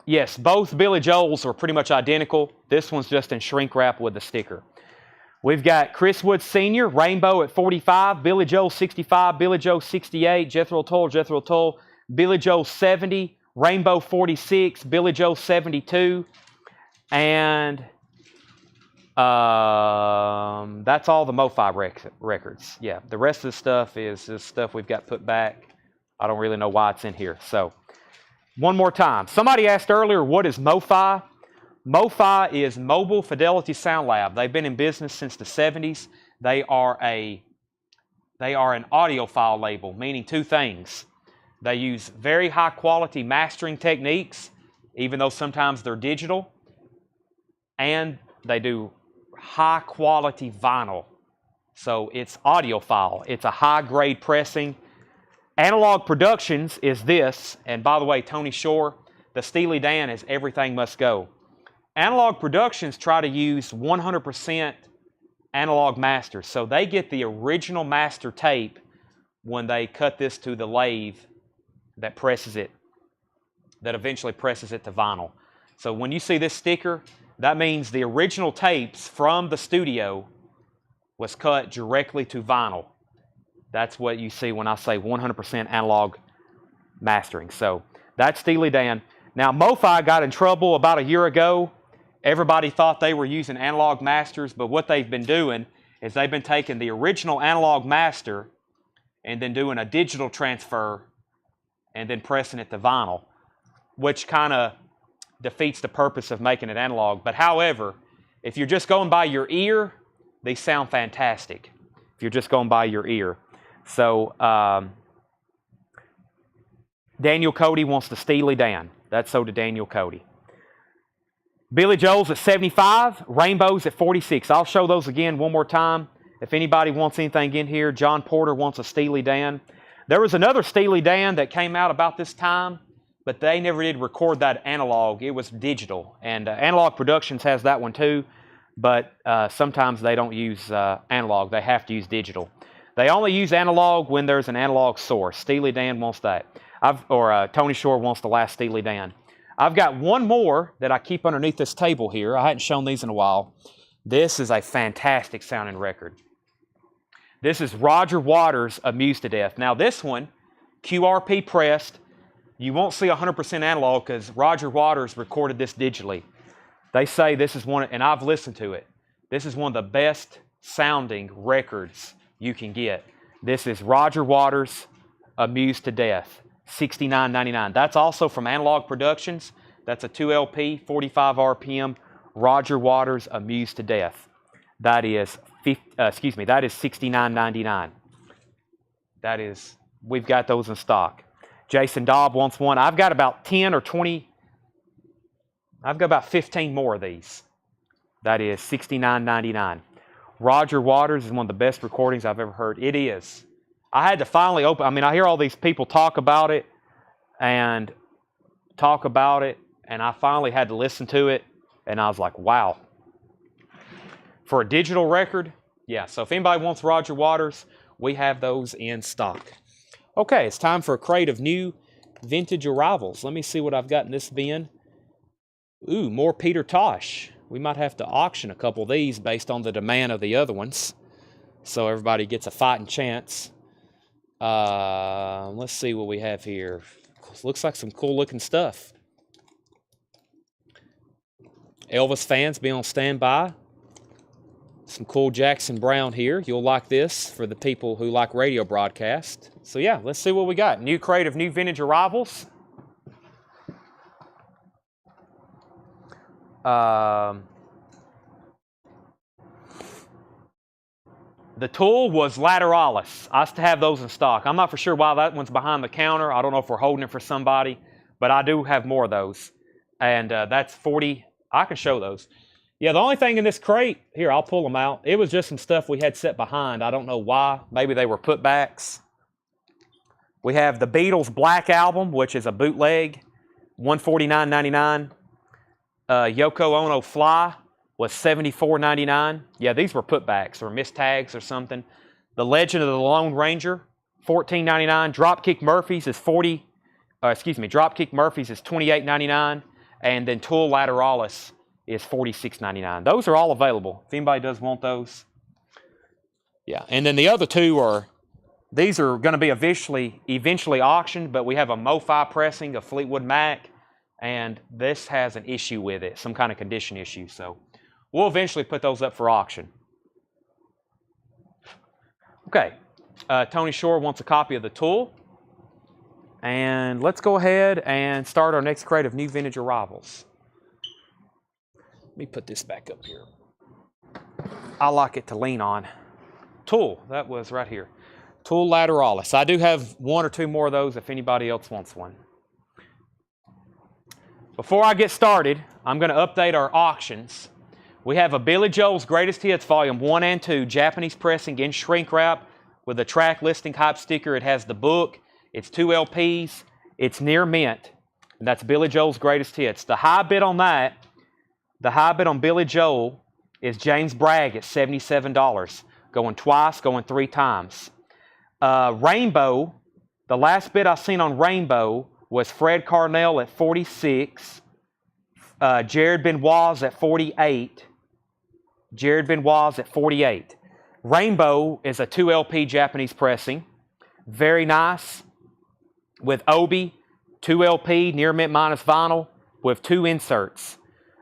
Yes, both Billy Joels are pretty much identical. This one's just in shrink wrap with the sticker. We've got Chris Wood Sr., Rainbow at 45, Billy Joel 65, Billy Joel 68, Jethro Tull, Billy Joel 70, Rainbow 46, Billy Joel 72, and that's all the MoFi records. Yeah, the rest of the stuff is just stuff we've got put back. I don't really know why it's in here. So, one more time. Somebody asked earlier, what is MoFi? MoFi is Mobile Fidelity Sound Lab. They've been in business since the 70s. They are an audiophile label, meaning 2 things. They use very high quality mastering techniques, even though sometimes they're digital, and they do high quality vinyl. So it's audiophile. It's a high grade pressing. Analog Productions is this, and by the way, Tony Shore, the Steely Dan is Everything Must Go. Analog Productions try to use 100% analog masters, so they get the original master tape when they cut this to the lathe that presses it, that eventually presses it to vinyl. So when you see this sticker, that means the original tapes from the studio was cut directly to vinyl. That's what you see when I say 100% analog mastering. So that's Steely Dan. Now, MoFi got in trouble about a year ago. Everybody thought they were using analog masters, but what they've been doing is they've been taking the original analog master and then doing a digital transfer and then pressing it to vinyl, which kind of defeats the purpose of making it analog. But however, if you're just going by your ear, they sound fantastic. If you're just going by your ear. So Daniel Cody wants the Steely Dan. That's sold to Daniel Cody. Billy Joel's at 75. Rainbow's at 46. I'll show those again one more time. If anybody wants anything in here, John Porter wants a Steely Dan. There was another Steely Dan that came out about this time, but they never did record that analog. It was digital. And Analog Productions has that one too, but sometimes they don't use analog. They have to use digital. They only use analog when there's an analog source. Steely Dan wants that. Tony Shore wants the last Steely Dan. I've got one more that I keep underneath this table here. I hadn't shown these in a while. This is a fantastic sounding record. This is Roger Waters' Amused to Death. Now this one, QRP pressed. You won't see 100% analog because Roger Waters recorded this digitally. They say this is one, and I've listened to it. This is one of the best sounding records you can get. This is Roger Waters' Amused to Death. $69.99. That's also from Analog Productions. That's a 2LP, 45 RPM, Roger Waters' Amused to Death. That is $69.99. We've got those in stock. Jason Dobb wants one. I've got about 10 or 20. I've got about 15 more of these. That is $69.99. Roger Waters is one of the best recordings I've ever heard. It is. I had to finally open. I mean, I hear all these people talk about it, and I finally had to listen to it, and I was like, wow. For a digital record, yeah. So if anybody wants Roger Waters, we have those in stock. Okay, it's time for a crate of new vintage arrivals. Let me see what I've got in this bin. Ooh, more Peter Tosh. We might have to auction a couple of these based on the demand of the other ones, so everybody gets a fighting chance. Let's see what we have here. Looks like some cool looking stuff. Elvis fans, be on standby. Some cool Jackson Brown here. You'll like this for the people who like radio broadcast. So yeah, let's see what we got. New crate of new vintage arrivals. The Tool was Lateralis. I used to have those in stock. I'm not for sure why that one's behind the counter. I don't know if we're holding it for somebody, but I do have more of those. And that's 40. I can show those. Yeah, the only thing in this crate, here, I'll pull them out. It was just some stuff we had set behind. I don't know why. Maybe they were putbacks. We have the Beatles Black Album, which is a bootleg, $149.99. Yoko Ono Fly was $74.99. Yeah, these were putbacks or mistags or something. The Legend of the Lone Ranger, $14.99. Dropkick Murphys is Dropkick Murphys is $28.99, and then Tool Lateralis is $46.99. Those are all available if anybody does want those. Yeah, and then the other two these are going to be eventually auctioned, but we have a MoFi pressing of Fleetwood Mac, and this has an issue with it, some kind of condition issue. So we'll eventually put those up for auction. Okay, Tony Shore wants a copy of The Tool. And let's go ahead and start our next crate of new vintage arrivals. Let me put this back up here. I like it to lean on. Tool, that was right here. Tool Lateralis. I do have one or two more of those if anybody else wants one. Before I get started, I'm going to update our auctions. We have a Billy Joel's Greatest Hits Volume 1 and 2, Japanese pressing in shrink wrap with a track listing hype sticker. It has the book. It's 2 LPs. It's near mint. And that's Billy Joel's Greatest Hits. The high bid on Billy Joel is James Bragg at $77. Going twice, going 3 times. Rainbow, the last bid I seen on Rainbow was Fred Carnell at 46. Jared Benoit's at 48. Rainbow is a 2 LP Japanese pressing. Very nice. With Obi, 2 LP, near mint minus vinyl, with 2 inserts.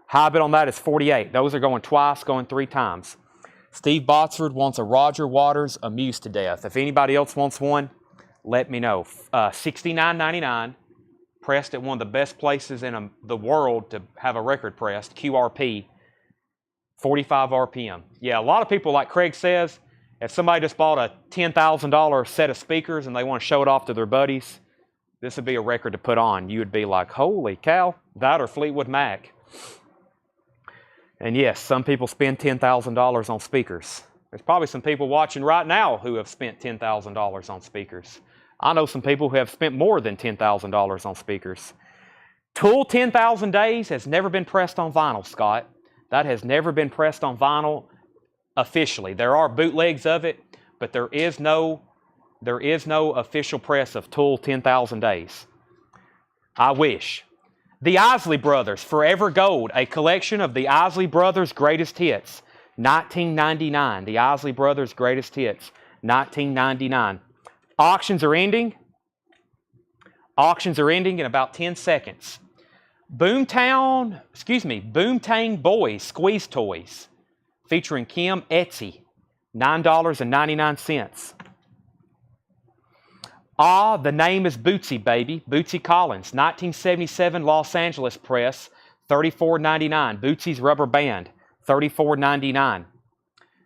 High bid on that is 48. Those are going twice, going 3 times. Steve Botsford wants a Roger Waters Amused to Death. If anybody else wants one, let me know. $69.99. Pressed at one of the best places in the world to have a record pressed, QRP, 45 RPM. Yeah, a lot of people, like Craig says, if somebody just bought a $10,000 set of speakers and they want to show it off to their buddies, This would be a record to put on. You would be like, holy cow, that or Fleetwood Mac. And yes, some people spend $10,000 on speakers. There's probably some people watching right now who have spent $10,000 on speakers. I know some people who have spent more than $10,000 on speakers. Tool 10,000 Days has never been pressed on vinyl, Scott. That has never been pressed on vinyl officially. There are bootlegs of it, but there is no official press of Tool 10,000 Days. I wish. The Isley Brothers, Forever Gold, a collection of the Isley Brothers' greatest hits, 1999. The Isley Brothers' greatest hits, 1999. Auctions are ending. Auctions are ending in about 10 seconds. Boomtang Boys Squeeze Toys, featuring Kim Etsy, $9.99. Ah, the Name is Bootsy, baby. Bootsy Collins, 1977 Los Angeles press, $34.99. Bootsy's Rubber Band, $34.99.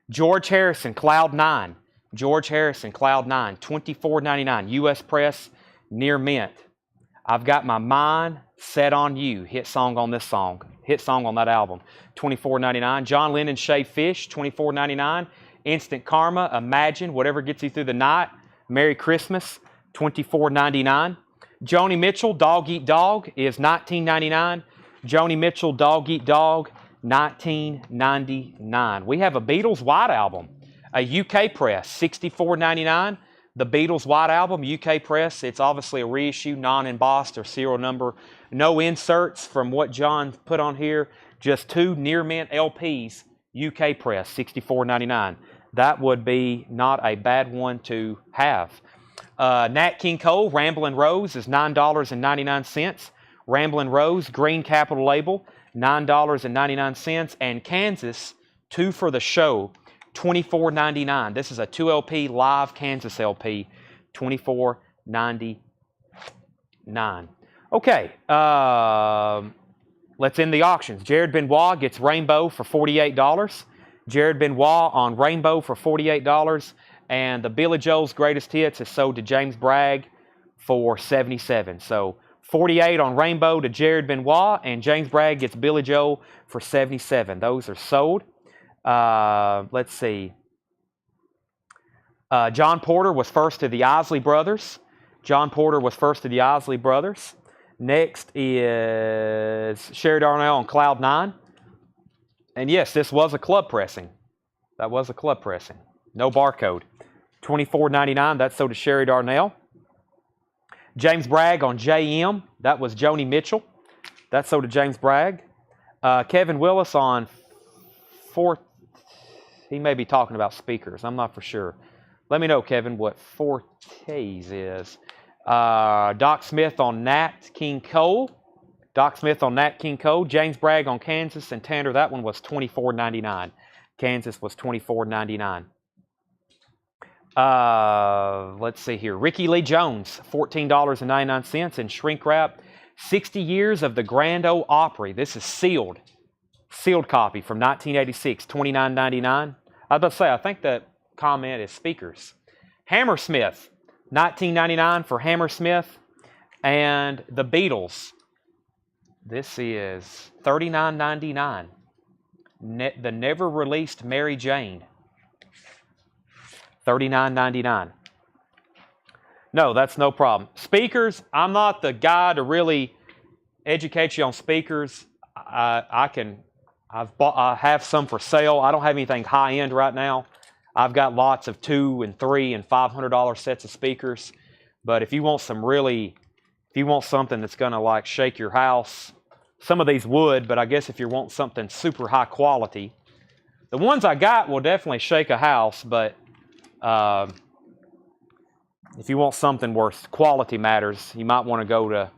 George Harrison, Cloud 9. George Harrison, Cloud 9, $24.99. U.S. press, near mint. I've Got My Mind Set on You, hit song on this song. Hit song on that album, $24.99. John Lennon, Shaved Fish, $24.99. Instant Karma, Imagine, Whatever Gets You Through the Night. Merry Christmas, $24.99. Joni Mitchell, Dog Eat Dog, is $19.99. Joni Mitchell, Dog Eat Dog, $19.99. We have a Beatles White Album, a UK press, $64.99. The Beatles White Album, UK press. It's obviously a reissue, non-embossed or serial number. No inserts from what John put on here. Just 2 near mint LPs, UK press, $64.99. That would be not a bad one to have. Nat King Cole, Ramblin' Rose, is $9.99. Ramblin' Rose, green capital label, $9.99. And Kansas, 2 for the Show, $24.99. This is a 2 LP live Kansas LP, $24.99. Okay, let's end the auctions. Jared Benoit gets Rainbow for $48. Jared Benoit on Rainbow for $48. And the Billy Joel's Greatest Hits is sold to James Bragg for $77. So $48 on Rainbow to Jared Benoit, and James Bragg gets Billy Joel for $77. Those are sold. Let's see. John Porter was first to the Isley Brothers. John Porter was first to the Isley Brothers. Next is Sherry Darnell on Cloud 9. And yes, this was a club pressing. That was a club pressing. No barcode. $24.99. That's sold to Sherry Darnell. James Bragg on JM. That was Joni Mitchell. That's sold to James Bragg. Kevin Willis on he may be talking about speakers. I'm not for sure. Let me know, Kevin, what Fortes is. Doc Smith on Nat King Cole. Doc Smith on Nat King Cole. James Bragg on Kansas and Tanner. That one was $24.99. Kansas was $24.99. Let's see here. Ricky Lee Jones, $14.99 in shrink wrap. 60 Years of the Grand Ole Opry. This is sealed. Sealed copy from 1986, $29.99. I was about to say, I think that comment is speakers. Hammersmith, $19.99 for Hammersmith. And the Beatles. This is $39.99. The never released Mary Jane. $39.99. No, that's no problem. Speakers, I'm not the guy to really educate you on speakers. I have some for sale. I don't have anything high end right now. I've got lots of $200 and $300 and $500 sets of speakers. But if you want something that's gonna like shake your house, some of these would, but I guess if you want something super high quality, the ones I got will definitely shake a house, but if you want something where quality matters, you might want to go to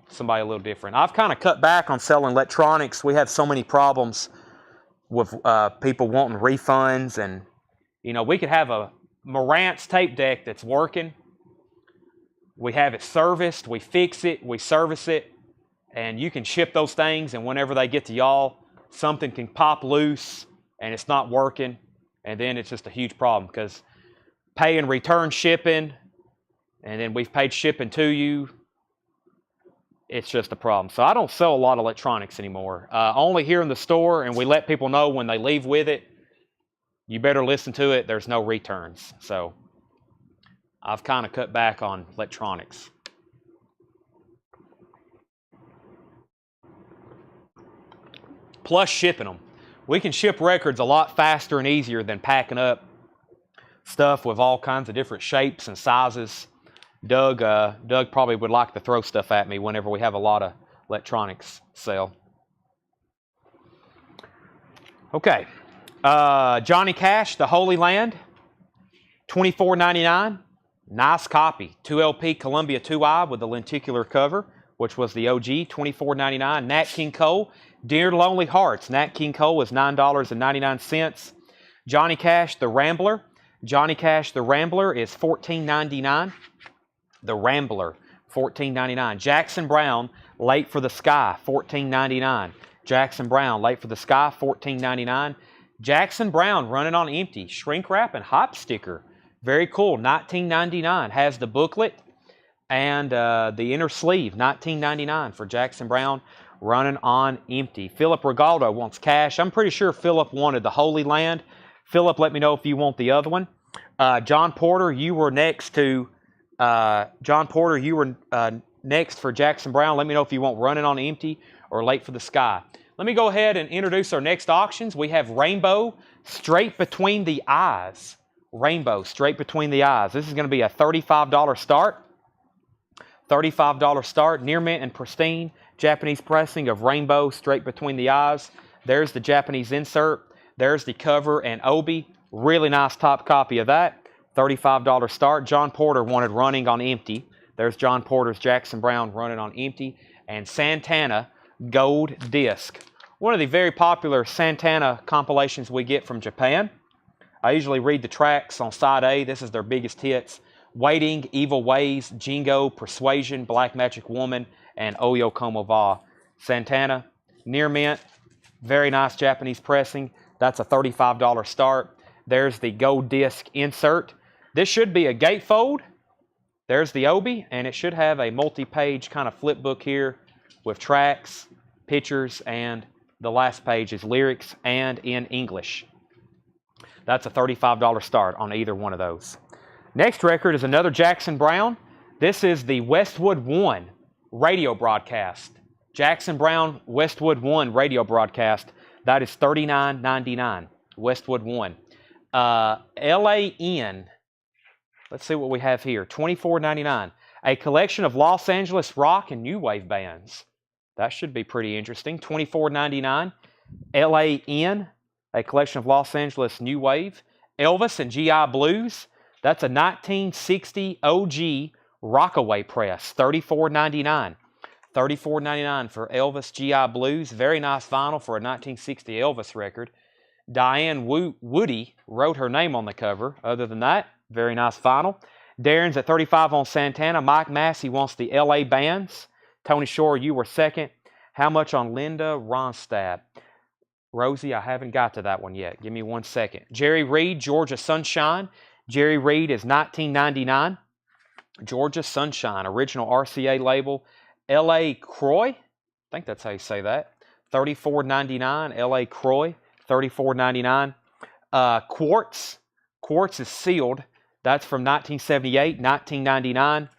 somebody a little different. I've kind of cut back on selling electronics. We have so many problems with people wanting refunds, and we could have a Marantz tape deck that's working. We have it serviced, we fix it, we service it, and you can ship those things, and whenever they get to y'all, something can pop loose and it's not working, and then it's just a huge problem because paying return shipping, and then we've paid shipping to you, it's just a problem. So I don't sell a lot of electronics anymore. Only here in the store, and we let people know when they leave with it, you better listen to it. There's no returns. So I've kind of cut back on electronics. Plus shipping them. We can ship records a lot faster and easier than packing up stuff with all kinds of different shapes and sizes. Doug probably would like to throw stuff at me whenever we have a lot of electronics sell. Okay. Johnny Cash, The Holy Land, $24.99. Nice copy. 2LP Columbia 2i with the lenticular cover, which was the OG, $24.99. Nat King Cole, Dear Lonely Hearts. Nat King Cole is $9.99. Johnny Cash, The Rambler. Johnny Cash, The Rambler is $14.99. The Rambler, $14.99. Jackson Browne, Late for the Sky, $14.99. Jackson Browne, Late for the Sky, $14.99. Jackson Browne, Running on Empty, shrink wrap and hop sticker. Very cool, $19.99. Has the booklet and the inner sleeve, $19.99 for Jackson Browne, Running on Empty. Philip Regaldo wants Cash. I'm pretty sure Philip wanted The Holy Land. Philip, let me know if you want the other one. John Porter, you were next to next for Jackson Browne. Let me know if you want Running on Empty or Late for the Sky. Let me go ahead and introduce our next auctions. We have Rainbow, Straight Between the Eyes. Rainbow, Straight Between the Eyes. This is going to be a $35 start. $35 start, near mint and pristine Japanese pressing of Rainbow, Straight Between the Eyes. There's the Japanese insert. There's the cover and obi. Really nice top copy of that. $35 start. John Porter wanted Running on Empty. There's John Porter's Jackson Browne, Running on Empty. And Santana, Gold Disc. One of the very popular Santana compilations we get from Japan. I usually read the tracks on side A. This is their biggest hits. Waiting, Evil Ways, Jingo, Persuasion, Black Magic Woman, and Oyo Como Va. Santana, near mint, very nice Japanese pressing. That's a $35 start. There's the gold disc insert. This should be a gatefold. There's the obi, and it should have a multi-page kind of flip book here with tracks, pictures, and the last page is lyrics and in English. That's a $35 start on either one of those. Next record is another Jackson Browne. This is the Westwood One radio broadcast. Jackson Browne Westwood One radio broadcast. That is $39.99. Westwood One. LAN. Let's see what we have here. $24.99. A collection of Los Angeles rock and new wave bands. That should be pretty interesting. $24.99. LAN. A collection of Los Angeles new wave. Elvis and GI Blues. That's a 1960 OG Rockaway press, $34.99. $34.99 for Elvis GI Blues. Very nice vinyl for a 1960 Elvis record. Diane Woody wrote her name on the cover. Other than that, very nice vinyl. Darren's at $35 on Santana. Mike Massey wants the LA bands. Tony Shore, you were second. How much on Linda Ronstadt? Rosie, I haven't got to that one yet. Give me 1 second. Jerry Reed, Georgia Sunshine. Jerry Reed is $19.99. Georgia Sunshine, original RCA label. L.A. Croix, I think that's how you say that. $34.99. L.A. Croix, $34.99. Quartz. Quartz is sealed. That's from 1978, $19.99.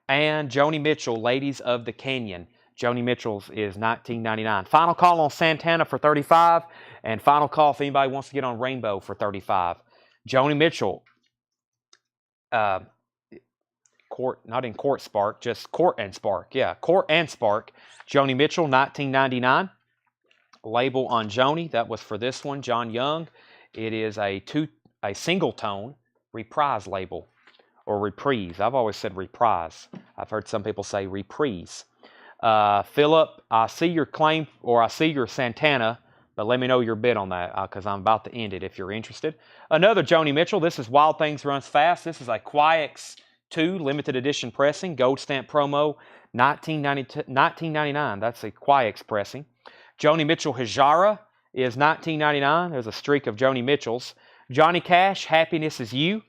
And Joni Mitchell, Ladies of the Canyon. Joni Mitchell's is $19.99. Final call on Santana for $35. And final call if anybody wants to get on Rainbow for $35. Joni Mitchell. Not in Court Spark, just Court and Spark. Yeah, Court and Spark. Joni Mitchell, $19.99. Label on Joni, that was for this one, John Young. It is a single tone reprise label, or reprise. I've always said reprise. I've heard some people say reprise. Philip, I see your claim, or I see your Santana, but let me know your bid on that, because I'm about to end it if you're interested. Another Joni Mitchell. This is Wild Things Runs Fast. This is a Quiet 2 limited edition pressing, gold stamp promo, $19.99. That's a Quiet pressing. Joni Mitchell Hijara is $19.99. There's a streak of Joni Mitchells. Johnny Cash, Happiness Is You.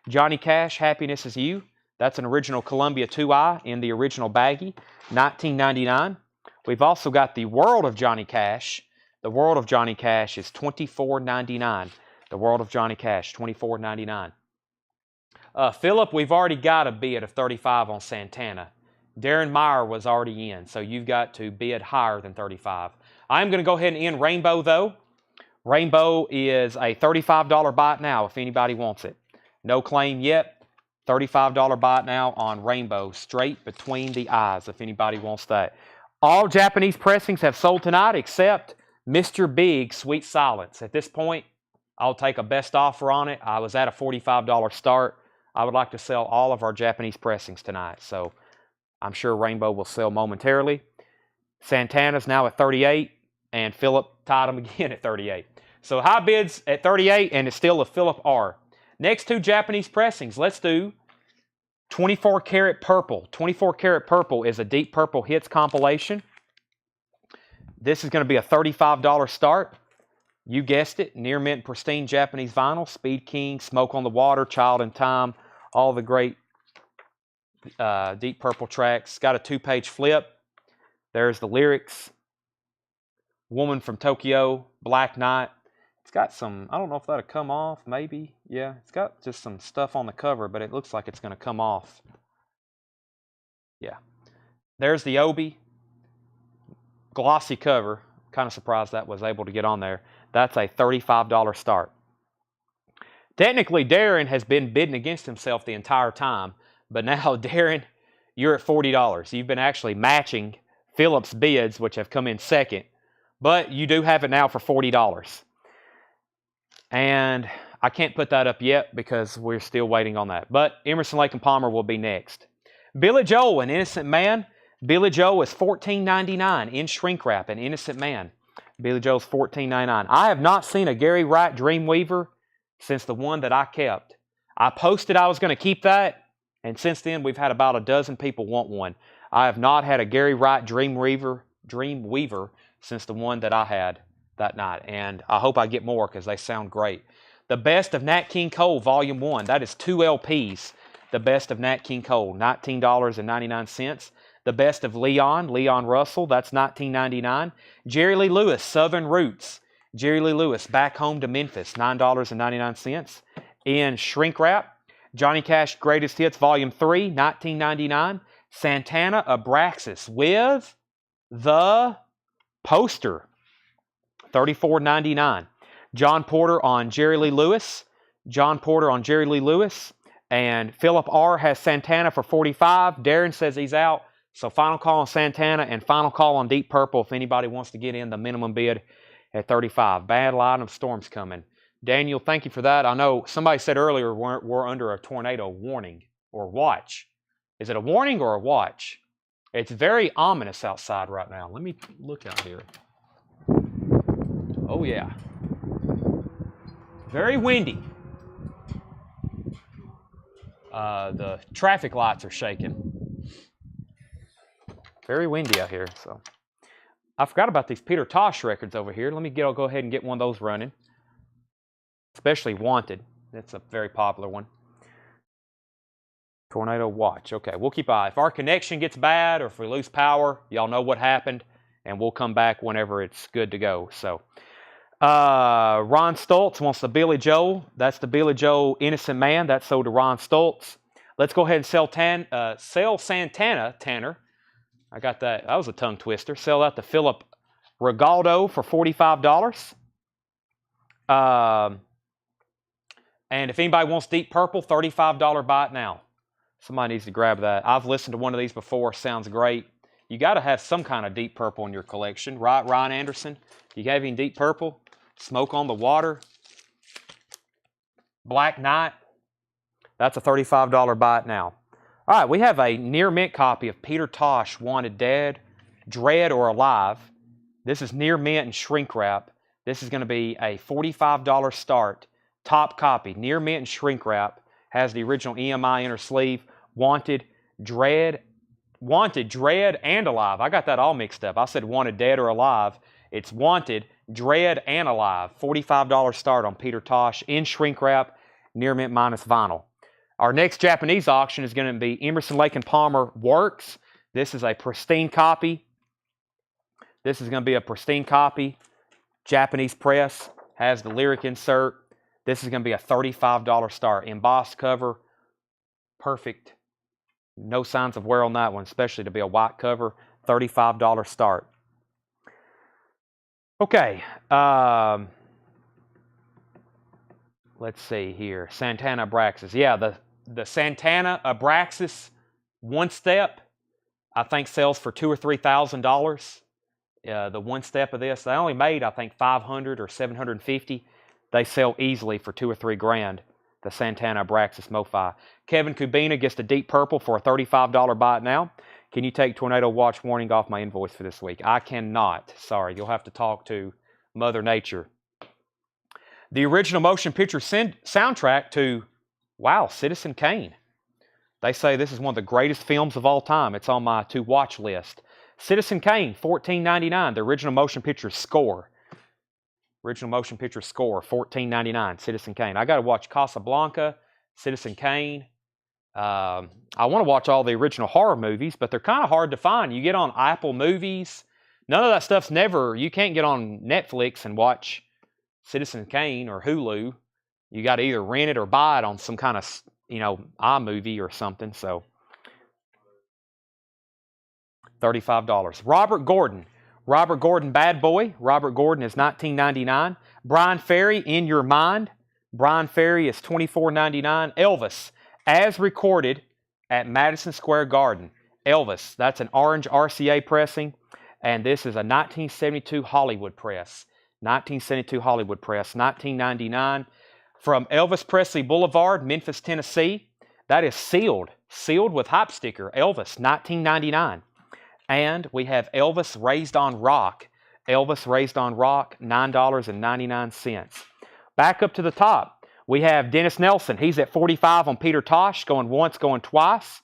Johnny Cash, Happiness Is You. That's an original Columbia 2i in the original baggie, $19.99. We've also got the World of Johnny Cash. The World of Johnny Cash is $24.99. The World of Johnny Cash, $24.99. Philip, we've already got a bid of 35 on Santana. Darren Meyer was already in, so you've got to bid higher than 35. I'm going to go ahead and end Rainbow, though. Rainbow is a $35 buy it now if anybody wants it. No claim yet. $35 buy it now on Rainbow, straight between the eyes if anybody wants that. All Japanese pressings have sold tonight except Mr. Big Sweet Silence. At this point, I'll take a best offer on it. I was at a $45 start. I would like to sell all of our Japanese pressings tonight, so I'm sure Rainbow will sell momentarily. Santana's now at 38, and Philip tied him again at 38. So high bids at 38, and it's still a Philip R. Next two Japanese pressings. Let's do 24 Karat Purple. 24 Karat Purple is a Deep Purple Hits compilation. This is going to be a $35 start. You guessed it, near mint pristine Japanese vinyl, Speed King, Smoke on the Water, Child in Time, all the great Deep Purple tracks. Got a 2-page flip. There's the lyrics. Woman from Tokyo, Black Knight. It's got some, I don't know if that'll come off, maybe. Yeah, it's got just some stuff on the cover, but it looks like it's going to come off. Yeah. There's the Obi. Glossy cover. Kind of surprised that was able to get on there. That's a $35 start. Technically, Darren has been bidding against himself the entire time, but now, Darren, you're at $40. You've been actually matching Philip's bids, which have come in second, but you do have it now for $40. And I can't put that up yet because we're still waiting on that. But Emerson, Lake and Palmer will be next. Billy Joel, An Innocent Man. Billy Joel is $14.99 in shrink wrap, An Innocent Man. Billy Joel's $14.99. I have not seen a Gary Wright Dreamweaver since the one that I kept. I posted I was going to keep that, and since then we've had about a dozen people want one. I have not had a Gary Wright Dreamweaver since the one that I had that night, and I hope I get more because they sound great. The Best of Nat King Cole, Volume 1. That is 2 LPs. The Best of Nat King Cole, $19.99. The Best of Leon Russell, that's $19.99. Jerry Lee Lewis, Southern Roots. Jerry Lee Lewis, Back Home to Memphis, $9.99. In shrink wrap, Johnny Cash Greatest Hits, Volume 3, $19.99. Santana Abraxas with the poster, $34.99. John Porter on Jerry Lee Lewis. And Philip R. has Santana for $45. Darren says he's out. So final call on Santana and final call on Deep Purple if anybody wants to get in the minimum bid at $35. Bad line of storms coming. Daniel, thank you for that. I know somebody said earlier we're under a tornado warning or watch. Is it a warning or a watch? It's very ominous outside right now. Let me look out here. Oh, yeah. Very windy. The traffic lights are shaking. Very windy out here. So I forgot about these Peter Tosh records over here. Let me go ahead and get one of those running. Especially Wanted. That's a very popular one. Tornado watch. Okay, we'll keep an eye. If our connection gets bad or if we lose power, y'all know what happened, and we'll come back whenever it's good to go. So, Ron Stoltz wants the Billy Joel. That's the Billy Joel Innocent Man. That's sold to Ron Stoltz. Let's go ahead and sell Santana, Tanner. I got that. That was a tongue twister. Sell that to Philip Regaldo for $45. And if anybody wants Deep Purple, $35 buy it now. Somebody needs to grab that. I've listened to one of these before. Sounds great. You got to have some kind of Deep Purple in your collection, right, Ryan Anderson? You have any Deep Purple? Smoke on the Water. Black Knight. That's a $35 buy it now. All right, we have a near mint copy of Peter Tosh, Wanted Dead, Dread, or Alive. This is near mint and shrink wrap. This is going to be a $45 start. Top copy, near mint and shrink wrap. Has the original EMI inner sleeve. Wanted, Dread, and Alive. I got that all mixed up. I said Wanted Dead or Alive. It's Wanted, Dread, and Alive. $45 start on Peter Tosh in shrink wrap, near mint minus vinyl. Our next Japanese auction is going to be Emerson, Lake and Palmer Works. This is a pristine copy. This is going to be a pristine copy. Japanese press, has the lyric insert. This is going to be a $35 start. Embossed cover, perfect. No signs of wear on that one, especially to be a white cover. $35 start. Okay. Let's see here. Santana Abraxas. Yeah, the Santana Abraxas one step, I think sells for $2,000 or $3,000. The one step of this, they only made, I think, 500 or 750. They sell easily for $2,000 or $3,000. The Santana Abraxas MoFi. Kevin Kubina gets the deep purple for a $35 buy it now. Can you take tornado watch warning off my invoice for this week? I cannot. Sorry, you'll have to talk to Mother Nature. The original motion picture soundtrack to, wow, Citizen Kane. They say this is one of the greatest films of all time. It's on my to-watch list. Citizen Kane, $14.99. The original motion picture score. Original motion picture score, $14.99. Citizen Kane. I got to watch Casablanca, Citizen Kane. I want to watch all the original horror movies, but they're kind of hard to find. You get on Apple Movies. None of that stuff's never, you can't get on Netflix and watch Citizen Kane or Hulu. You got to either rent it or buy it on some kind of, iMovie or something. So $35. Robert Gordon. Robert Gordon, Bad Boy. Robert Gordon is $19.99. Brian Ferry, In Your Mind. Brian Ferry is $24.99. Elvis, as recorded at Madison Square Garden. Elvis, that's an orange RCA pressing. And this is a 1972 Hollywood press. 1972 Hollywood press, $19.99. From Elvis Presley Boulevard, Memphis, Tennessee. That is sealed. Sealed with hype sticker. Elvis, $19.99. And we have Elvis Raised on Rock. Elvis Raised on Rock, $9.99. Back up to the top, we have Dennis Nelson. He's at $45 on Peter Tosh, going once, going twice.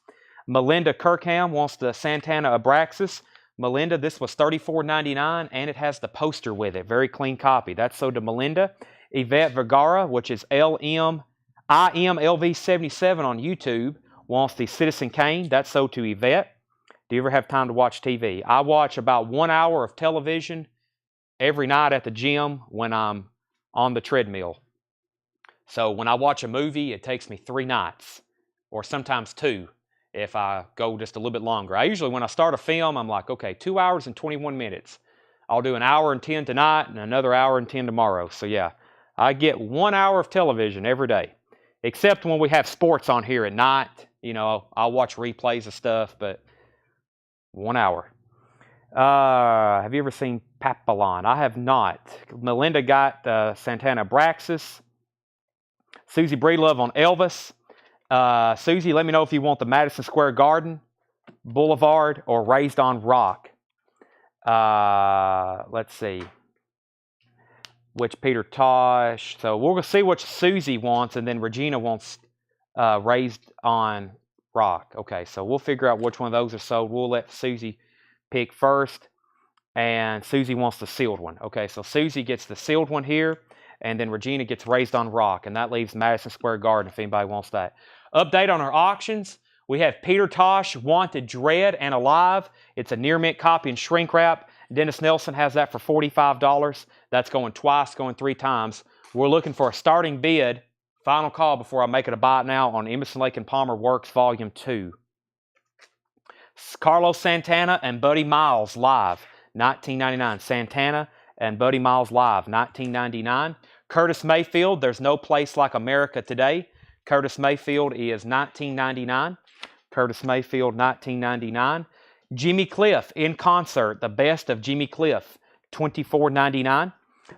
Melinda Kirkham wants the Santana Abraxas. Melinda, this was $34.99, and it has the poster with it. Very clean copy. That's sold to Melinda. Yvette Vergara, which is IMLV77 on YouTube, wants the Citizen Kane. That's sold to Yvette. Do you ever have time to watch TV? I watch about 1 hour of television every night at the gym when I'm on the treadmill. So when I watch a movie, it takes me 3 nights, or sometimes 2 if I go just a little bit longer. I usually, when I start a film, I'm like, okay, 2 hours and 21 minutes. I'll do 1 hour and 10 tonight and another hour and 10 tomorrow. So yeah, I get 1 hour of television every day, except when we have sports on here at night. I'll watch replays of stuff, but 1 hour. Have you ever seen Papillon? I have not. Melinda got Santana Abraxas. Susie Breedlove on Elvis. Susie, let me know if you want the Madison Square Garden, Boulevard, or Raised on Rock. Let's see. Which Peter Tosh. So we're going to see what Susie wants, and then Regina wants Raised on Rock. Okay, so we'll figure out which one of those are sold. We'll let Susie pick first, and Susie wants the sealed one. Okay, so Susie gets the sealed one here, and then Regina gets Raised on Rock, and that leaves Madison Square Garden if anybody wants that. Update on our auctions. We have Peter Tosh, Wanted, Dread, and Alive. It's a near mint copy in shrink wrap. Dennis Nelson has that for $45. That's going twice, going 3 times. We're looking for a starting bid. Final call before I make it a buy now on Emerson, Lake and Palmer Works Volume 2. Carlos Santana and Buddy Miles live, $19.99. Santana and Buddy Miles live, $19.99. Curtis Mayfield, There's No Place Like America Today. Curtis Mayfield is $19.99. Curtis Mayfield, $19.99. Jimmy Cliff in concert, the best of Jimmy Cliff, $24.99.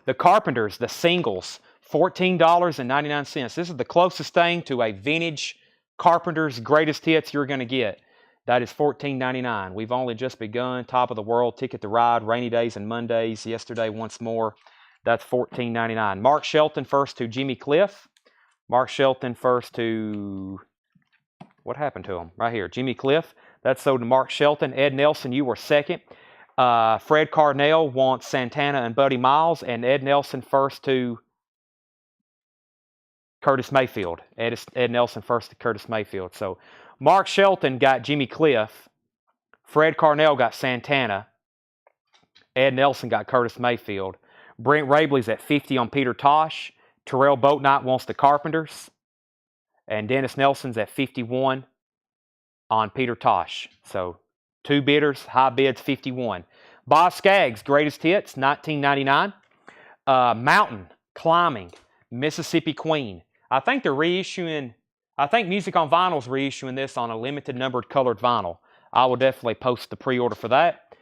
The Carpenters, the singles, $14.99. This is the closest thing to a vintage Carpenters greatest hits you're going to get. That is $14.99. We've only just begun. Top of the World, Ticket to Ride, Rainy Days and Mondays, Yesterday Once More. That's $14.99. Mark Shelton first to Jimmy Cliff. Mark Shelton first to, what happened to him? Right here, Jimmy Cliff. That's sold to Mark Shelton. Ed Nelson, you were second. Fred Carnell wants Santana and Buddy Miles, and Ed Nelson first to Curtis Mayfield. Ed Nelson first to Curtis Mayfield. So Mark Shelton got Jimmy Cliff. Fred Carnell got Santana. Ed Nelson got Curtis Mayfield. Brent Rabley's at 50 on Peter Tosh. Terrell Boatnight wants the Carpenters. And Dennis Nelson's at 51 on Peter Tosh. So 2 bidders, high bids 51. Boz Scaggs, Greatest Hits, 1999. Mountain Climbing, Mississippi Queen. I think they're reissuing, I think Music on Vinyl's reissuing this on a limited numbered colored vinyl. I will definitely post the pre-order for that.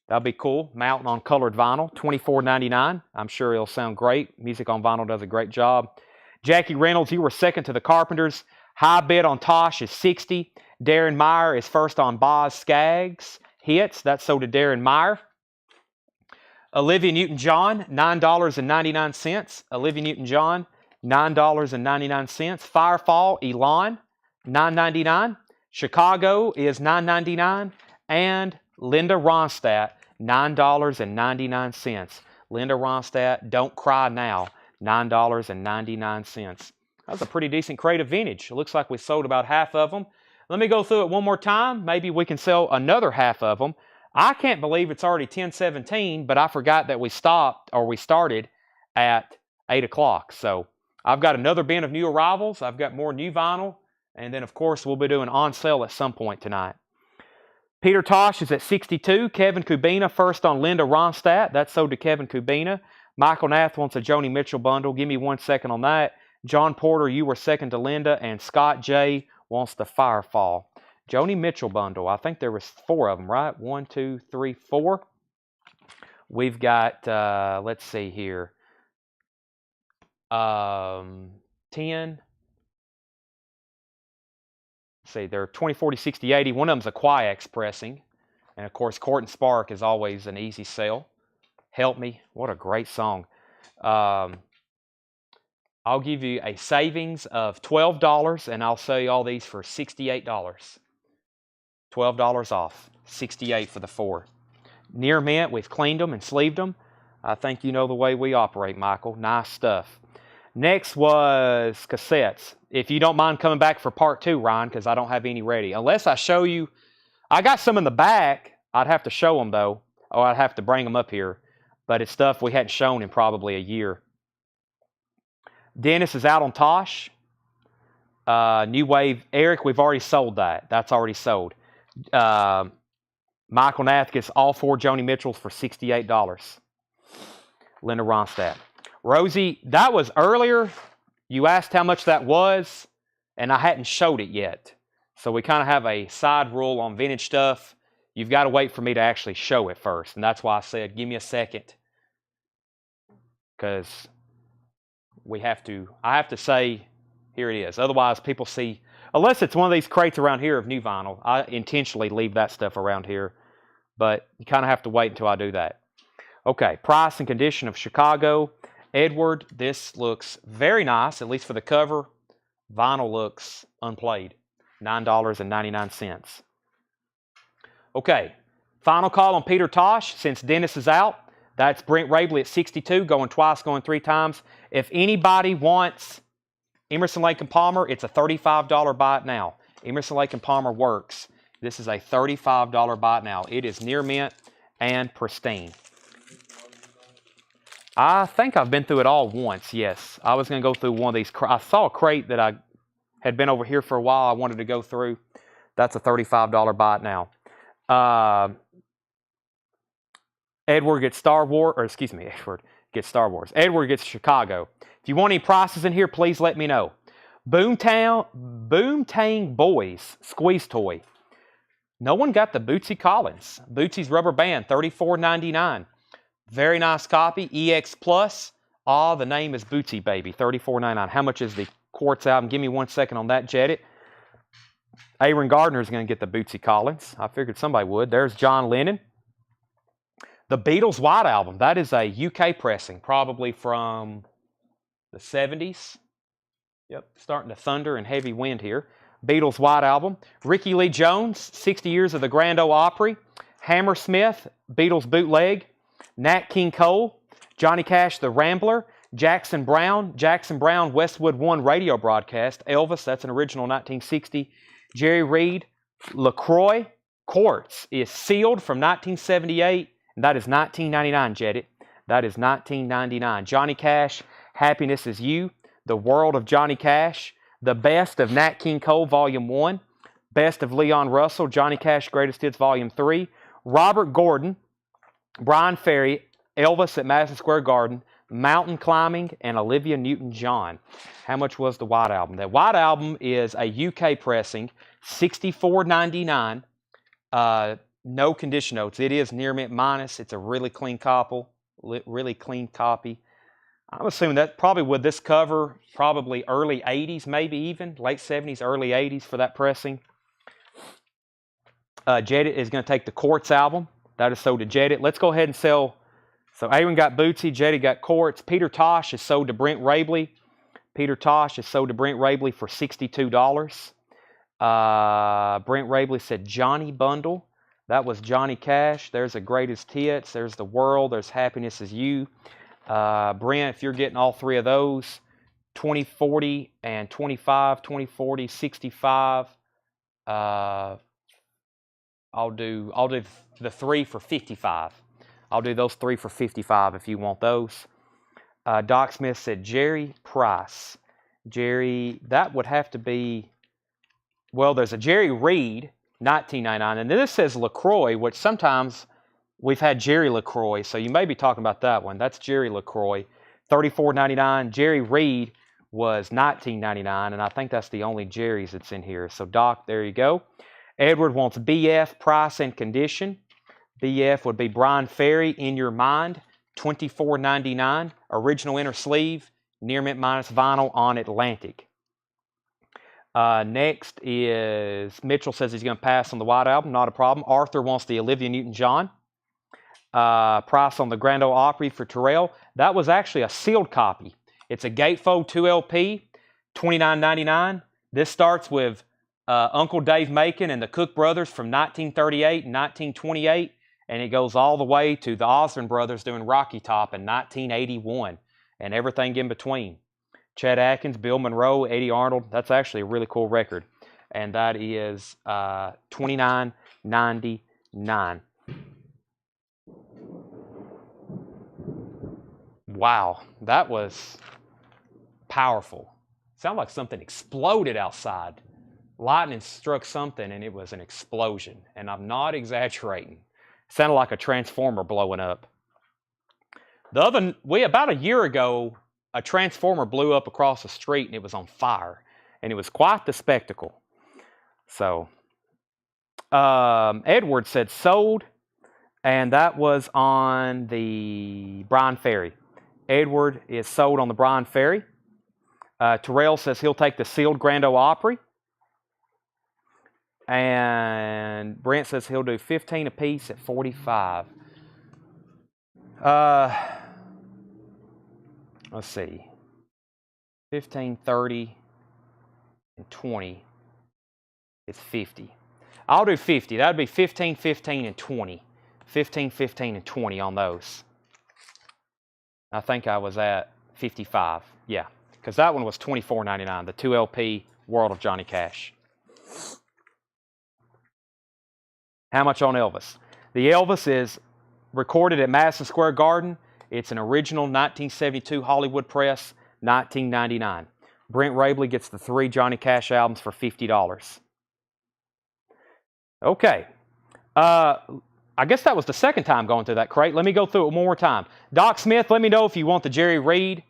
That'll be cool. Mountain on colored vinyl, $24.99. I'm sure it'll sound great. Music on Vinyl does a great job. Jackie Reynolds, you were second to the Carpenters. High bid on Tosh is 60. Darren Meyer is first on Boz Scaggs Hits. That's sold to Darren Meyer. Olivia Newton-John, $9.99. Olivia Newton-John, $9.99. Firefall, Elon, $9.99. Chicago is $9.99. And Linda Ronstadt, $9.99. Linda Ronstadt, Don't Cry Now, $9.99. That's a pretty decent crate of vintage. It looks like we sold about half of them. Let me go through it one more time. Maybe we can sell another half of them. I can't believe it's already 10:17, but I forgot that we started at 8 o'clock. So I've got another bin of new arrivals. I've got more new vinyl. And then, of course, we'll be doing on sale at some point tonight. Peter Tosh is at 62. Kevin Kubina first on Linda Ronstadt. That's sold to Kevin Kubina. Michael Nath wants a Joni Mitchell bundle. Give me 1 second on that. John Porter, you were second to Linda. And Scott J wants the Firefall. Joni Mitchell bundle. I think there was 4 of them, right? 1, 2, 3, 4. We've got, let's see here, 10. Let's see, they're 20, 40, 60, 80. One of them's a Quiax pressing. And, of course, Court and Spark is always an easy sale. Help Me. What a great song. I'll give you a savings of $12, and I'll sell you all these for $68. $12 off. $68 for the 4. Near mint, we've cleaned them and sleeved them. I think you know the way we operate, Michael. Nice stuff. Next was cassettes. If you don't mind coming back for part 2, Ryan, because I don't have any ready. Unless I show you. I got some in the back. I'd have to show them, though. Or I'd have to bring them up here. But it's stuff we hadn't shown in probably a year. Dennis is out on Tosh. New Wave. Eric, we've already sold that. That's already sold. Michael Nath gets all 4 Joni Mitchells for $68. Linda Ronstadt. Rosie, that was earlier. You asked how much that was, and I hadn't showed it yet. So we kind of have a side rule on vintage stuff. You've got to wait for me to actually show it first. And that's why I said, give me a second. Because I have to say, here it is. Otherwise, people see, unless it's one of these crates around here of new vinyl, I intentionally leave that stuff around here. But you kind of have to wait until I do that. Okay, price and condition of Chicago. Edward, this looks very nice, at least for the cover. Vinyl looks unplayed. $9.99. Okay, final call on Peter Tosh since Dennis is out. That's Brent Rabley at 62, going twice, going 3 times. If anybody wants Emerson, Lake & Palmer, it's a $35 buy it now. Emerson, Lake & Palmer works. This is a $35 buy it now. It is near mint and pristine. I think I've been through it all once, yes. I was going to go through one of these. I saw a crate that I had been over here for a while. I wanted to go through. That's a $35 buy it now. Edward gets Star Wars, or excuse me, Edward gets Star Wars. Edward gets Chicago. If you want any prices in here, please let me know. Boomtang Boys Squeeze Toy. No one got the Bootsy Collins. Bootsy's Rubber Band, $34.99. Very nice copy. EX Plus. The name is Bootsy Baby, $34.99. How much is the Quartz album? Give me 1 second on that, Jedit. Aaron Gardner is going to get the Bootsy Collins. I figured somebody would. There's John Lennon. The Beatles White Album. That is a UK pressing, probably from the 70s. Yep, starting to thunder and heavy wind here. Beatles White Album. Ricky Lee Jones, 60 Years of the Grand Ole Opry. Hammersmith, Beatles Bootleg. Nat King Cole, Johnny Cash, The Rambler. Jackson Brown, Westwood One radio broadcast. Elvis, that's an original 1960. Jerry Reed, LaCroix, Quartz is sealed from 1978. And that is 1999, Jedit. That is 1999. Johnny Cash, Happiness Is You. The World of Johnny Cash. The Best of Nat King Cole, Volume 1. Best of Leon Russell, Johnny Cash Greatest Hits, Volume 3. Robert Gordon, Brian Ferry, Elvis at Madison Square Garden, Mountain Climbing, and Olivia Newton-John. How much was the white album? The white album is a UK pressing, $64.99. No condition notes. It is near mint minus. It's a really clean copy. I'm assuming that probably with this cover, probably early 80s, maybe even late 70s, early 80s for that pressing. Jedit is going to take the Quartz album. That is sold to Jedit. Let's go ahead and sell. So Aaron got Bootsy, Jedit got Quartz. Peter Tosh is sold to Brent Rabley. Peter Tosh is sold to Brent Rabley for $62. Brent Rabley said Johnny Bundle. That was Johnny Cash. There's the Greatest Hits. There's The World. There's Happiness Is You. Brent, if you're getting all three of those, 2040 and 25, 2040, 65. I'll do the three for 55. I'll do those three for 55 if you want those. Doc Smith said Jerry Price. Jerry, that would have to be, well, there's a Jerry Reed, 1999, and then this says LaCroix, which sometimes we've had Jerry LaCroix, so you may be talking about that one. That's Jerry LaCroix, $34.99. Jerry Reed was $19.99, and I think that's the only Jerry's that's in here. So Doc, there you go. Edward wants BF, Price, and Condition. BF would be Brian Ferry, In Your Mind, $24.99. Original inner sleeve, near mint minus vinyl on Atlantic. Next is, Mitchell says he's going to pass on the white album, not a problem. Arthur wants the Olivia Newton-John. Price on the Grand Ole Opry for Terrell. That was actually a sealed copy. It's a gatefold 2LP, $29.99. This starts with Uncle Dave Macon and the Cook Brothers from 1938 and 1928, and it goes all the way to the Osborne Brothers doing Rocky Top in 1981, and everything in between. Chet Atkins, Bill Monroe, Eddie Arnold. That's actually a really cool record, and that is $29.99. Wow, that was powerful. Sounded like something exploded outside. Lightning struck something and it was an explosion. And I'm not exaggerating. It sounded like a transformer blowing up. About a year ago, a transformer blew up across the street and it was on fire. And it was quite the spectacle. So, Edward said sold. And that was on the Brian Ferry. Edward is sold on the Brian Ferry. Terrell says he'll take the sealed Grand Ole Opry. And Brent says he'll do 15 apiece at 45. Let's see. 15, 30, and 20 is 50. I'll do 50. That would be 15, 15, and 20. 15, 15, and 20 on those. I think I was at 55. Yeah, because that one was $24.99, the 2LP World of Johnny Cash. How much on Elvis? The Elvis is recorded at Madison Square Garden. It's an original 1972 Hollywood press, $19.99. Brent Rabley gets the 3 Johnny Cash albums for $50. Okay. I guess that was the second time going through that crate. Let me go through it one more time. Doc Smith, let me know if you want the Jerry Reed.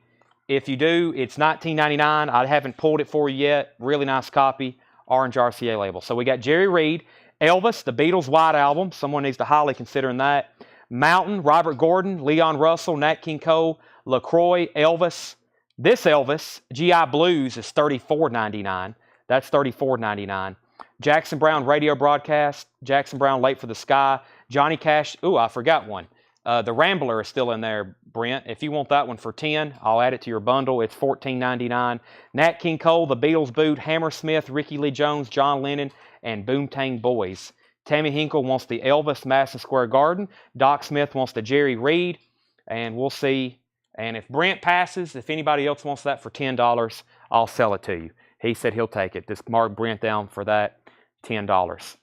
If you do, it's $19.99. I haven't pulled it for you yet. Really nice copy. Orange RCA label. So we got Jerry Reed. Elvis, the Beatles' White Album. Someone needs to highly consider that. Mountain, Robert Gordon, Leon Russell, Nat King Cole, LaCroix, Elvis. This Elvis, GI Blues, is $34.99. That's $34.99. Jackson Brown radio broadcast. Jackson Brown, Late for the Sky. Johnny Cash. Ooh, I forgot one. The Rambler is still in there, Brent. If you want that one for $10, I'll add it to your bundle. It's $14.99. Nat King Cole, The Beatles Boot, Hammersmith, Ricky Lee Jones, John Lennon, and Boomtang Boys. Tammy Hinkle wants the Elvis Madison Square Garden. Doc Smith wants the Jerry Reed. And we'll see. And if Brent passes, if anybody else wants that for $10, I'll sell it to you. He said he'll take it. Just mark Brent down for that, $10.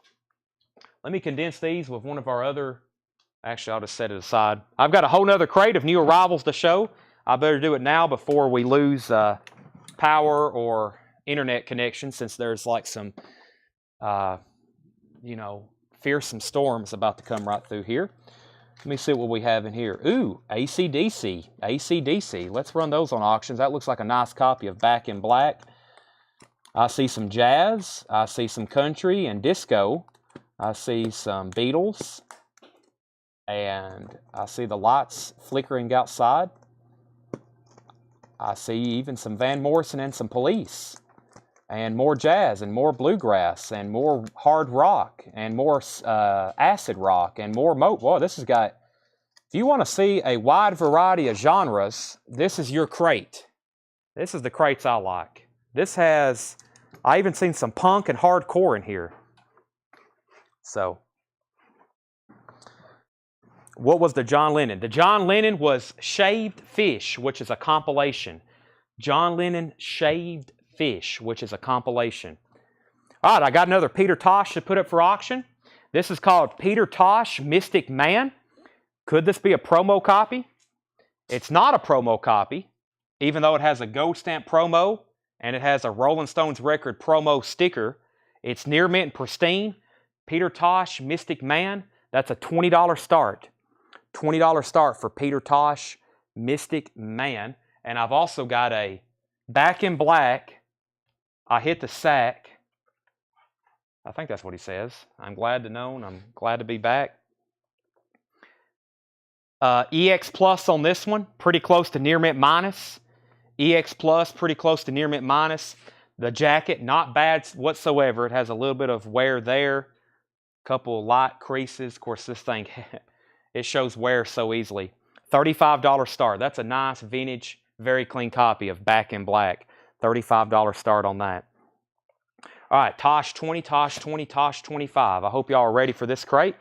Let me condense these with one of our other. Actually, I'll just set it aside. I've got a whole nother crate of new arrivals to show. I better do it now before we lose power or internet connection, since there's like some, fearsome storms about to come right through here. Let me see what we have in here. Ooh, AC/DC. AC/DC. Let's run those on auctions. That looks like a nice copy of Back in Black. I see some jazz. I see some country and disco. I see some Beatles. And I see the lights flickering outside. I see even some Van Morrison and some Police. And more jazz and more bluegrass and more hard rock and more acid rock and more Whoa, this has got, if you want to see a wide variety of genres, this is your crate. This is the crates I like. This has, I even seen some punk and hardcore in here. So, what was the John Lennon? The John Lennon was Shaved Fish, which is a compilation. John Lennon Shaved Fish, which is a compilation. All right, I got another Peter Tosh to put up for auction. This is called Peter Tosh Mystic Man. Could this be a promo copy? It's not a promo copy, even though it has a gold stamp promo and it has a Rolling Stones record promo sticker. It's near mint and pristine. Peter Tosh Mystic Man. That's a $20 start. $20 start for Peter Tosh Mystic Man. And I've also got a Back in Black. I hit the sack. I think that's what he says. I'm glad to know and I'm glad to be back. EX Plus on this one, pretty close to near mint minus. EX Plus, pretty close to near mint minus. The jacket, not bad whatsoever. It has a little bit of wear there. Couple light creases. Of course, this thing, it shows wear so easily. $35 start. That's a nice vintage, very clean copy of Back in Black. $35 start on that. All right, Tosh 20, Tosh 20, Tosh 25. I hope y'all are ready for this crate.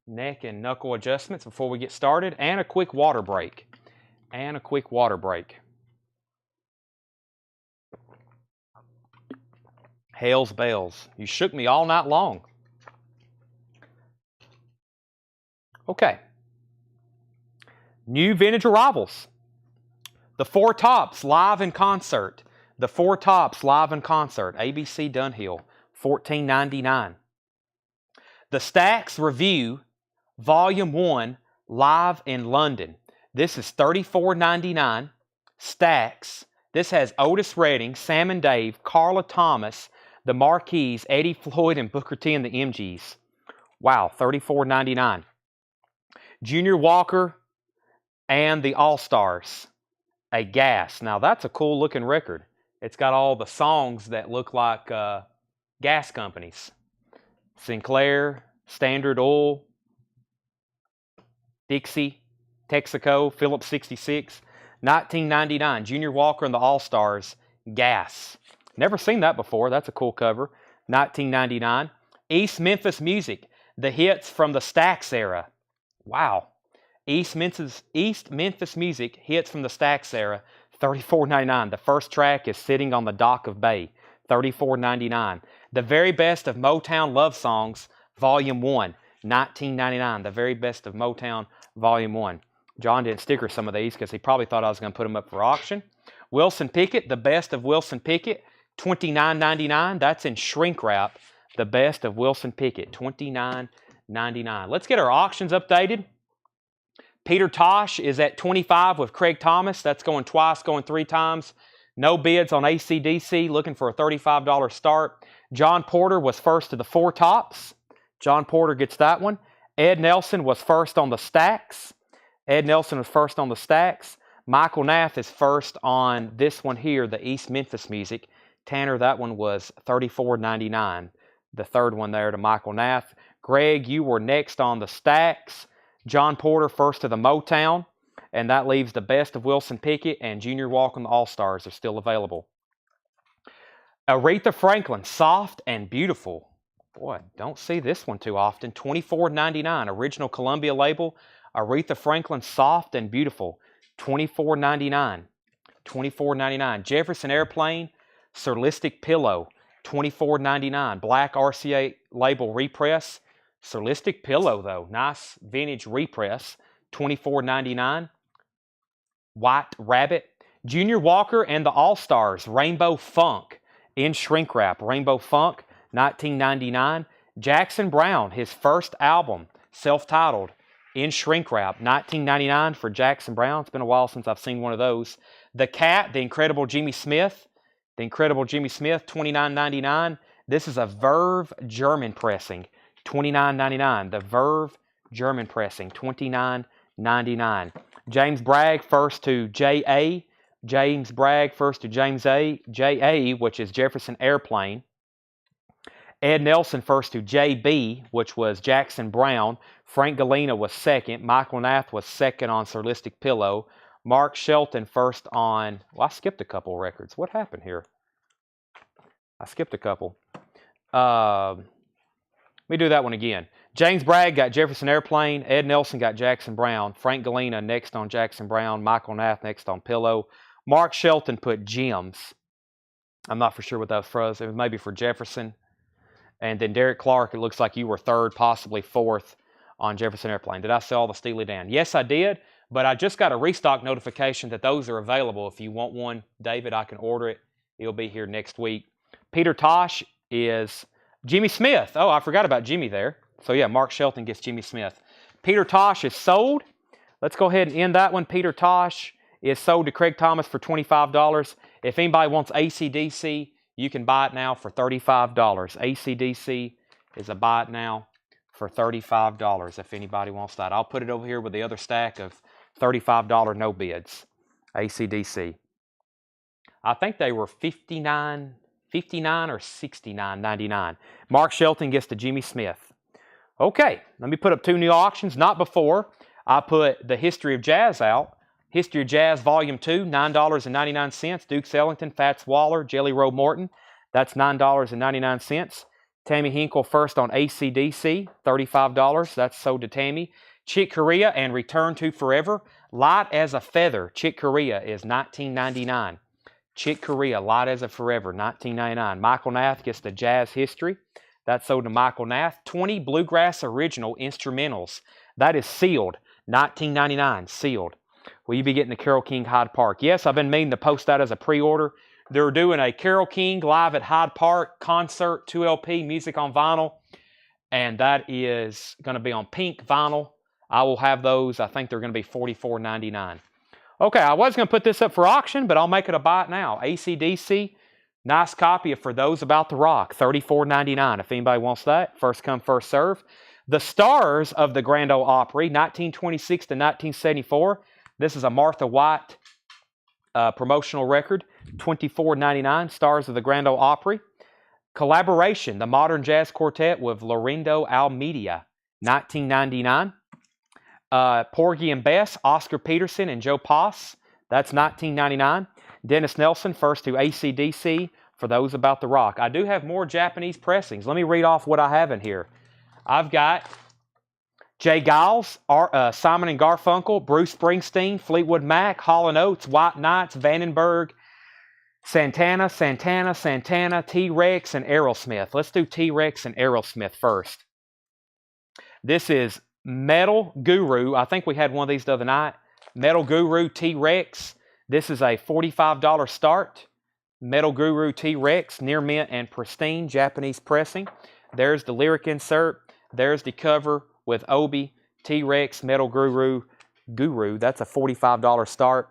Neck and knuckle adjustments before we get started, and a quick water break. Hell's bells. You shook me all night long. Okay. New vintage arrivals. The Four Tops live in concert. The Four Tops live in concert. ABC Dunhill, $14.99. The Stax Review, Volume 1, live in London. This is $34.99. Stax. This has Otis Redding, Sam and Dave, Carla Thomas, the Marquis, Eddie Floyd, and Booker T and the MGs. Wow, $34.99. Junior Walker and the All-Stars, a gas. Now that's a cool looking record. It's got all the songs that look like gas companies. Sinclair, Standard Oil, Dixie, Texaco, Phillips 66. $19.99. Junior Walker and the All-Stars, gas. Never seen that before. That's a cool cover. $19.99. East Memphis Music, the hits from the Stax era. Wow. East Memphis Music, hits from the Stax era, $34.99. The first track is Sitting on the Dock of Bay, $34.99. The Very Best of Motown Love Songs, Volume 1, $19.99. The Very Best of Motown, Volume 1. John didn't sticker some of these because he probably thought I was going to put them up for auction. Wilson Pickett, The Best of Wilson Pickett, $29.99. That's in shrink wrap. The Best of Wilson Pickett, $29.99. Let's get our auctions updated. Peter Tosh is at 25 with Craig Thomas. That's going twice, going 3 times. No bids on AC/DC, looking for a $35 start. John Porter was first to the Four Tops. John Porter gets that one. Ed Nelson was first on the Stax. Michael Nath is first on this one here, the East Memphis Music. Tanner, that one was $34.99. The third one there to Michael Nath. Greg, you were next on the Stax. John Porter first to the Motown. And that leaves The Best of Wilson Pickett and Junior Walker and the All-Stars are still available. Aretha Franklin, Soft and Beautiful. Boy, don't see this one too often. $24.99. Original Columbia label. Aretha Franklin, Soft and Beautiful. $24.99. $24.99. Jefferson Airplane, Surlistic Pillow. $24.99. Black RCA label repress. Surlistic Pillow, though. Nice vintage repress. $24.99. White Rabbit. Junior Walker and the All-Stars. Rainbow Funk in shrink wrap. Rainbow Funk. $19.99. Jackson Browne, his first album, self-titled, in shrink wrap. $19.99 for Jackson Browne. It's been a while since I've seen one of those. The Cat, The Incredible Jimmy Smith. The Incredible Jimmy Smith, $29.99. This is a Verve German pressing. $29.99. The Verve German pressing. $29.99. James Bragg, first to J.A. James Bragg, first to James A. J.A., which is Jefferson Airplane. Ed Nelson first to J.B., which was Jackson Browne. Frank Galena was second. Michael Nath was second on Surlistic Pillow. Mark Shelton first on... Well, I skipped a couple records. What happened here? I skipped a couple. Let me do that one again. James Bragg got Jefferson Airplane. Ed Nelson got Jackson Browne. Frank Galena next on Jackson Browne. Michael Nath next on Pillow. Mark Shelton put Gems. I'm not for sure what that was. It was maybe for Jefferson. And then Derek Clark, it looks like you were third, possibly fourth on Jefferson Airplane. Did I sell the Steely Dan? Yes, I did, but I just got a restock notification that those are available. If you want one, David, I can order it. It'll be here next week. Peter Tosh is Jimmy Smith. Oh, I forgot about Jimmy there. So, yeah, Mark Shelton gets Jimmy Smith. Peter Tosh is sold. Let's go ahead and end that one. Peter Tosh is sold to Craig Thomas for $25. If anybody wants AC/DC, you can buy it now for $35. AC/DC is a buy it now for $35 if anybody wants that. I'll put it over here with the other stack of $35 no bids. AC/DC. I think they were $59 or $69.99. Mark Shelton gets to Jimmy Smith. Okay, let me put up two new auctions. Not before I put the History of Jazz out. History of Jazz Volume 2, $9.99. Duke Ellington, Fats Waller, Jelly Roll Morton. That's $9.99. Tammy Hinkle first on AC/DC, $35. That's sold to Tammy. Chick Corea and Return to Forever, Light as a Feather. Chick Corea is $19.99. Chick Corea, Light as a Forever, $19.99. Michael Nath gets the Jazz History. That's sold to Michael Nath. 20 Bluegrass Original Instrumentals. That is sealed, $19.99, sealed. Will you be getting the Carole King Hyde Park? Yes, I've been meaning to post that as a pre-order. They're doing a Carole King live at Hyde Park concert, 2LP, music on vinyl. And that is going to be on pink vinyl. I will have those. I think they're going to be $44.99. Okay, I was going to put this up for auction, but I'll make it a buy it now. AC/DC, nice copy of For Those About to Rock, $34.99. If anybody wants that, first come, first serve. The Stars of the Grand Ole Opry, 1926 to 1974. This is a Martha White promotional record, $24.99. Stars of the Grand Ole Opry. Collaboration, the Modern Jazz Quartet with Lorindo Almeida, $19.99. Porgy and Bess, Oscar Peterson and Joe Pass, that's $19.99. Dennis Nelson, first to AC/DC, For Those About the Rock. I do have more Japanese pressings. Let me read off what I have in here. I've got Jay Giles, Simon and Garfunkel, Bruce Springsteen, Fleetwood Mac, Hall & Oates, White Knights, Vandenberg, Santana, T-Rex, and Aerosmith. Let's do T-Rex and Aerosmith first. This is Metal Guru. I think we had one of these the other night. Metal Guru T-Rex. This is a $45 start. Metal Guru T-Rex, near mint and pristine Japanese pressing. There's the lyric insert. There's the cover with Obi, T-Rex, Metal Guru. That's a $45 start.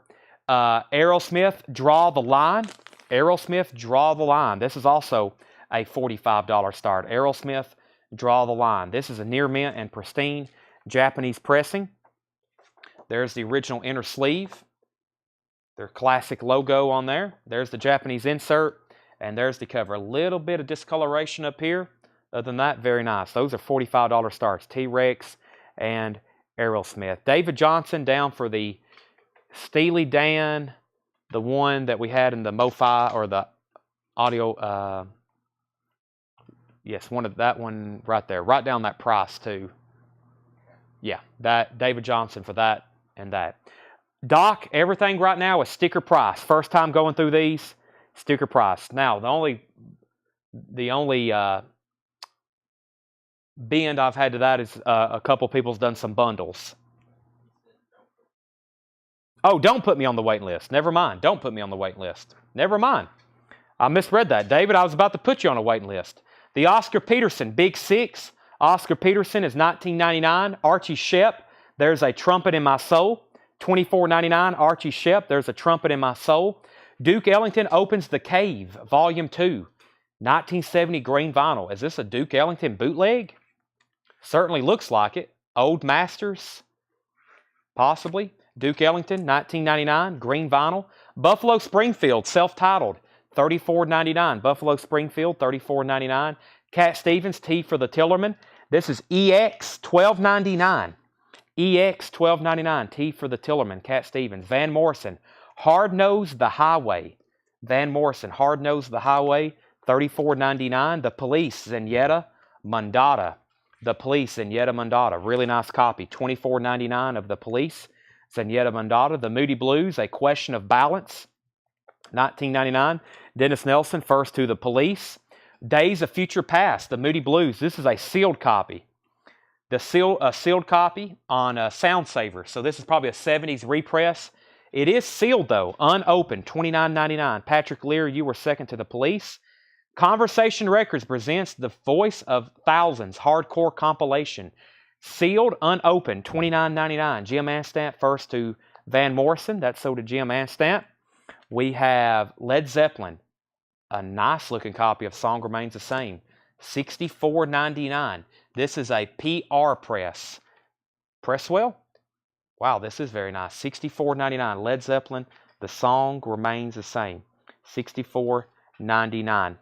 Aerosmith, Draw the Line. Aerosmith, Draw the Line. This is also a $45 start. Aerosmith, Draw the Line. This is a near mint and pristine Japanese pressing. There's the original inner sleeve. Their classic logo on there. There's the Japanese insert. And there's the cover. A little bit of discoloration up here. Other than that, very nice. Those are $45 starts. T-Rex and Aerosmith. David Johnson down for the Steely Dan, the one that we had in the MoFi or the audio Yes, that one right there. Write down that price too. Yeah, that David Johnson for that and that. Doc, everything right now is sticker price. First time going through these, sticker price. Now, the only bend I've had to that is a couple people's done some bundles. Oh, don't put me on the waiting list. Never mind. Don't put me on the waiting list. Never mind. I misread that. David, I was about to put you on a waiting list. The Oscar Peterson, Big Six. Oscar Peterson is $19.99. Archie Shepp, There's a Trumpet in My Soul. $24.99. Archie Shepp, There's a Trumpet in My Soul. Duke Ellington Opens the Cave, Volume 2. 1970 green vinyl. Is this a Duke Ellington bootleg? Certainly looks like it. Old Masters, possibly. Duke Ellington, $19.99, green vinyl. Buffalo Springfield, self-titled, $34.99. Buffalo Springfield, $34.99. Cat Stevens, T for the Tillerman. This is EX, $12.99. EX, $12.99. T for the Tillerman. Cat Stevens. Van Morrison, Hard Nose the Highway. Van Morrison, Hard Nose the Highway, $34.99. The Police, Zenyatta Mondada. The Police, Zenyatta Mondada. Really nice copy. $24.99 of The Police, Zenyatta Mondada. The Moody Blues, A Question of Balance, $19.99. Dennis Nelson, First to the Police. Days of Future Past, The Moody Blues. This is a sealed copy. A sealed copy on Sound Saver. So this is probably a 70s repress. It is sealed though, unopened, $29.99. Patrick Lear, You Were Second to the Police. Conversation Records presents The Voice of Thousands hardcore compilation. Sealed, unopened, $29.99. Jim Anstant, First to Van Morrison. That's sold to Jim Anstant. We have Led Zeppelin. A nice looking copy of Song Remains the Same. $64.99. This is a PR press. Presswell? Wow, this is very nice. $64.99. Led Zeppelin, The Song Remains the Same. $64.99.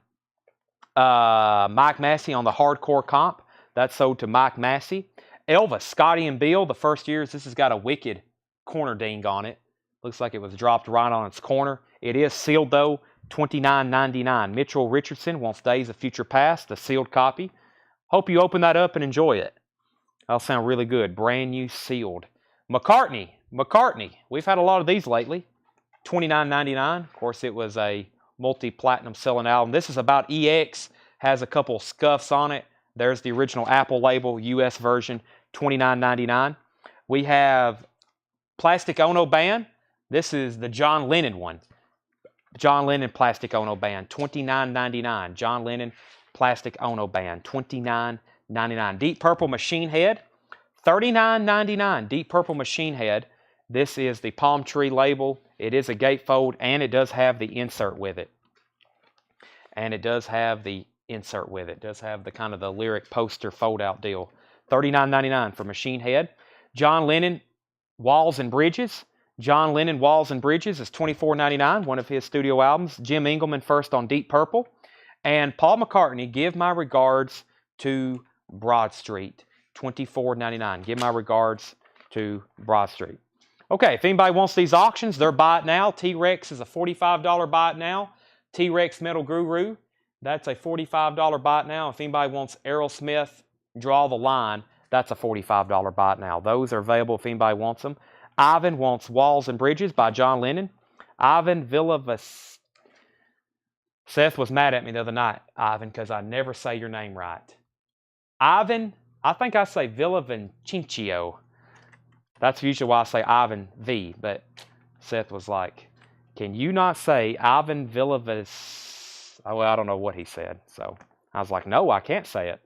Mike Massey on the Hardcore Comp. That's sold to Mike Massey. Elvis, Scotty and Bill, the first years. This has got a wicked corner ding on it. Looks like it was dropped right on its corner. It is sealed though, $29.99. Mitchell Richardson wants Days of Future Past, the sealed copy. Hope you open that up and enjoy it. That'll sound really good. Brand new sealed. McCartney. We've had a lot of these lately. $29.99. Of course, it was a multi-platinum selling album. This is about EX. Has a couple scuffs on it. There's the original Apple label, US version, $29.99. We have Plastic Ono Band. This is the John Lennon one. John Lennon Plastic Ono Band, $29.99. John Lennon Plastic Ono Band, $29.99. Deep Purple Machine Head, $39.99. Deep Purple Machine Head. This is the Palm Tree label. It is a gatefold, and it does have the insert with it. It does have the kind of the lyric poster fold-out deal. $39.99 for Machine Head. John Lennon Walls and Bridges. John Lennon Walls and Bridges is $24.99, one of his studio albums. Jim Engelman First on Deep Purple. And Paul McCartney, Give My Regards to Broad Street, $24.99. Give my regards to Broad Street. Okay, if anybody wants these auctions, they're buy it now. T-Rex is a $45 buy it now. T-Rex Metal Guru, that's a $45 buy it now. If anybody wants Aerosmith, Draw the Line, that's a $45 buy it now. Those are available if anybody wants them. Ivan wants Walls and Bridges by John Lennon. Ivan Villavas. Seth was mad at me the other night, Ivan, because I never say your name right. Ivan, I think I say Villavicencio. That's usually why I say Ivan V, but Seth was like, can you not say Ivan Villavas? Oh, well, I don't know what he said. So I was like, no, I can't say it.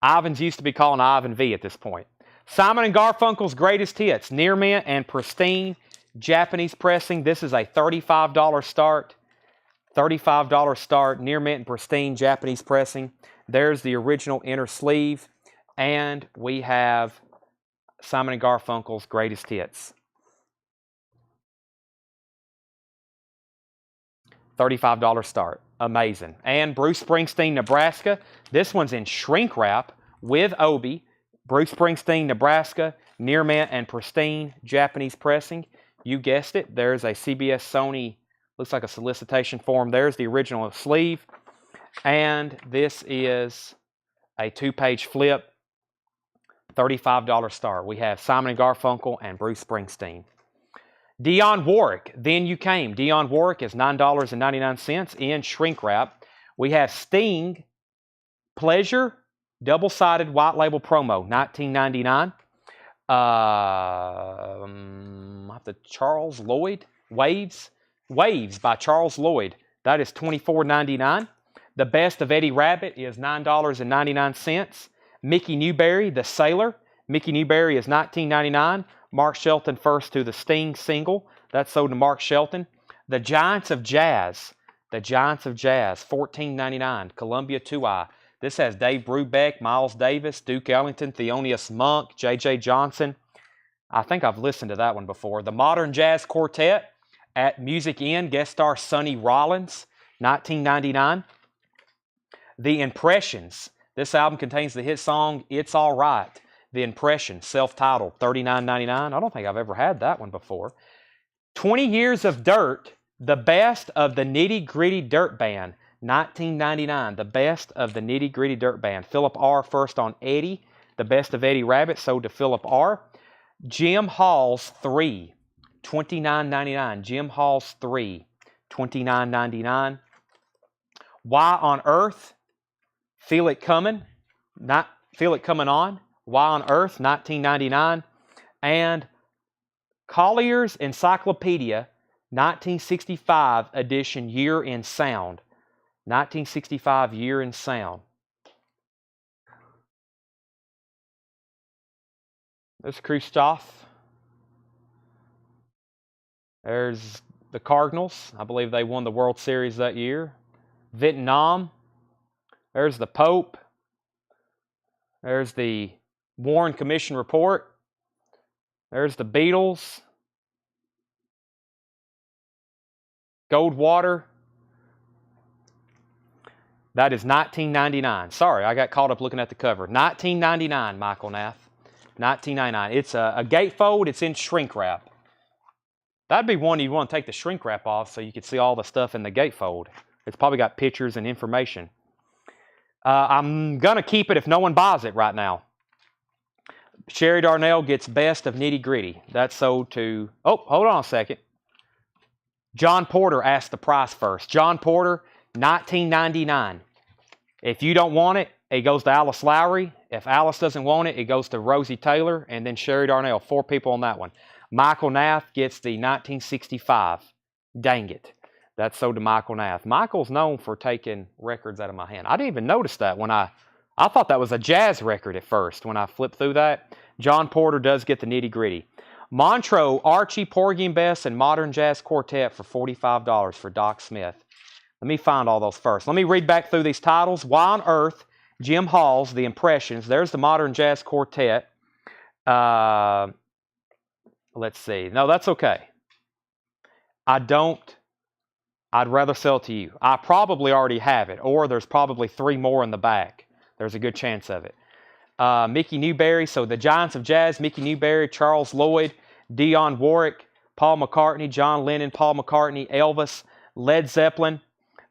Ivan's used to be calling Ivan V at this point. Simon & Garfunkel's Greatest Hits, Near Mint and Pristine, Japanese pressing. This is a $35 start. $35 start, Near Mint and Pristine, Japanese pressing. There's the original inner sleeve. And we have Simon & Garfunkel's Greatest Hits. $35 start. Amazing. And Bruce Springsteen, Nebraska. This one's in shrink wrap with Obi. Bruce Springsteen, Nebraska, Near Mint and Pristine, Japanese pressing. You guessed it. There's a CBS Sony, looks like a solicitation form. There's the original sleeve. And this is a 2-page flip, $35 star. We have Simon & Garfunkel and Bruce Springsteen. Dionne Warwick, Then You Came. Dionne Warwick is $9.99 in shrink wrap. We have Sting, Pleasure, double-sided white label promo, $19.99. Charles Lloyd, Waves by Charles Lloyd. That is $24.99. The Best of Eddie Rabbitt is $9.99. Mickey Newberry, The Sailor. Mickey Newberry is $19.99. Mark Shelton First to the Sting single. That's sold to Mark Shelton. The Giants of Jazz. $14.99. Columbia 2i. This has Dave Brubeck, Miles Davis, Duke Ellington, Thelonious Monk, J.J. Johnson. I think I've listened to that one before. The Modern Jazz Quartet at Music Inn. Guest star Sonny Rollins. $19.99. The Impressions. This album contains the hit song, It's All Right. The Impressions, self-titled, $39.99. I don't think I've ever had that one before. 20 Years of Dirt, the best of the Nitty Gritty Dirt Band, $19.99. The best of the Nitty Gritty Dirt Band. Philip R. First on Eddie. The Best of Eddie Rabbitt, sold to Philip R. Jim Hall's 3, $29.99. Jim Hall's 3, $29.99. Why on Earth? Feel It Coming. Not Feel It Coming On. Why on Earth? $19.99. And Collier's Encyclopedia, 1965 edition, Year in Sound. 1965 Year in Sound. There's Christoph. There's the Cardinals. I believe they won the World Series that year. Vietnam. There's the Pope. There's the Warren Commission report. There's the Beatles. Goldwater. That is $19.99. Sorry, I got caught up looking at the cover. $19.99, Michael Nath. $19.99. It's a gatefold. It's in shrink wrap. That'd be one you'd want to take the shrink wrap off so you could see all the stuff in the gatefold. It's probably got pictures and information. I'm going to keep it if no one buys it right now. Sherry Darnell gets Best of Nitty Gritty. That's sold to... Oh, hold on a second. John Porter asked the price first. John Porter, $19.99. If you don't want it, it goes to Alice Lowry. If Alice doesn't want it, it goes to Rosie Taylor and then Sherry Darnell. 4 people on that one. Michael Nath gets the 1965. Dang it. That's sold to Michael Nath. Michael's known for taking records out of my hand. I didn't even notice that when I thought that was a jazz record at first when I flipped through that. John Porter does get the Nitty Gritty. Montreux, Archie, Porgy and Bess, and Modern Jazz Quartet for $45 for Doc Smith. Let me find all those first. Let me read back through these titles. Why on Earth, Jim Hall's The Impressions. There's the Modern Jazz Quartet. Let's see. No, that's okay. I'd rather sell it to you. I probably already have it, or there's probably 3 more in the back. There's a good chance of it. Mickey Newberry, so the Giants of Jazz, Mickey Newberry, Charles Lloyd, Dionne Warwick, Paul McCartney, John Lennon, Paul McCartney, Elvis, Led Zeppelin,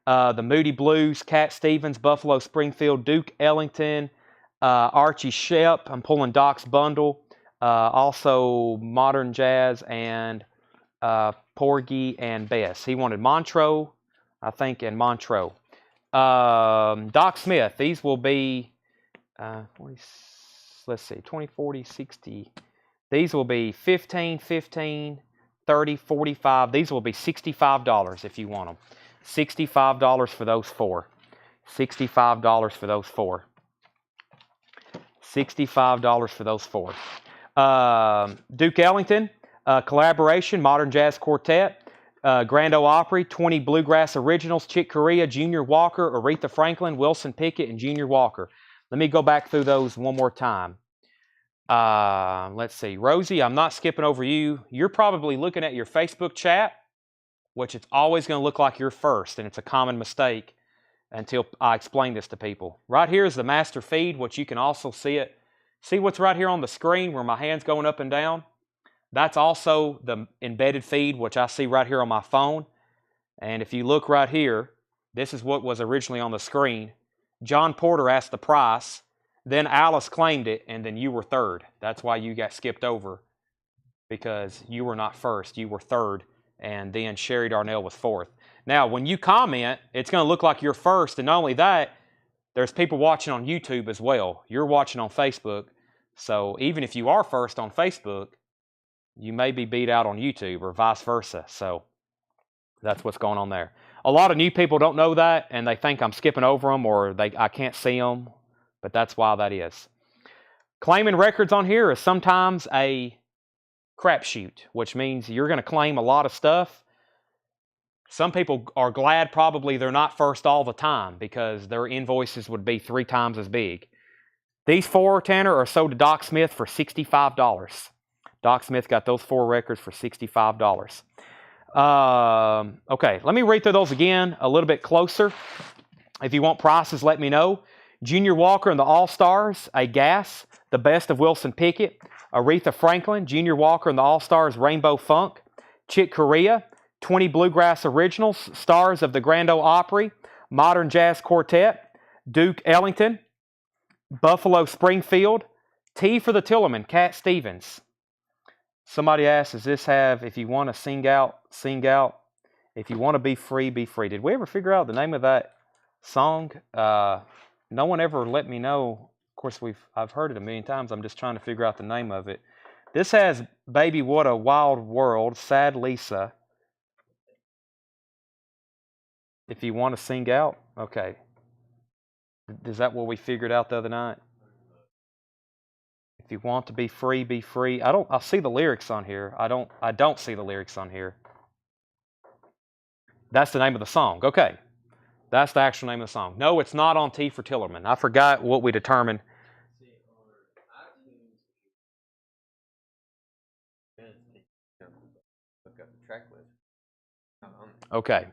the Moody Blues, Cat Stevens, Buffalo Springfield, Duke Ellington, Archie Shepp. I'm pulling Doc's bundle. Also Modern Jazz and Porgy and Bess. He wanted Montreux, I think, and Montreux. Doc Smith, these will be, let's see, 20, 40, 60. These will be 15, 15, 30, 45. These will be $65 if you want them. $65 for those 4. $65 for those 4. $65 for those 4. Duke Ellington, collaboration, Modern Jazz Quartet, Grand Ole Opry, 20 Bluegrass Originals, Chick Corea, Junior Walker, Aretha Franklin, Wilson Pickett, and Junior Walker. Let me go back through those one more time. Let's see. Rosie, I'm not skipping over you. You're probably looking at your Facebook chat, which it's always going to look like you're first, and it's a common mistake until I explain this to people. Right here is the master feed, which you can also see it. See what's right here on the screen where my hand's going up and down? That's also the embedded feed, which I see right here on my phone. And if you look right here, This is what was originally on the screen. John Porter asked the price. Then Alice claimed it, and then you were third. That's why you got skipped over, because you were not first. You were third, and then Sherry Darnell was fourth. Now, when you comment, it's going to look like you're first, and not only that, there's people watching on YouTube as well. You're watching on Facebook, so even if you are first on Facebook, you may be beat out on YouTube or vice versa. So that's what's going on there. A lot of new people don't know that, and they think I'm skipping over them or I can't see them, but that's why that is. Claiming records on here is sometimes a crapshoot, which means you're going to claim a lot of stuff. Some people are glad probably they're not first all the time because their invoices would be 3 times as big. These 4, Tanner, are sold to Doc Smith for $65. Doc Smith got those 4 records for $65. Okay, let me read through those again a little bit closer. If you want prices, let me know. Junior Walker and the All-Stars, a Gas, the Best of Wilson Pickett. Aretha Franklin, Junior Walker and the All-Stars, Rainbow Funk. Chick Corea, 20 Bluegrass Originals, Stars of the Grand Ole Opry, Modern Jazz Quartet. Duke Ellington, Buffalo Springfield. T for the Tillerman, Cat Stevens. Somebody asked, does this have, if you want to sing out, sing out? If you want to be free, be free. Did we ever figure out the name of that song? No one ever let me know. Of course, I've heard it a million times. I'm just trying to figure out the name of it. This has Baby What a Wild World, Sad Lisa. If you want to sing out, okay. Is that what we figured out the other night? If you want to be free, be free. I see the lyrics on here. I don't see the lyrics on here. That's the name of the song. Okay. That's the actual name of the song. No, it's not on T for Tillerman. I forgot what we determined. Okay.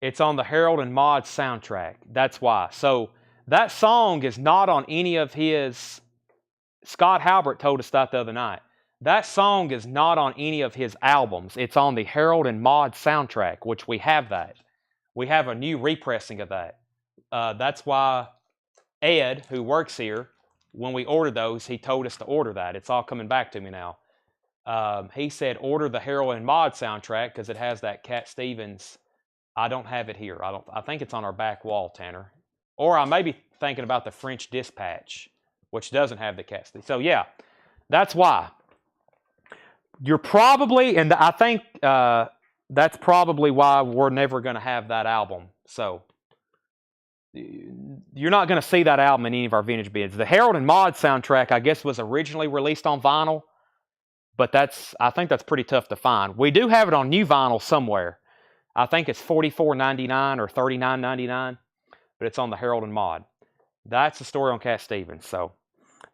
It's on the Harold and Maude soundtrack. That's why. So that song is not on any of his... Scott Halbert told us that the other night. That song is not on any of his albums. It's on the Harold and Maude soundtrack, which we have that. We have a new repressing of that. That's why Ed, who works here, when we ordered those, he told us to order that. It's all coming back to me now. He said, order the Harold and Maude soundtrack because it has that Cat Stevens. I don't have it here. I think it's on our back wall, Tanner. Or I may be thinking about the French Dispatch, which doesn't have the Cat Stevens. So yeah, that's why. You're probably, and I think that's probably why we're never going to have that album. So you're not going to see that album in any of our vintage bids. The Harold and Maude soundtrack, I guess, was originally released on vinyl, but I think that's pretty tough to find. We do have it on new vinyl somewhere. I think it's $44.99 or $39.99, but it's on the Harold and Maude. That's the story on Cat Stevens. So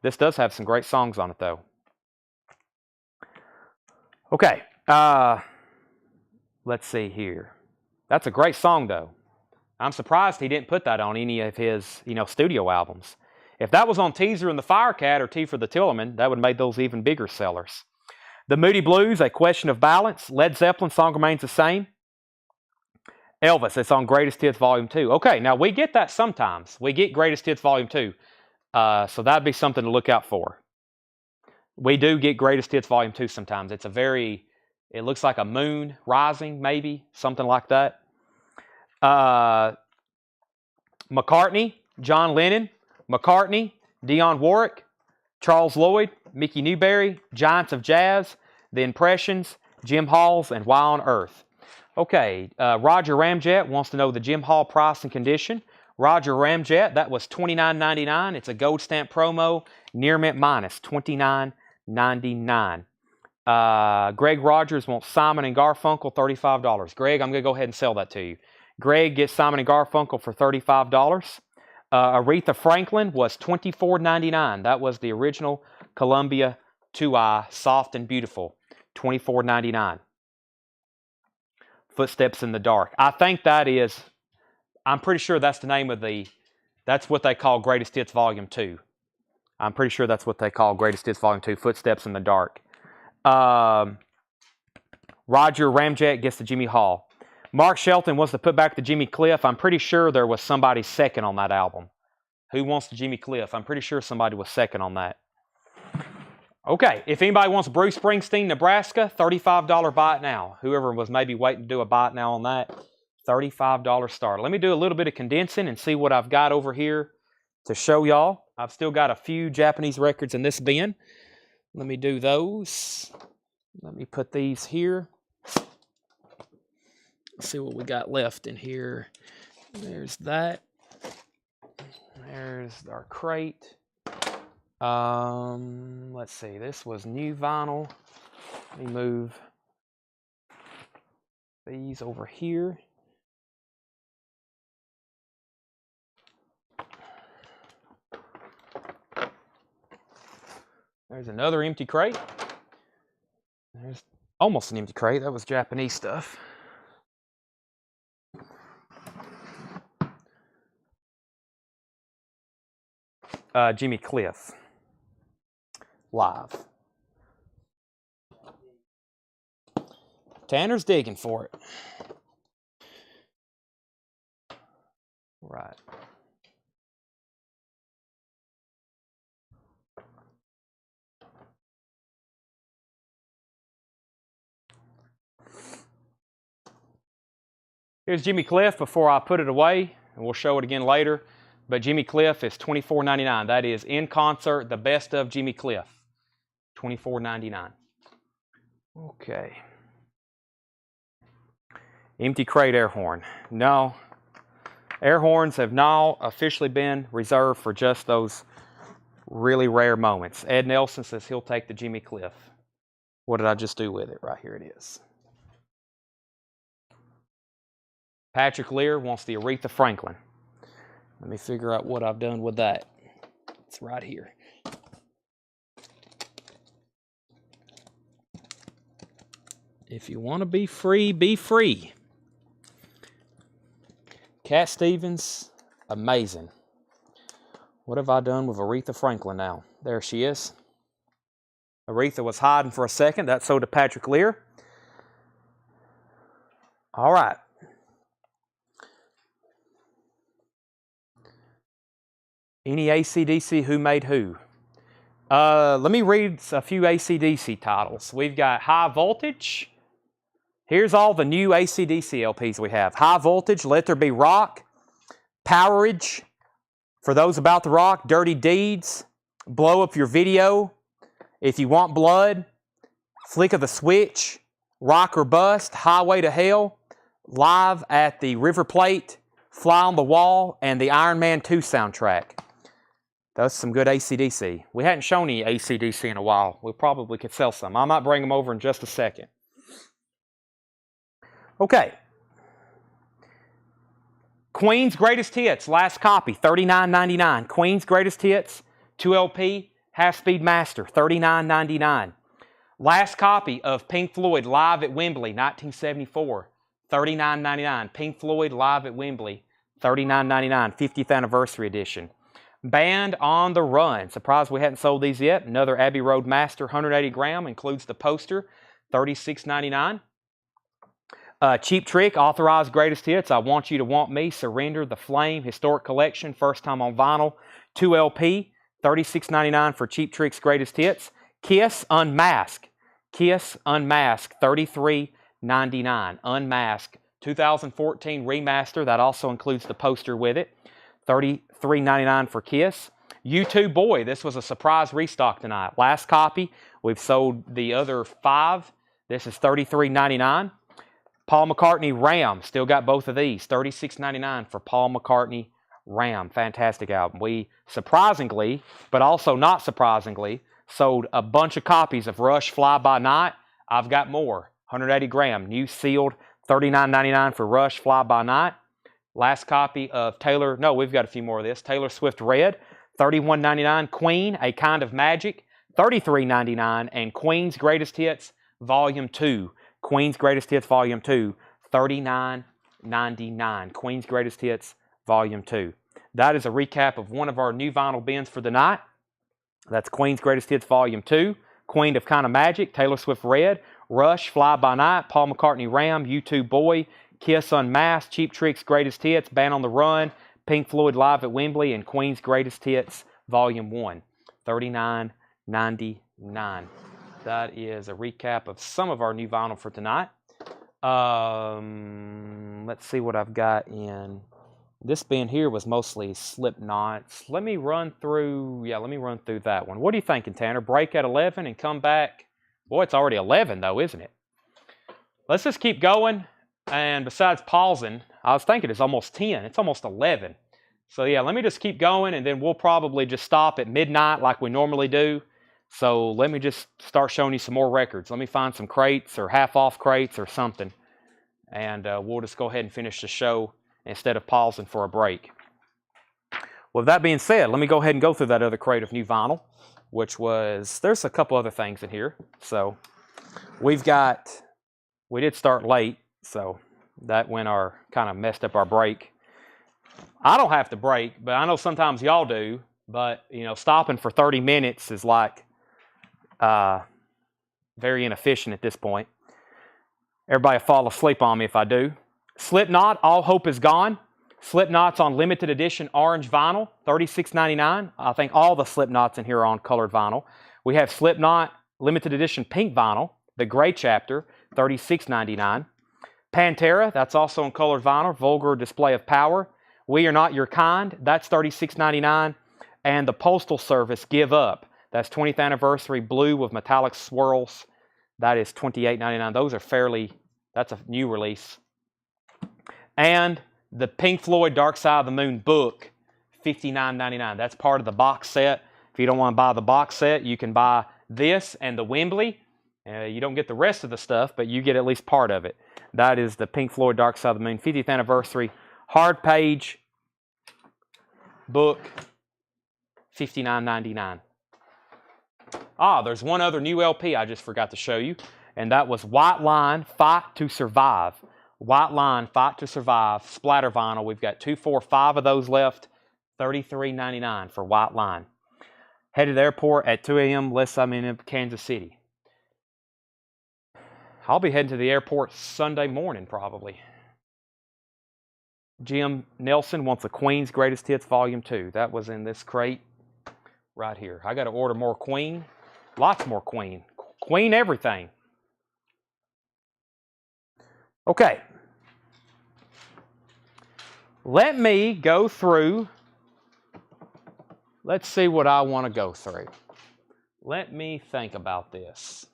this does have some great songs on it, though. Okay, let's see here. That's a great song, though. I'm surprised he didn't put that on any of his, studio albums. If that was on Teaser and the Firecat or T for the Tillerman, that would have made those even bigger sellers. The Moody Blues, A Question of Balance. Led Zeppelin, song remains the same. Elvis, it's on Greatest Hits Volume 2. Okay, now we get that sometimes. We get Greatest Hits Volume 2. So that'd be something to look out for. We do get Greatest Hits Volume 2 sometimes. It looks like a moon rising, maybe, something like that. McCartney, John Lennon, McCartney, Dionne Warwick, Charles Lloyd, Mickey Newberry, Giants of Jazz, The Impressions, Jim Halls, and Why on Earth. Okay, Roger Ramjet wants to know the Jim Hall price and condition. Roger Ramjet, that was $29.99. It's a gold stamp promo, near mint minus, $29.99. Greg Rogers wants Simon and Garfunkel, $35. Greg, I'm going to go ahead and sell that to you. Greg gets Simon and Garfunkel for $35. Aretha Franklin was $24.99. That was the original Columbia 2i, Soft and Beautiful, $24.99. Footsteps in the Dark. I think I'm pretty sure that's the name of that's what they call Greatest Hits Volume 2. I'm pretty sure that's what they call Greatest Hits Volume 2, Footsteps in the Dark. Roger Ramjet gets the Jimmy Hall. Mark Shelton wants to put back the Jimmy Cliff. I'm pretty sure there was somebody second on that album. Who wants the Jimmy Cliff? I'm pretty sure somebody was second on that. Okay, if anybody wants Bruce Springsteen, Nebraska, $35 buy it now. Whoever was maybe waiting to do a buy it now on that, $35 start. Let me do a little bit of condensing and see what I've got over here to show y'all. I've still got a few Japanese records in this bin. Let me do those. Let me put these here. Let's see what we got left in here. There's that. There's our crate. Let's see. This was new vinyl. Let me move these over here. There's another empty crate. There's almost an empty crate. That was Japanese stuff. Jimmy Cliff. Live. Tanner's digging for it. Right. Here's Jimmy Cliff before I put it away, and we'll show it again later. But Jimmy Cliff is $24.99. That is in concert, the best of Jimmy Cliff. $24.99. Okay. Empty crate air horn. No. Air horns have now officially been reserved for just those really rare moments. Ed Nelson says he'll take the Jimmy Cliff. What did I just do with it? Right here it is. Patrick Lear wants the Aretha Franklin. Let me figure out what I've done with that. It's right here. If you want to be free, be free. Cat Stevens, amazing. What have I done with Aretha Franklin now? There she is. Aretha was hiding for a second. That's so did Patrick Lear. All right. Any AC/DC Who Made Who? Let me read a few AC/DC titles. We've got High Voltage. Here's all the new AC/DC LPs we have. High Voltage, Let There Be Rock, Powerage, For Those About the Rock, Dirty Deeds, Blow Up Your Video, If You Want Blood, Flick of the Switch, Rock or Bust, Highway to Hell, Live at the River Plate, Fly on the Wall, and the Iron Man 2 soundtrack. That's some good AC/DC. We hadn't shown any AC/DC in a while. We probably could sell some. I might bring them over in just a second. Okay. Queen's Greatest Hits, last copy, $39.99. Queen's Greatest Hits, 2LP, Half-Speed Master, $39.99. Last copy of Pink Floyd Live at Wembley, 1974, $39.99. Pink Floyd Live at Wembley, $39.99, 50th Anniversary Edition. Band on the Run. Surprised we hadn't sold these yet. Another Abbey Road Master, 180 gram, includes the poster, $36.99. Cheap Trick, Authorized Greatest Hits, I Want You to Want Me, Surrender, The Flame, Historic Collection, first time on vinyl, 2LP, $36.99 for Cheap Trick's Greatest Hits. Kiss Unmasked, Kiss Unmasked, $33.99. Unmasked, 2014 remaster, that also includes the poster with it, $33.99 for Kiss. U2 Boy, this was a surprise restock tonight. Last copy, we've sold the other 5. This is $33.99. Paul McCartney Ram, still got both of these, $36.99 for Paul McCartney Ram. Fantastic album. We surprisingly, but also not surprisingly, sold a bunch of copies of Rush Fly By Night. I've got more, 180 gram, new sealed, $39.99 for Rush Fly By Night. Last copy of Taylor, no, we've got a few more of this, Taylor Swift Red, $31.99. Queen, A Kind of Magic, $33.99. And Queen's Greatest Hits, Volume 2. Queen's Greatest Hits, Volume 2, $39.99. Queen's Greatest Hits, Volume 2. That is a recap of one of our new vinyl bins for the night. That's Queen's Greatest Hits, Volume 2. Queen of Kind of Magic, Taylor Swift Red, Rush, Fly By Night, Paul McCartney Ram, U2 Boy, Kiss Unmasked, Cheap Trick's Greatest Hits, Band on the Run, Pink Floyd Live at Wembley, and Queen's Greatest Hits, Volume 1, $39.99. That is a recap of some of our new vinyl for tonight. Let's see what I've got in. This bin here was mostly Slipknots. Let me run through that one. What are you thinking, Tanner? Break at 11 and come back? Boy, it's already 11 though, isn't it? Let's just keep going. And besides pausing, I was thinking it's almost 10. It's almost 11. So yeah, let me just keep going, and then we'll probably just stop at midnight like we normally do. So let me just start showing you some more records. Let me find some crates or half-off crates or something. And we'll just go ahead and finish the show instead of pausing for a break. With that being said, let me go ahead and go through that other crate of new vinyl, which was, there's a couple other things in here. So we did start late, so that kind of messed up our break. I don't have to break, but I know sometimes y'all do. But, stopping for 30 minutes is like very inefficient at this point. Everybody will fall asleep on me if I do. Slipknot, All Hope Is Gone. Slipknot's on limited edition orange vinyl, $36.99. I think all the Slipknots in here are on colored vinyl. We have Slipknot limited edition pink vinyl, the gray chapter, $36.99. Pantera, that's also on colored vinyl, Vulgar Display of Power. We Are Not Your Kind, that's $36.99. And the Postal Service, Give Up, that's 20th anniversary blue with metallic swirls. That is $28.99. Those are that's a new release. And the Pink Floyd Dark Side of the Moon book, $59.99. That's part of the box set. If you don't want to buy the box set, you can buy this and the Wembley. You don't get the rest of the stuff, but you get at least part of it. That is the Pink Floyd Dark Side of the Moon 50th anniversary hard page book, $59.99. There's one other new LP I just forgot to show you, and that was White Line, Fight to Survive. White Line, Fight to Survive, splatter vinyl. We've got 2, 4, 5 of those left, $33.99 for White Line. Headed to the airport at 2 a.m. unless I'm in Kansas City. I'll be heading to the airport Sunday morning probably. Jim Nelson wants a Queen's Greatest Hits Volume 2. That was in this crate right here. I got to order more Queen. Lots more Queen. Queen everything. Okay. Let me go through. Let's see what I want to go through. Let me think about this.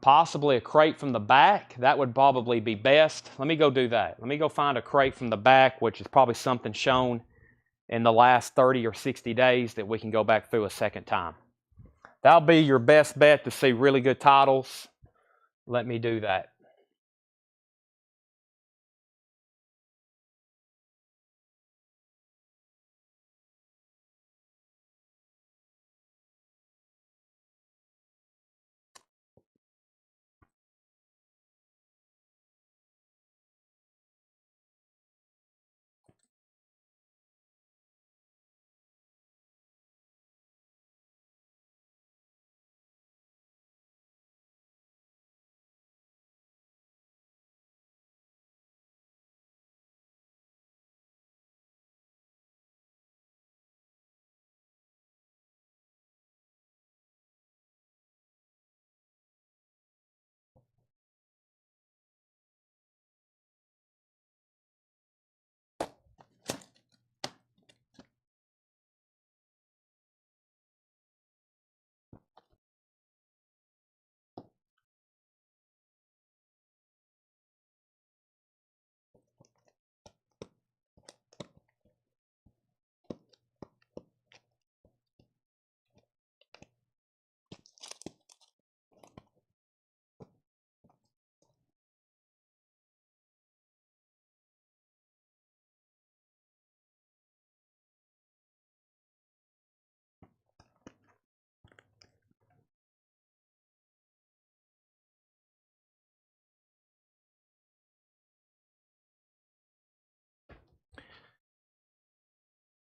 Possibly a crate from the back. That would probably be best. Let me go do that. Let me go find a crate from the back, which is probably something shown in the last 30 or 60 days that we can go back through a second time. That'll be your best bet to see really good titles. Let me do that.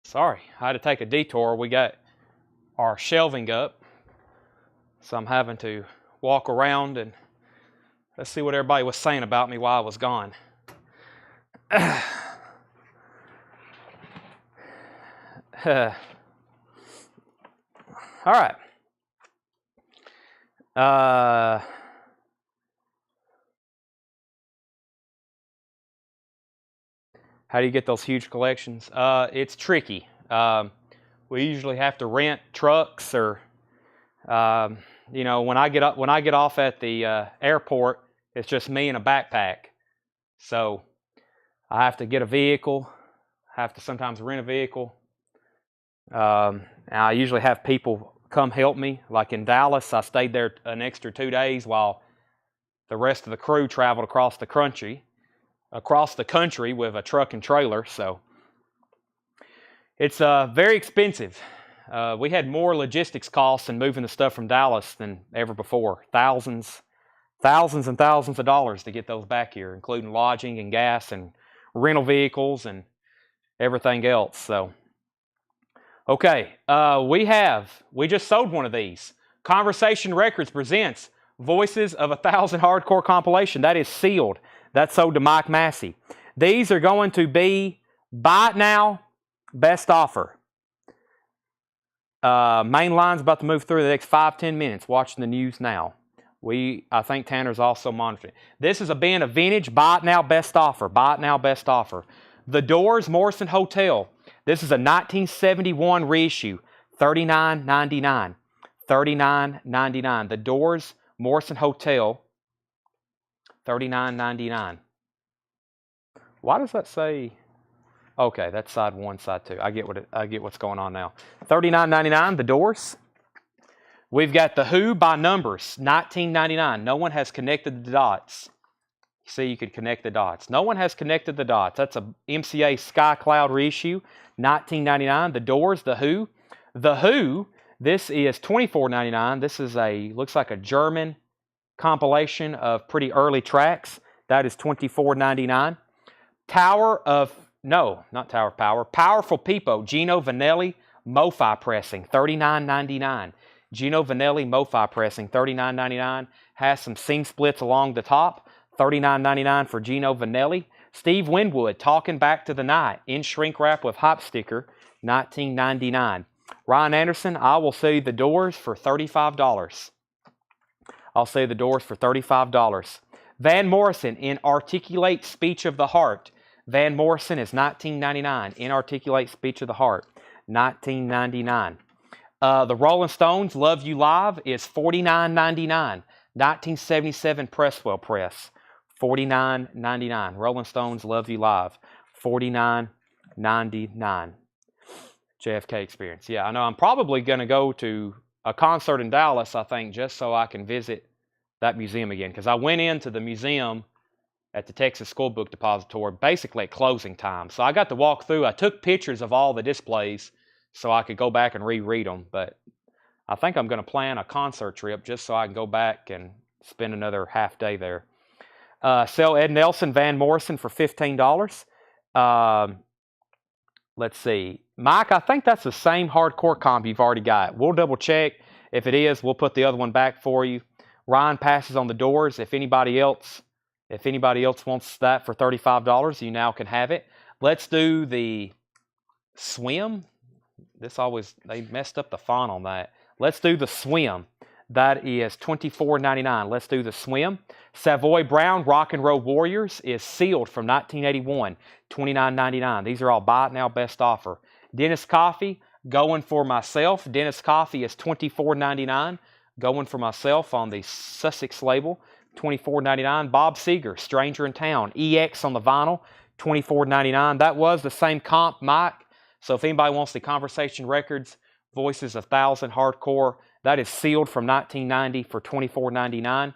Sorry, I had to take a detour. We got our shelving up, so I'm having to walk around and let's see what everybody was saying about me while I was gone. All right. How do you get those huge collections? It's tricky. We usually have to rent trucks, or when I get off at the airport, it's just me and a backpack. So I have to get a vehicle. I have to sometimes rent a vehicle. I usually have people come help me. Like in Dallas, I stayed there an extra 2 days while the rest of the crew traveled across the country with a truck and trailer. So it's very expensive. We had more logistics costs in moving the stuff from Dallas than ever before. Thousands and thousands of dollars to get those back here, including lodging and gas and rental vehicles and everything else. So, okay, we just sold one of these. Conversation Records presents Voices of 1,000 Hardcore compilation. That is sealed. That's sold to Mike Massey. These are going to be buy it now, best offer. Main line's about to move through the next 5-10 minutes. Watching the news now. I think Tanner's also monitoring. This is a bin of vintage. Buy it now, best offer. Buy it now, best offer. The Doors Morrison Hotel. This is a 1971 reissue. $39.99. $39.99. The Doors Morrison Hotel. $39.99. Why does that say? Okay, that's side 1, side 2. I get what's going on now. $39.99. The Doors. We've got The Who by Numbers, $19.99. No one has connected the dots. See, you could connect the dots. No one has connected the dots. That's a MCA Sky Cloud reissue, $19.99. The Doors, The Who. The Who, this is $24.99. This is looks like a German compilation of pretty early tracks. That is $24.99. Not Tower of Power. Powerful People, Gino Vanelli, MoFi pressing, $39.99. Gino Vanelli MoFi pressing, $39.99. Has some seam splits along the top, $39.99 for Gino Vanelli. Steve Winwood, Talking Back to the Night, in shrink wrap with hop sticker, $19.99. Ryan Anderson, I will see The Doors for $35. I'll see The Doors for $35. Van Morrison, in Articulate Speech of the Heart. Van Morrison is $19.99. In Articulate Speech of the Heart, $19.99. The Rolling Stones, Love You Live, is $49.99. 1977 Presswell press, $49.99. Rolling Stones, Love You Live, $49.99. JFK Experience. Yeah, I know I'm probably going to go to a concert in Dallas, I think, just so I can visit that museum again. Because I went into the museum at the Texas School Book Depository basically at closing time. So I got to walk through. I took pictures of all the displays so I could go back and reread them. But I think I'm going to plan a concert trip just so I can go back and spend another half day there. Sell Ed Nelson, Van Morrison for $15. Let's see. Mike, I think that's the same hardcore comp you've already got. We'll double check. If it is, we'll put the other one back for you. Ryan passes on The Doors. If anybody else wants that for $35, you now can have it. Let's do the Swim. They messed up the font on that. Let's do the Swim. That is $24.99. Let's do the Swim. Savoy Brown, Rock and Roll Warriors, is sealed from 1981, $29.99. These are all buy it now, best offer. Dennis Coffey, Going for Myself. Dennis Coffey is $24.99. Going for Myself on the Sussex label, $24.99. Bob Seger, Stranger in Town, EX on the vinyl, $24.99. That was the same comp, Mike. So if anybody wants the Conversation Records, Voices of 1,000 Hardcore, that is sealed from 1990 for $24.99.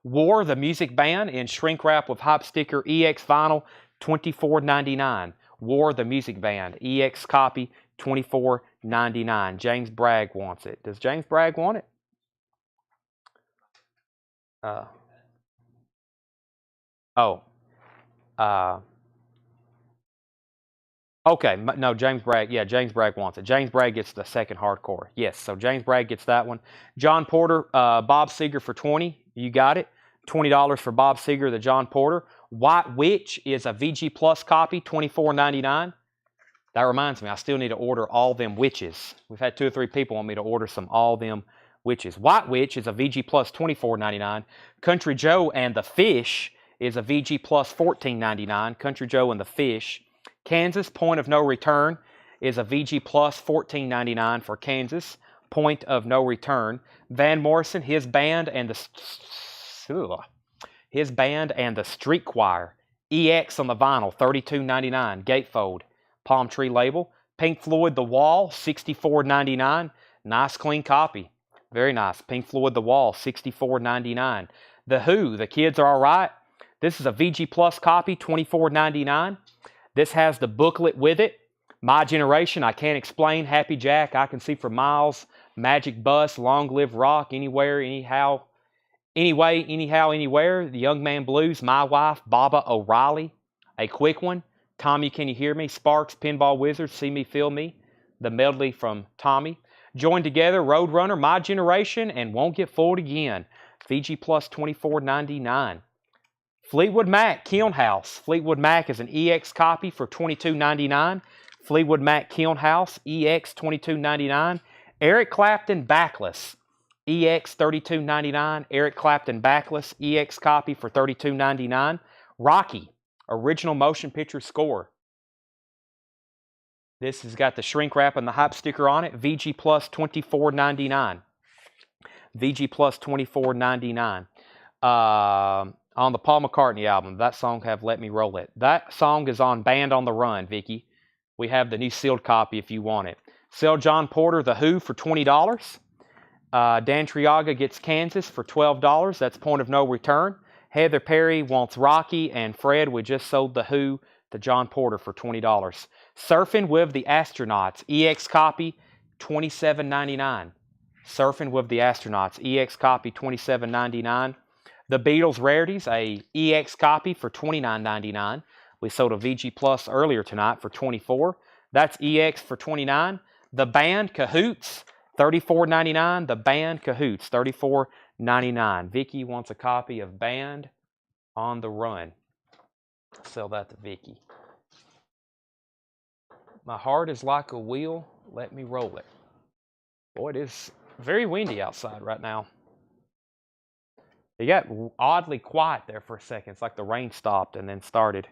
War, the music band, in shrink wrap with hop sticker, EX vinyl, $24.99. War, the music band, EX copy, $24.99. James Bragg wants it. Does James Bragg want it? Okay, no, James Bragg. Yeah, James Bragg wants it. James Bragg gets the second hardcore. Yes, so James Bragg gets that one. John Porter, Bob Seger for 20. You got it. $20 for Bob Seger, the John Porter. White Witch is a VG Plus copy, $24.99. That reminds me, I still need to order all them witches. We've had 2 or 3 people want me to order some all them witches. White Witch is a VG Plus, $24.99. Country Joe and the Fish is a VG Plus, $14.99. Country Joe and the Fish. Kansas Point of No Return is a VG Plus, $14.99 for Kansas Point of No Return. Van Morrison, his band and the Street Choir. EX on the vinyl, $32.99. Gatefold, Palm Tree label. Pink Floyd, The Wall, $64.99. Nice clean copy. Very nice. Pink Floyd, The Wall, $64.99. The Who, The Kids Are Alright. This is a VG Plus copy, $24.99. This has the booklet with it. My Generation, I Can't Explain, Happy Jack, I Can See for Miles, Magic Bus, Long Live Rock, Anywhere, Anyhow, Anyway, Anyhow, Anywhere, The Young Man Blues, My Wife, Baba O'Reilly, A Quick One, Tommy, Can You Hear Me, Sparks, Pinball Wizard, See Me, Feel Me, the medley from Tommy. Join Together, Roadrunner, My Generation, and Won't Get Fooled Again, VG Plus, $24.99. Fleetwood Mac, Kiln House. Fleetwood Mac is an EX copy for $22.99. Fleetwood Mac, Kiln House, EX, $22.99. Eric Clapton, Backless, EX, $32.99. Eric Clapton, Backless, EX copy for $32.99. Rocky, original motion picture score. This has got the shrink wrap and the hype sticker on it. VG Plus, $24.99. VG Plus, $24.99. On the Paul McCartney album, that song have Let Me Roll It. That song is on Band on the Run, Vicky. We have the new sealed copy if you want it. Sell John Porter, The Who for $20. Dan Triaga gets Kansas for $12. That's Point of No Return. Heather Perry wants Rocky, and Fred, we just sold The Who to John Porter for $20. Surfing with the Astronauts, EX copy, $27.99. Surfing with the Astronauts, EX copy, $27.99. The Beatles Rarities, a EX copy for $29.99. We sold a VG Plus earlier tonight for $24. That's EX for $29. The Band Cahoots, $34.99. The Band Cahoots, $34.99. Vicky wants a copy of Band on the Run. Sell that to Vicky. My heart is like a wheel. Let me roll it. Boy, it is very windy outside right now. It got oddly quiet there for a second. It's like the rain stopped and then started.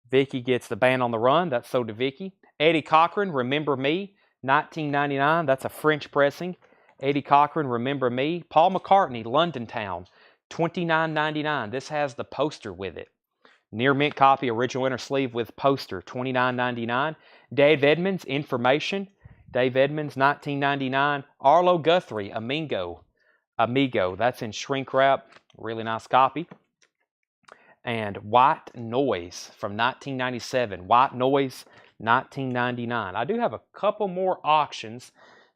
Vicky gets the Band on the Run. That's sold to Vicky. Eddie Cochran, Remember Me, $19.99. That's a French pressing. Eddie Cochran, Remember Me. Paul McCartney, London Town, $29.99. This has the poster with it. Near mint copy, original inner sleeve with poster, $29.99. Dave Edmunds, Information. Dave Edmunds, $19.99. Arlo Guthrie, Amigo, that's in shrink wrap. Really nice copy. And White Noise from 1997. White Noise, $19.99. I do have a couple more auctions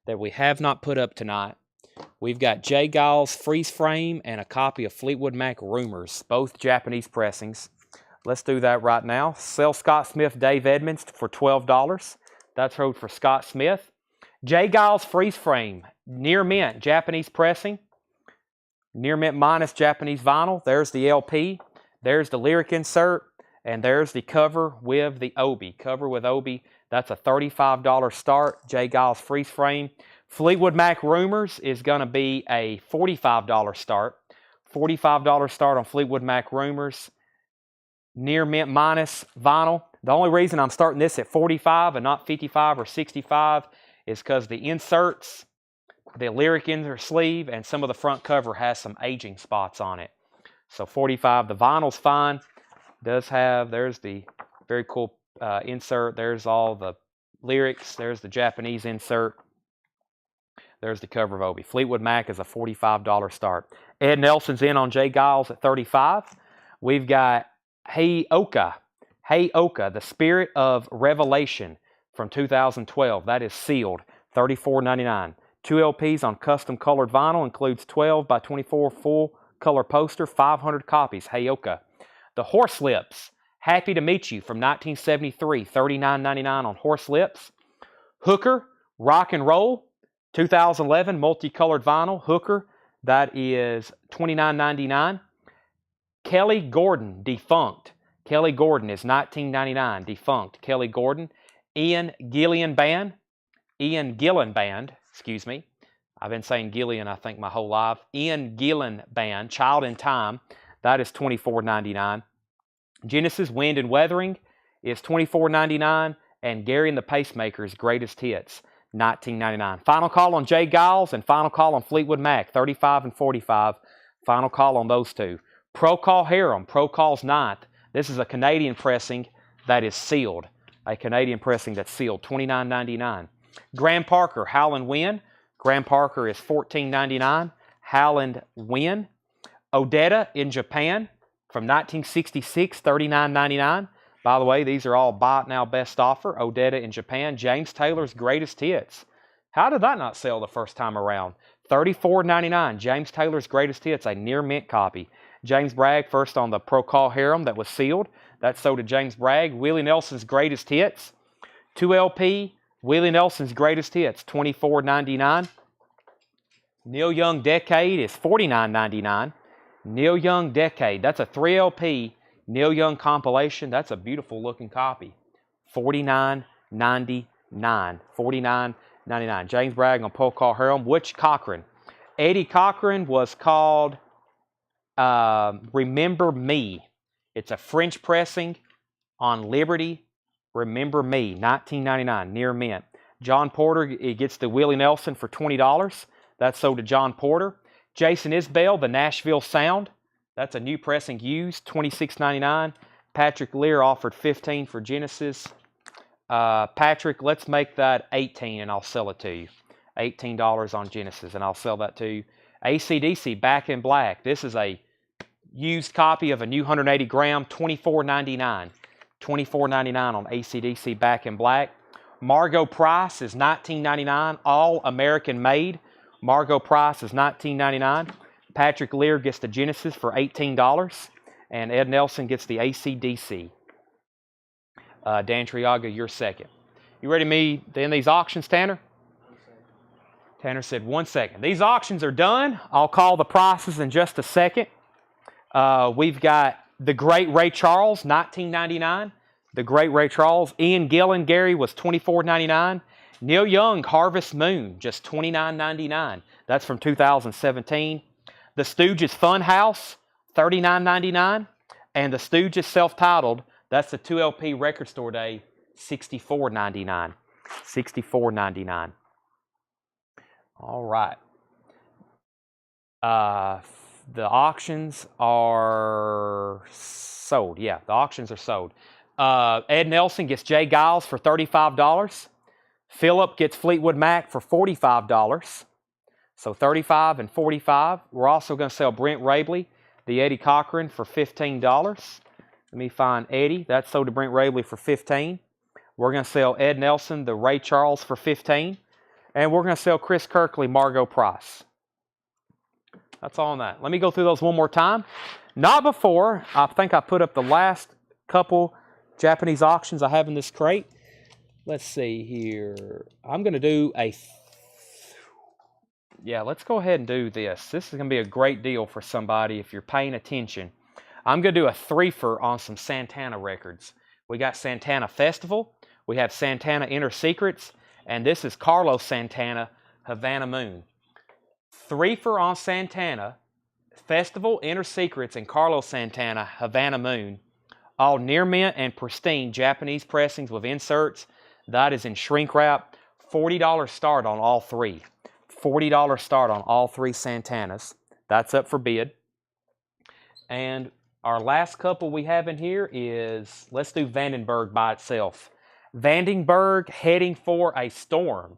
that we have not put up tonight. We've got Jay Giles Freeze Frame and a copy of Fleetwood Mac Rumors, both Japanese pressings. Let's do that right now. Sell Scott Smith Dave Edmunds for $12. That's sold for Scott Smith. Jay Giles Freeze Frame, near mint, Japanese pressing. Near mint minus Japanese vinyl. There's the LP. There's the lyric insert. And there's the cover with the Obi. Cover with Obi. That's a $35 start. Jay Giles Freeze Frame. Fleetwood Mac Rumors is going to be a $45 start. $45 start on Fleetwood Mac Rumors. Near mint minus vinyl. The only reason I'm starting this at 45 and not 55 or 65 is because the inserts, the lyric insert sleeve, and some of the front cover has some aging spots on it. So 45, the vinyl's fine. Does have, there's the very cool insert. There's all the lyrics. There's the Japanese insert. There's the cover of Obi. Fleetwood Mac is a $45 start. Ed Nelson's in on Jay Giles at $35. We've got Hey Oka, The Spirit of Revelation from 2012. That is sealed, $34.99. 2 LPs on custom colored vinyl, includes 12 by 24 full color poster, 500 copies. Hey Oka. The Horselips, Happy to Meet You from 1973, $39.99 on Horse Lips. Hooker, Rock and Roll, 2011, multicolored vinyl. Hooker, that is $29.99. Kelly Gordon, Defunct. Kelly Gordon is $19.99, Defunct. Kelly Gordon. Ian Gillan Band, excuse me. I've been saying Gillian, I think, my whole life. Ian Gillan Band, Child in Time, that is $24.99. Genesis, Wind and Weathering is $24.99. And Gary and the Pacemakers, Greatest Hits, $19.99. Final call on Jay Giles and final call on Fleetwood Mac, 35 and 45. Final call on those two. Procol Harum, Procol's 9th. This is a Canadian pressing that is sealed. A Canadian pressing that's sealed, $29.99. Graham Parker, Howland Wind. Graham Parker is $14.99. Howland Wind. Odetta in Japan from 1966, $39.99. By the way, these are all buy it now best offer. Odetta in Japan. James Taylor's Greatest Hits. How did that not sell the first time around? $34.99. James Taylor's Greatest Hits, a near mint copy. James Bragg first on the Procol Harum that was sealed. That's sold to James Bragg. Willie Nelson's Greatest Hits. 2LP, Willie Nelson's Greatest Hits, $24.99. Neil Young Decade is $49.99. Neil Young Decade, that's a 3LP Neil Young compilation. That's a beautiful looking copy. $49.99. $49.99. James Bragg on Procol Harum. Which Cochran? Eddie Cochran was called Remember Me. It's a French pressing on Liberty. Remember Me, $19.99, near mint. John Porter, he gets the Willie Nelson for $20. That's sold to John Porter. Jason Isbell, the Nashville Sound. That's a new pressing used, $26.99. Patrick Lear offered $15 for Genesis. Patrick, let's make that $18 and I'll sell it to you. $18 on Genesis and I'll sell that to you. AC/DC, Back in Black. This is a used copy of a new 180 gram, $24.99. $24.99 on AC/DC, Back in Black. Margot Price is $19.99, all American made. Margot Price is $19.99. Patrick Lear gets the Genesis for $18. And Ed Nelson gets the AC/DC. Dan Triaga, you're second. You ready to end these auctions, Tanner? Tanner said 1 second. These auctions are done. I'll call the prices in just a second. We've got the Great Ray Charles, $19.99. The Great Ray Charles. Ian Gillan, Gary, was $24.99. Neil Young, Harvest Moon, just $29.99. That's from 2017. The Stooges Funhouse, $39.99. And the Stooges Self-Titled, that's the 2LP Record Store Day, $64.99. $64.99. All right. The auctions are sold. Yeah, the auctions are sold. Ed Nelson gets Jay Giles for $35. Philip gets Fleetwood Mac for $45. So $35 and $45. We're also going to sell Brent Rabley, the Eddie Cochran, for $15. Let me find Eddie. That's sold to Brent Rabley for $15. We're going to sell Ed Nelson, the Ray Charles, for $15. And we're going to sell Chris Kirkley, Margot Price. That's all on that. Let me go through those one more time. Not before, I think I put up the last couple Japanese auctions I have in this crate. Let's see here. I'm going to do let's go ahead and do this. This is going to be a great deal for somebody if you're paying attention. I'm going to do a threefer on some Santana records. We got Santana Festival. We have Santana Inner Secrets. And this is Carlos Santana, Havana Moon. Threefer on Santana, Festival, Inner Secrets, and Carlos Santana, Havana Moon. All near mint and pristine Japanese pressings with inserts. That is in shrink wrap. $40 start on all three. $40 start on all three Santanas. That's up for bid. And our last couple we have in here is, let's do Vandenberg by itself. Vandenberg, Heading for a Storm.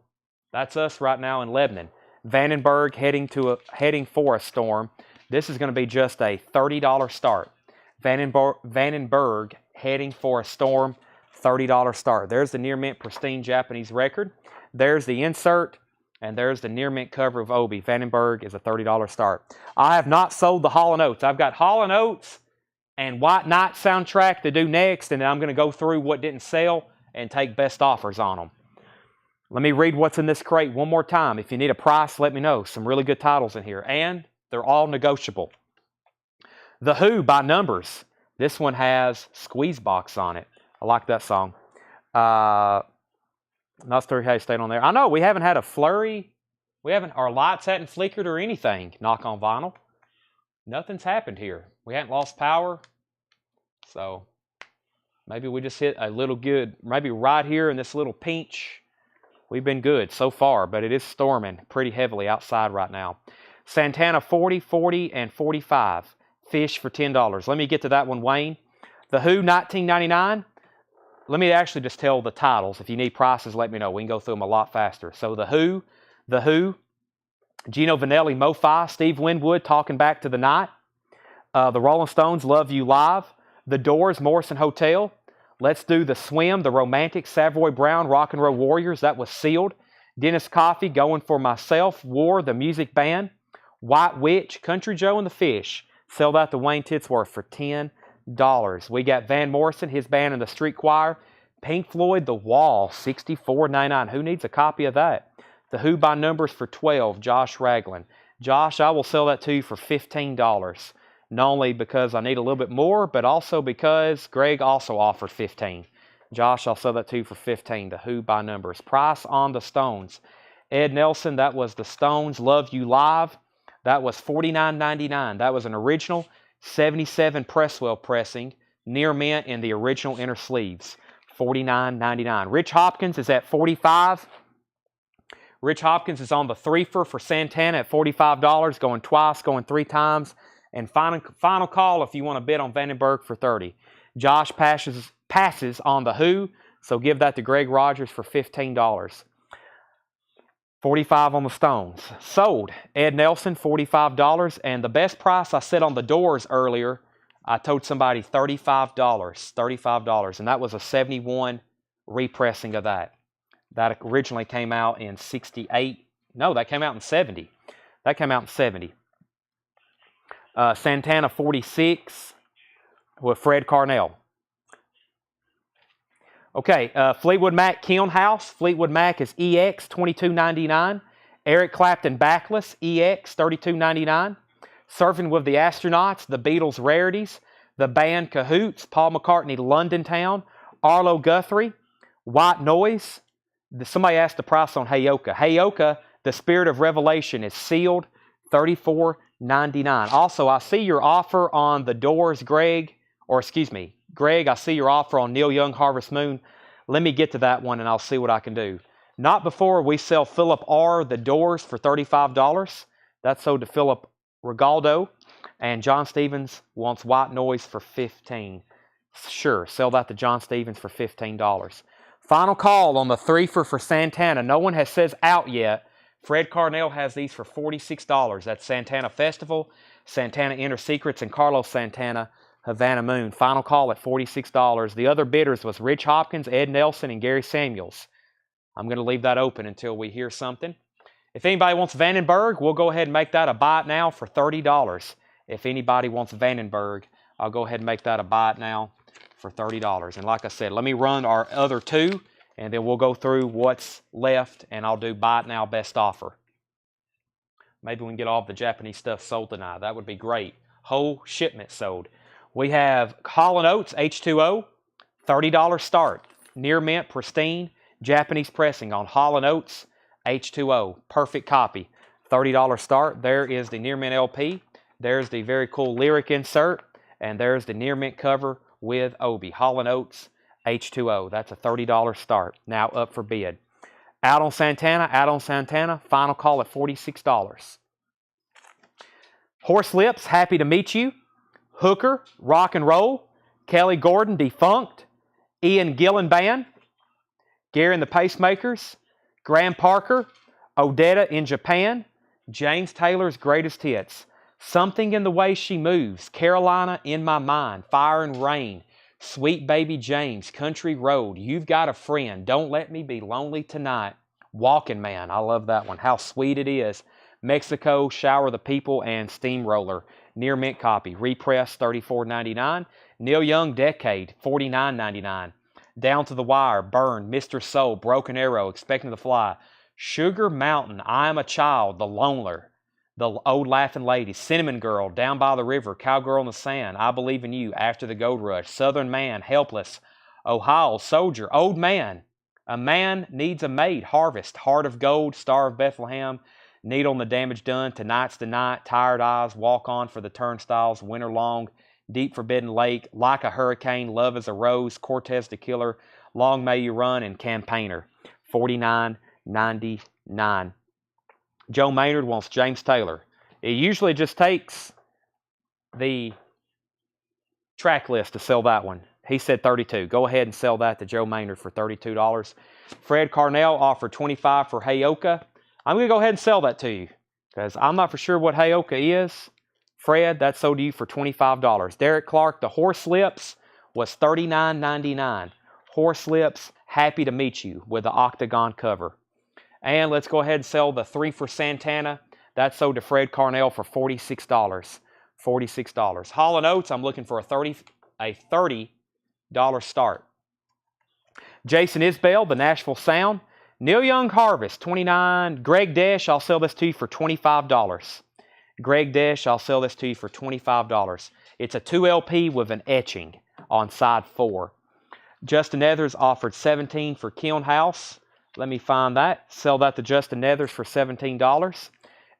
That's us right now in Lebanon. Vandenberg, Heading for a Storm. This is going to be just a $30 start. Vandenberg, Heading for a Storm, $30 start. There's the near mint pristine Japanese record. There's the insert, and there's the near mint cover of Obi. Vandenberg is a $30 start. I have not sold the Hall & Oates. I've got Hall & Oates and White Knight soundtrack to do next, and then I'm going to go through what didn't sell and take best offers on them. Let me read what's in this crate one more time. If you need a price, let me know. Some really good titles in here, and they're all negotiable. The Who by Numbers. This one has Squeeze Box on it. I like that song. Not sure how you stayed on there. I know we haven't had a flurry. Our lights hadn't flickered or anything. Knock on vinyl. Nothing's happened here. We hadn't lost power. So maybe we just hit a little good. Maybe right here in this little pinch. We've been good so far, but it is storming pretty heavily outside right now. Santana 40, 40, and 45. Fish for $10. Let me get to that one, Wayne. The Who, $19.99. Let me actually just tell the titles. If you need prices, let me know. We can go through them a lot faster. So The Who, Gino Vanelli, Mo-Fi, Steve Winwood, Talking Back to the Night. The Rolling Stones, Love You Live. The Doors, Morrison Hotel. Let's Do the Swim, The Romantics, Savoy Brown, Rock and Roll Warriors. That was sealed. Dennis Coffey, Going for Myself. War, The Music Band. White Witch, Country Joe and the Fish. Sell that to Wayne Titsworth for $10. We got Van Morrison, his band, and the Street Choir. Pink Floyd, The Wall, $64.99. Who needs a copy of that? The Who by Numbers for $12. Josh Ragland. Josh, I will sell that to you for $15. Not only because I need a little bit more, but also because Greg also offered $15. Josh, I'll sell that to you for $15. The Who by Numbers. Price on the Stones. Ed Nelson, that was the Stones. Love You Live. That was $49.99. That was an original 77 Presswell pressing, near mint in the original inner sleeves. $49.99. Rich Hopkins is at $45. Rich Hopkins is on the threefer for Santana at $45, going twice, going 3 times. And final call if you want to bid on Vandenberg for $30. Josh passes on the Who, so give that to Greg Rogers for $15. 45 on the Stones. Sold. Ed Nelson, $45. And the best price I said on the Doors earlier, I told somebody $35. $35. And that was a 71 repressing of that. That originally came out in 68. No, that came out in 70. That came out in 70. Santana 46 with Fred Carnell. Okay, Fleetwood Mac Kiln House. Fleetwood Mac is EX, $22.99. Eric Clapton Backless, EX, $32.99. Surfing with the Astronauts, the Beatles Rarities. The band Cahoots, Paul McCartney London Town. Arlo Guthrie, White Noise. Somebody asked the price on Heyoka. Heyoka, The Spirit of Revelation, is sealed, $34.99. Also, I see your offer on the Doors, Greg, I see your offer on Neil Young, Harvest Moon. Let me get to that one and I'll see what I can do. Not before we sell Philip R. The Doors for $35. That's sold to Philip Regaldo. And John Stevens wants White Noise for $15. Sure, sell that to John Stevens for $15. Final call on the threefer for Santana. No one has says out yet. Fred Carnell has these for $46. That's Santana Festival, Santana Inner Secrets, and Carlos Santana Havana Moon. Final call at $46. The other bidders was Rich Hopkins, Ed Nelson, and Gary Samuels. I'm going to leave that open until we hear something. If anybody wants Vandenberg, we'll go ahead and make that a buy it now for $30. If anybody wants Vandenberg, I'll go ahead and make that a buy it now for $30. And like I said, let me run our other two, and then we'll go through what's left, and I'll do buy it now best offer. Maybe we can get all of the Japanese stuff sold tonight. That would be great. Whole shipment sold. We have Hall & Oates H2O, $30 start. Near mint, pristine, Japanese pressing on Hall & Oates H2O. Perfect copy. $30 start. There is the near mint LP. There's the very cool lyric insert. And there's the near mint cover with Obi. Hall & Oates H2O. That's a $30 start. Now up for bid. Out on Santana. Final call at $46. Horse Lips, Happy to Meet You. Hooker, Rock and Roll. Kelly Gordon, Defunct. Ian Gillan Band. Gary and the Pacemakers. Graham Parker. Odetta in Japan. James Taylor's Greatest Hits. Something in the Way She Moves. Carolina in My Mind. Fire and Rain. Sweet Baby James. Country Road. You've Got a Friend. Don't Let Me Be Lonely Tonight. Walking Man. I love that one. How sweet it is. Mexico, Shower the People, and Steamroller. near mint copy. Repress, $34.99. Neil Young, Decade, $49.99. Down to the Wire, Burn, Mr. Soul, Broken Arrow, Expecting to Fly. Sugar Mountain, I Am a Child, The Loner, The Old Laughing Lady, Cinnamon Girl, Down by the River, Cowgirl in the Sand, I Believe in You, After the Gold Rush, Southern Man, Helpless, Ohio, Soldier, Old Man, A Man Needs a Maid, Harvest, Heart of Gold, Star of Bethlehem, Needle and the Damage Done, Tonight's the Night, Tired Eyes, Walk On for the Turnstiles, Winter Long, Deep Forbidden Lake, Like a Hurricane, Love is a Rose, Cortez the Killer, Long May You Run, and Campaigner, $49.99. Joe Maynard wants James Taylor. It usually just takes the track list to sell that one. He said $32. Go ahead and sell that to Joe Maynard for $32. Fred Carnell offered $25 for Heyoka. I'm going to go ahead and sell that to you because I'm not for sure what Heyoka is. Fred, that's sold to you for $25. Derek Clark, the Horse Lips was $39.99. Horse Lips, Happy to Meet You with the octagon cover. And let's go ahead and sell the 3 for Santana. That's sold to Fred Carnell for $46. $46. Hall & Oates, I'm looking for a $30 start. Jason Isbell, the Nashville Sound. Neil Young Harvest, $29. Greg Desh, I'll sell this to you for $25. Greg Desh, I'll sell this to you for $25. It's a 2 LP with an etching on side 4. Justin Ethers offered $17 for Kiln House. Let me find that. Sell that to Justin Ethers for $17.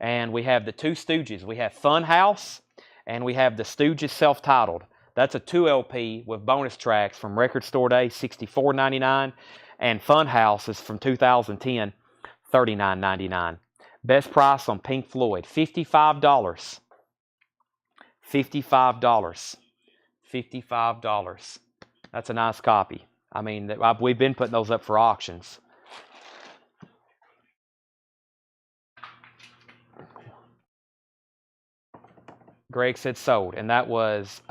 And we have the 2 Stooges. We have Fun House and we have the Stooges self-titled. That's a 2 LP with bonus tracks from Record Store Day, $64.99. And Fun House is from 2010, $39.99. Best price on Pink Floyd, $55. $55. $55. That's a nice copy. I mean, we've been putting those up for auctions. Greg said sold, and that was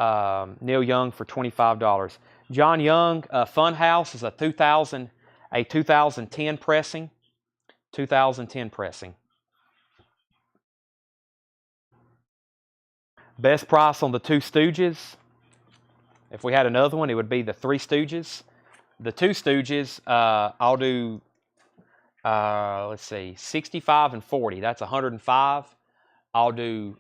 Neil Young for $25. John Young, Fun House is a 2010 pressing. 2010 pressing. Best price on the 2 Stooges. If we had another one, it would be the 3 Stooges. The 2 Stooges, I'll do, let's see, 65 and 40. That's 105. I'll do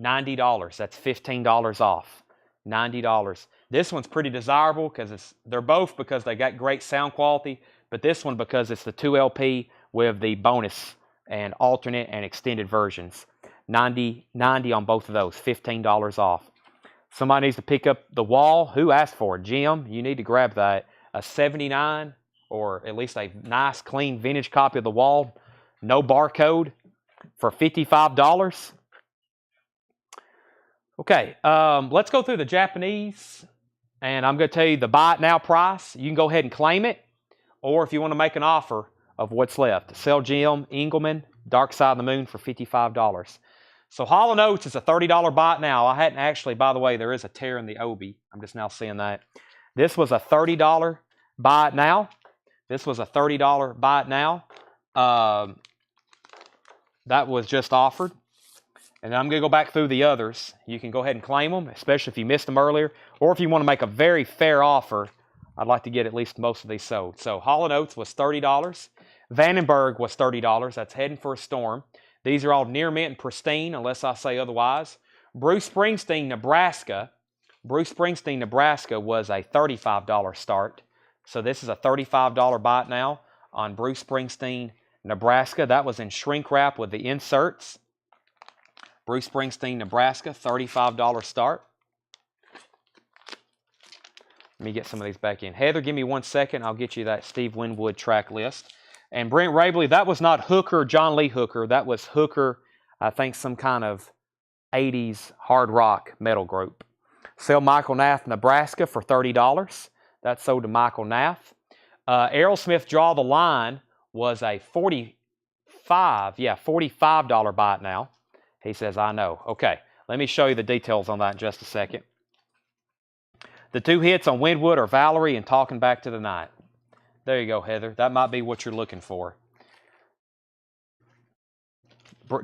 $90. That's $15 off. $90. This one's pretty desirable because they're both because they got great sound quality, but this one because it's the 2 LP with the bonus and alternate and extended versions. $90 on both of those. $15 off. Somebody needs to pick up The Wall. Who asked for it? Jim, you need to grab that. A 79 or at least a nice clean vintage copy of The Wall. No barcode for $55. Okay, let's go through the Japanese, and I'm going to tell you the buy it now price. You can go ahead and claim it, or if you want to make an offer of what's left. Sell Jim Engelman, Dark Side of the Moon for $55. So Hall & Oates is a $30 buy it now. I hadn't actually, by the way, there is a tear in the Obi. I'm just now seeing that. This was a $30 buy it now. This was a $30 buy it now. That was just offered. And then I'm going to go back through the others. You can go ahead and claim them, especially if you missed them earlier. Or if you want to make a very fair offer, I'd like to get at least most of these sold. So Hall & Oates was $30. Vandenberg was $30. That's Heading for a Storm. These are all near mint and pristine, unless I say otherwise. Bruce Springsteen, Nebraska. Bruce Springsteen, Nebraska was a $35 start. So this is a $35 buy it now on Bruce Springsteen, Nebraska. That was in shrink wrap with the inserts. Bruce Springsteen, Nebraska, $35 start. Let me get some of these back in. Heather, give me 1 second. I'll get you that Steve Winwood track list. And Brent Rabley, that was not Hooker, John Lee Hooker. That was Hooker, I think some kind of 80s hard rock metal group. Sell Michael Nath, Nebraska for $30. That's sold to Michael Nath. Aerosmith Draw the Line was a $45 buy it now. He says, I know. Okay, let me show you the details on that in just a second. The 2 hits on Winwood are Valerie and Talking Back to the Night. There you go, Heather. That might be what you're looking for.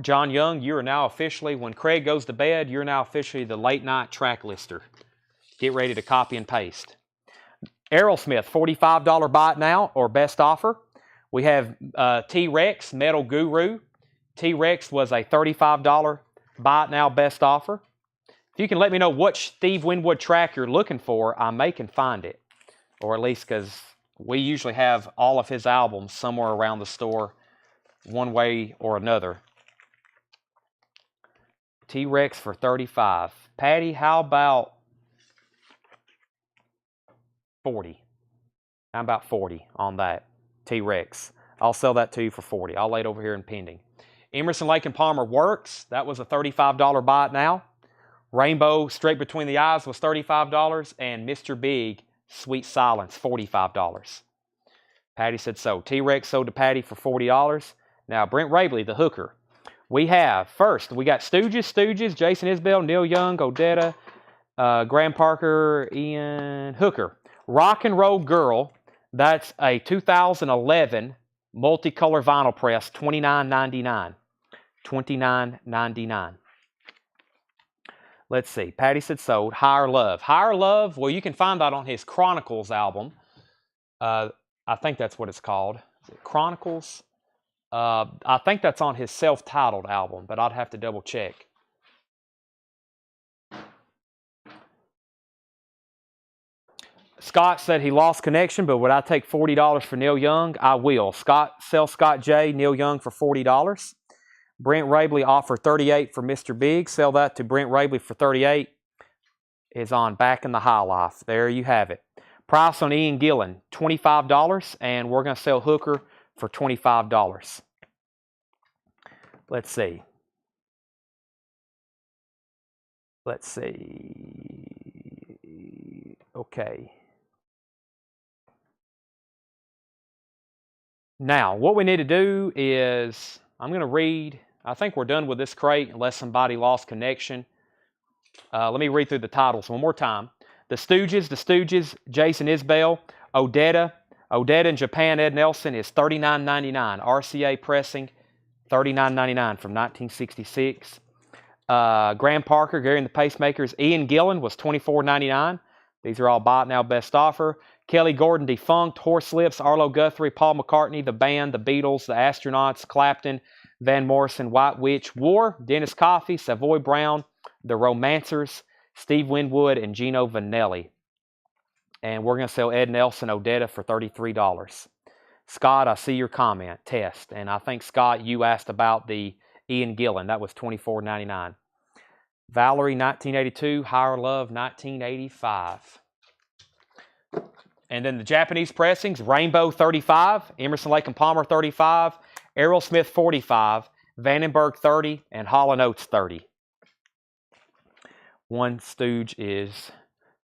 John Young, you are now officially, when Craig goes to bed, you're now officially the late night track lister. Get ready to copy and paste. Aerosmith, $45 buy it now or best offer. We have T-Rex, Metal Guru. T-Rex was a $35 buy it now best offer. If you can let me know what Steve Winwood track you're looking for, I may can find it. Or at least because we usually have all of his albums somewhere around the store one way or another. T-Rex for $35. Patty, how about 40? How about 40 on that T-Rex? I'll sell that to you for 40. I'll lay it over here in pending. Emerson, Lake and Palmer Works. That was a $35 buy it now. Rainbow Straight Between the Eyes was $35. And Mr. Big Sweet Silence, $45. Patty said so. T-Rex sold to Patty for $40. Now, Brent Rabley, the hooker. We have, first, we got Stooges, Jason Isbell, Neil Young, Odetta, Graham Parker, Ian Hooker. Rock and Roll Girl, that's a 2011 multicolor vinyl press, $29.99. $29.99. Let's see. Patty said sold. Higher Love. Higher Love, well, you can find that on his Chronicles album. I think that's what it's called. Is it Chronicles? I think that's on his self-titled album, but I'd have to double check. Scott said he lost connection, but would I take $40 for Neil Young? I will. Sell Scott J, Neil Young for $40. Brent Rabley offered $38 for Mr. Big. Sell that to Brent Rabley for $38. Is on Back in the High Life. There you have it. Price on Ian Gillan, $25, and we're going to sell Hooker for $25. Let's see. Okay. Now, what we need to do is, I'm going to read, I think we're done with this crate unless somebody lost connection. Let me read through the titles one more time. The Stooges, Jason Isbell, Odetta in Japan, Ed Nelson is $39.99. RCA Pressing, $39.99 from 1966. Graham Parker, Gary and the Pacemakers. Ian Gillan was $24.99. These are all bought now, best offer. Kelly Gordon, Defunct, Horse Lips, Arlo Guthrie, Paul McCartney, The Band, The Beatles, The Astronauts, Clapton, Van Morrison, White Witch, War, Dennis Coffey, Savoy Brown, The Romancers, Steve Winwood, and Gino Vanelli. And we're going to sell Ed Nelson Odetta for $33. Scott, I see your comment. Test. And I think, Scott, you asked about the Ian Gillan. That was $24.99. Valerie, 1982. Higher Love, 1985. And then the Japanese pressings. Rainbow, $35. Emerson, Lake and Palmer, $35. Aerosmith, $45. Vandenberg, $30. And Hall & Oates, $30. One Stooge is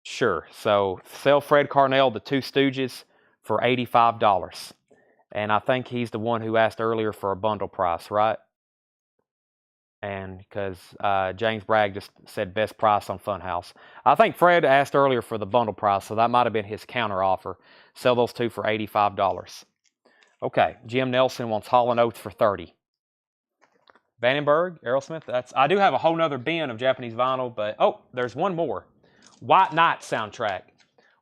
sure. So sell Fred Carnell, the two Stooges, for $85. And I think he's the one who asked earlier for a bundle price, right? And because James Bragg just said best price on Funhouse. I think Fred asked earlier for the bundle price, so that might have been his counter offer. Sell those two for $85. Okay, Jim Nelson wants Hall & Oates for $30. Vandenberg, Aerosmith. I do have a whole nother bin of Japanese vinyl, but oh, there's one more. White Knight soundtrack.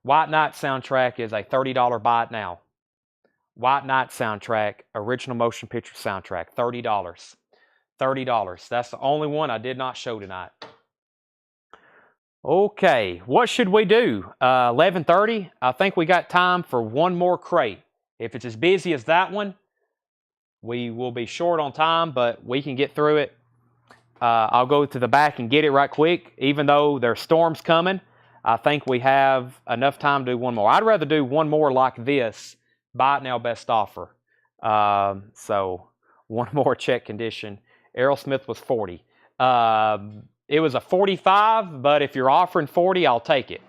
White Knight soundtrack is a $30 buy it now. White Knight soundtrack, original motion picture soundtrack, $30. $30. That's the only one I did not show tonight. Okay, what should we do? 11:30. I think we got time for one more crate. If it's as busy as that one, we will be short on time, but we can get through it. I'll go to the back and get it right quick. Even though there's storms coming, I think we have enough time to do one more. I'd rather do one more like this. Buy it now, best offer. So one more check condition. Aerosmith was 40. It was a 45, but if you're offering 40, I'll take it.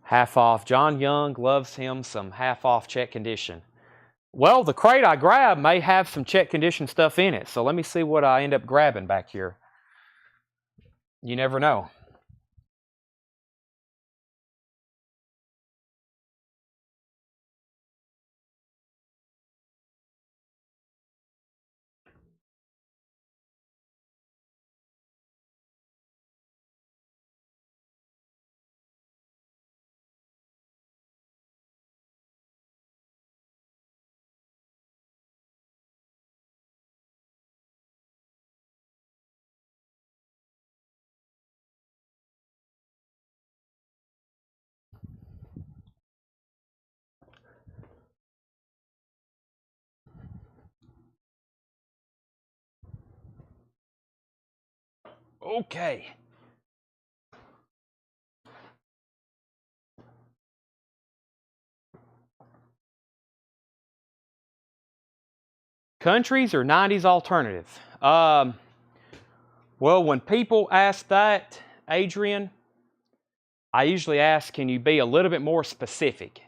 Half off. John Young loves him some half off check condition. Well, the crate I grabbed may have some check condition stuff in it. So let me see what I end up grabbing back here. You never know. Okay. Countries or 90s alternative? Well, when people ask that, Adrian, I usually ask, can you be a little bit more specific?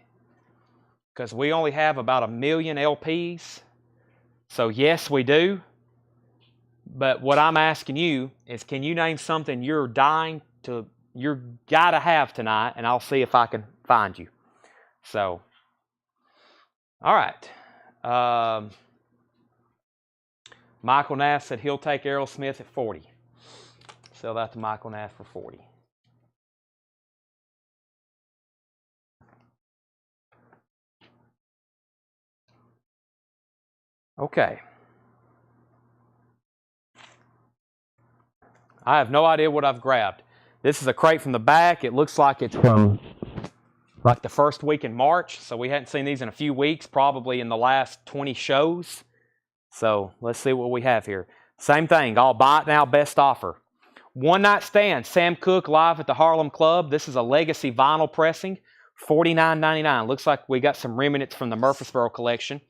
Because we only have about 1 million LPs. So yes, we do. But what I'm asking you is, can you name something you're gotta have tonight, and I'll see if I can find you. So, all right. Michael Nass said he'll take Aerosmith at 40. Sell that to Michael Nass for 40. Okay. I have no idea what I've grabbed. This is a crate from the back. It looks like it's from like the first week in March. So we hadn't seen these in a few weeks, probably in the last 20 shows. So let's see what we have here. Same thing, all buy it now, best offer. One Night Stand, Sam Cooke live at the Harlem Club. This is a legacy vinyl pressing, $49.99. Looks like we got some remnants from the Murfreesboro collection.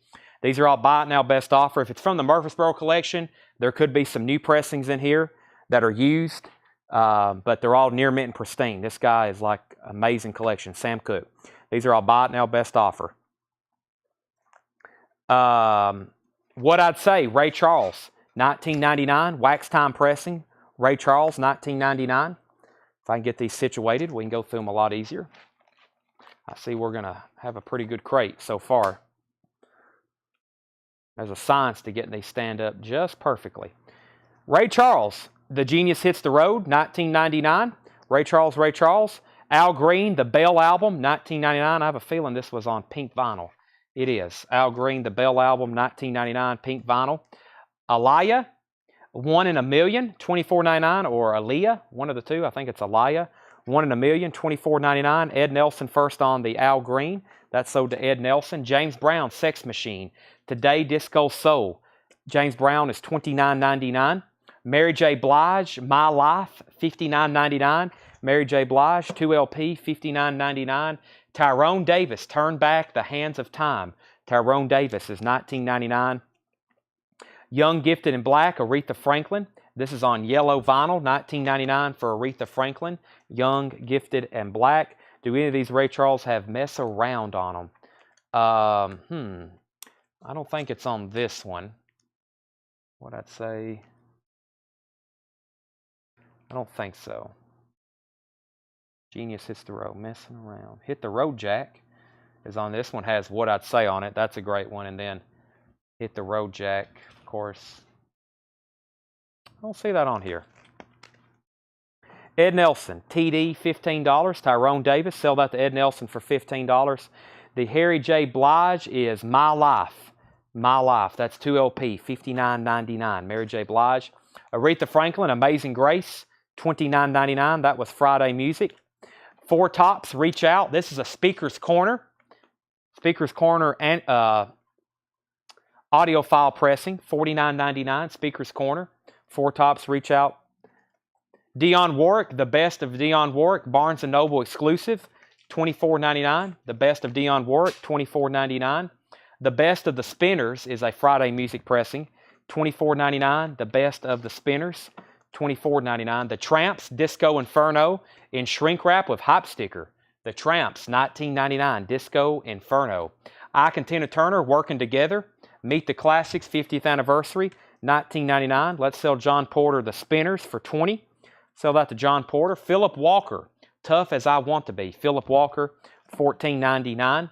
These are all buy it now, best offer. If it's from the Murfreesboro collection, there could be some new pressings in here that are used, but they're all near mint and pristine. This guy is like amazing collection, Sam Cooke. These are all buy it now, best offer. What I'd say, Ray Charles, $19.99, wax time pressing. Ray Charles, $19.99. If I can get these situated, we can go through them a lot easier. I see we're going to have a pretty good crate so far. There's a science to getting these stand up just perfectly. Ray Charles, The Genius Hits the Road, $19.99. Ray Charles. Al Green, The Bell Album, $19.99. I have a feeling this was on pink vinyl. It is. Al Green, The Bell Album, $19.99, pink vinyl. Aliyah, One in a Million, $24.99, or Aaliyah, one of the two. I think it's Aliyah. One in a Million, $24.99. Ed Nelson first on the Al Green. That's sold to Ed Nelson. James Brown, Sex Machine. Today, Disco Soul. James Brown is $29.99. Mary J. Blige, My Life, $59.99. Mary J. Blige, 2LP, $59.99. Tyrone Davis, Turn Back the Hands of Time. Tyrone Davis is $19.99. Young, Gifted, and Black, Aretha Franklin. This is on yellow vinyl, $19.99 for Aretha Franklin. Young, Gifted, and Black. Do any of these Ray Charles have Mess Around on them? I don't think it's on this one. What I'd say? I don't think so. Genius Hits the Road, Messing Around. Hit the Road Jack is on this one, has What I'd Say on it. That's a great one. And then Hit the Road Jack, of course. I don't see that on here. Ed Nelson, TD, $15. Tyrone Davis, sell that to Ed Nelson for $15. The Harry J. Blige is My Life. My Life, that's 2LP, $59.99. Mary J. Blige. Aretha Franklin, Amazing Grace, $29.99. That was Friday Music. Four Tops, Reach Out. This is a Speaker's Corner. Speaker's Corner and audio file pressing, $49.99. Speaker's Corner. Four Tops, Reach Out. Dionne Warwick, The Best of Dionne Warwick, Barnes & Noble exclusive, $24.99. The Best of Dionne Warwick, $24.99. The Best of the Spinners is a Friday Music pressing, $24.99. The Best of the Spinners, $24.99. The Tramps, Disco Inferno in shrink wrap with hype sticker. The Tramps, $19.99. Disco Inferno. Ike and Tina Turner, Working Together. Meet the Classics, 50th anniversary, $19.99. Let's sell John Porter The Spinners for $20. Sell that to John Porter. Philip Walker, Tough as I Want to Be. Philip Walker, $14.99.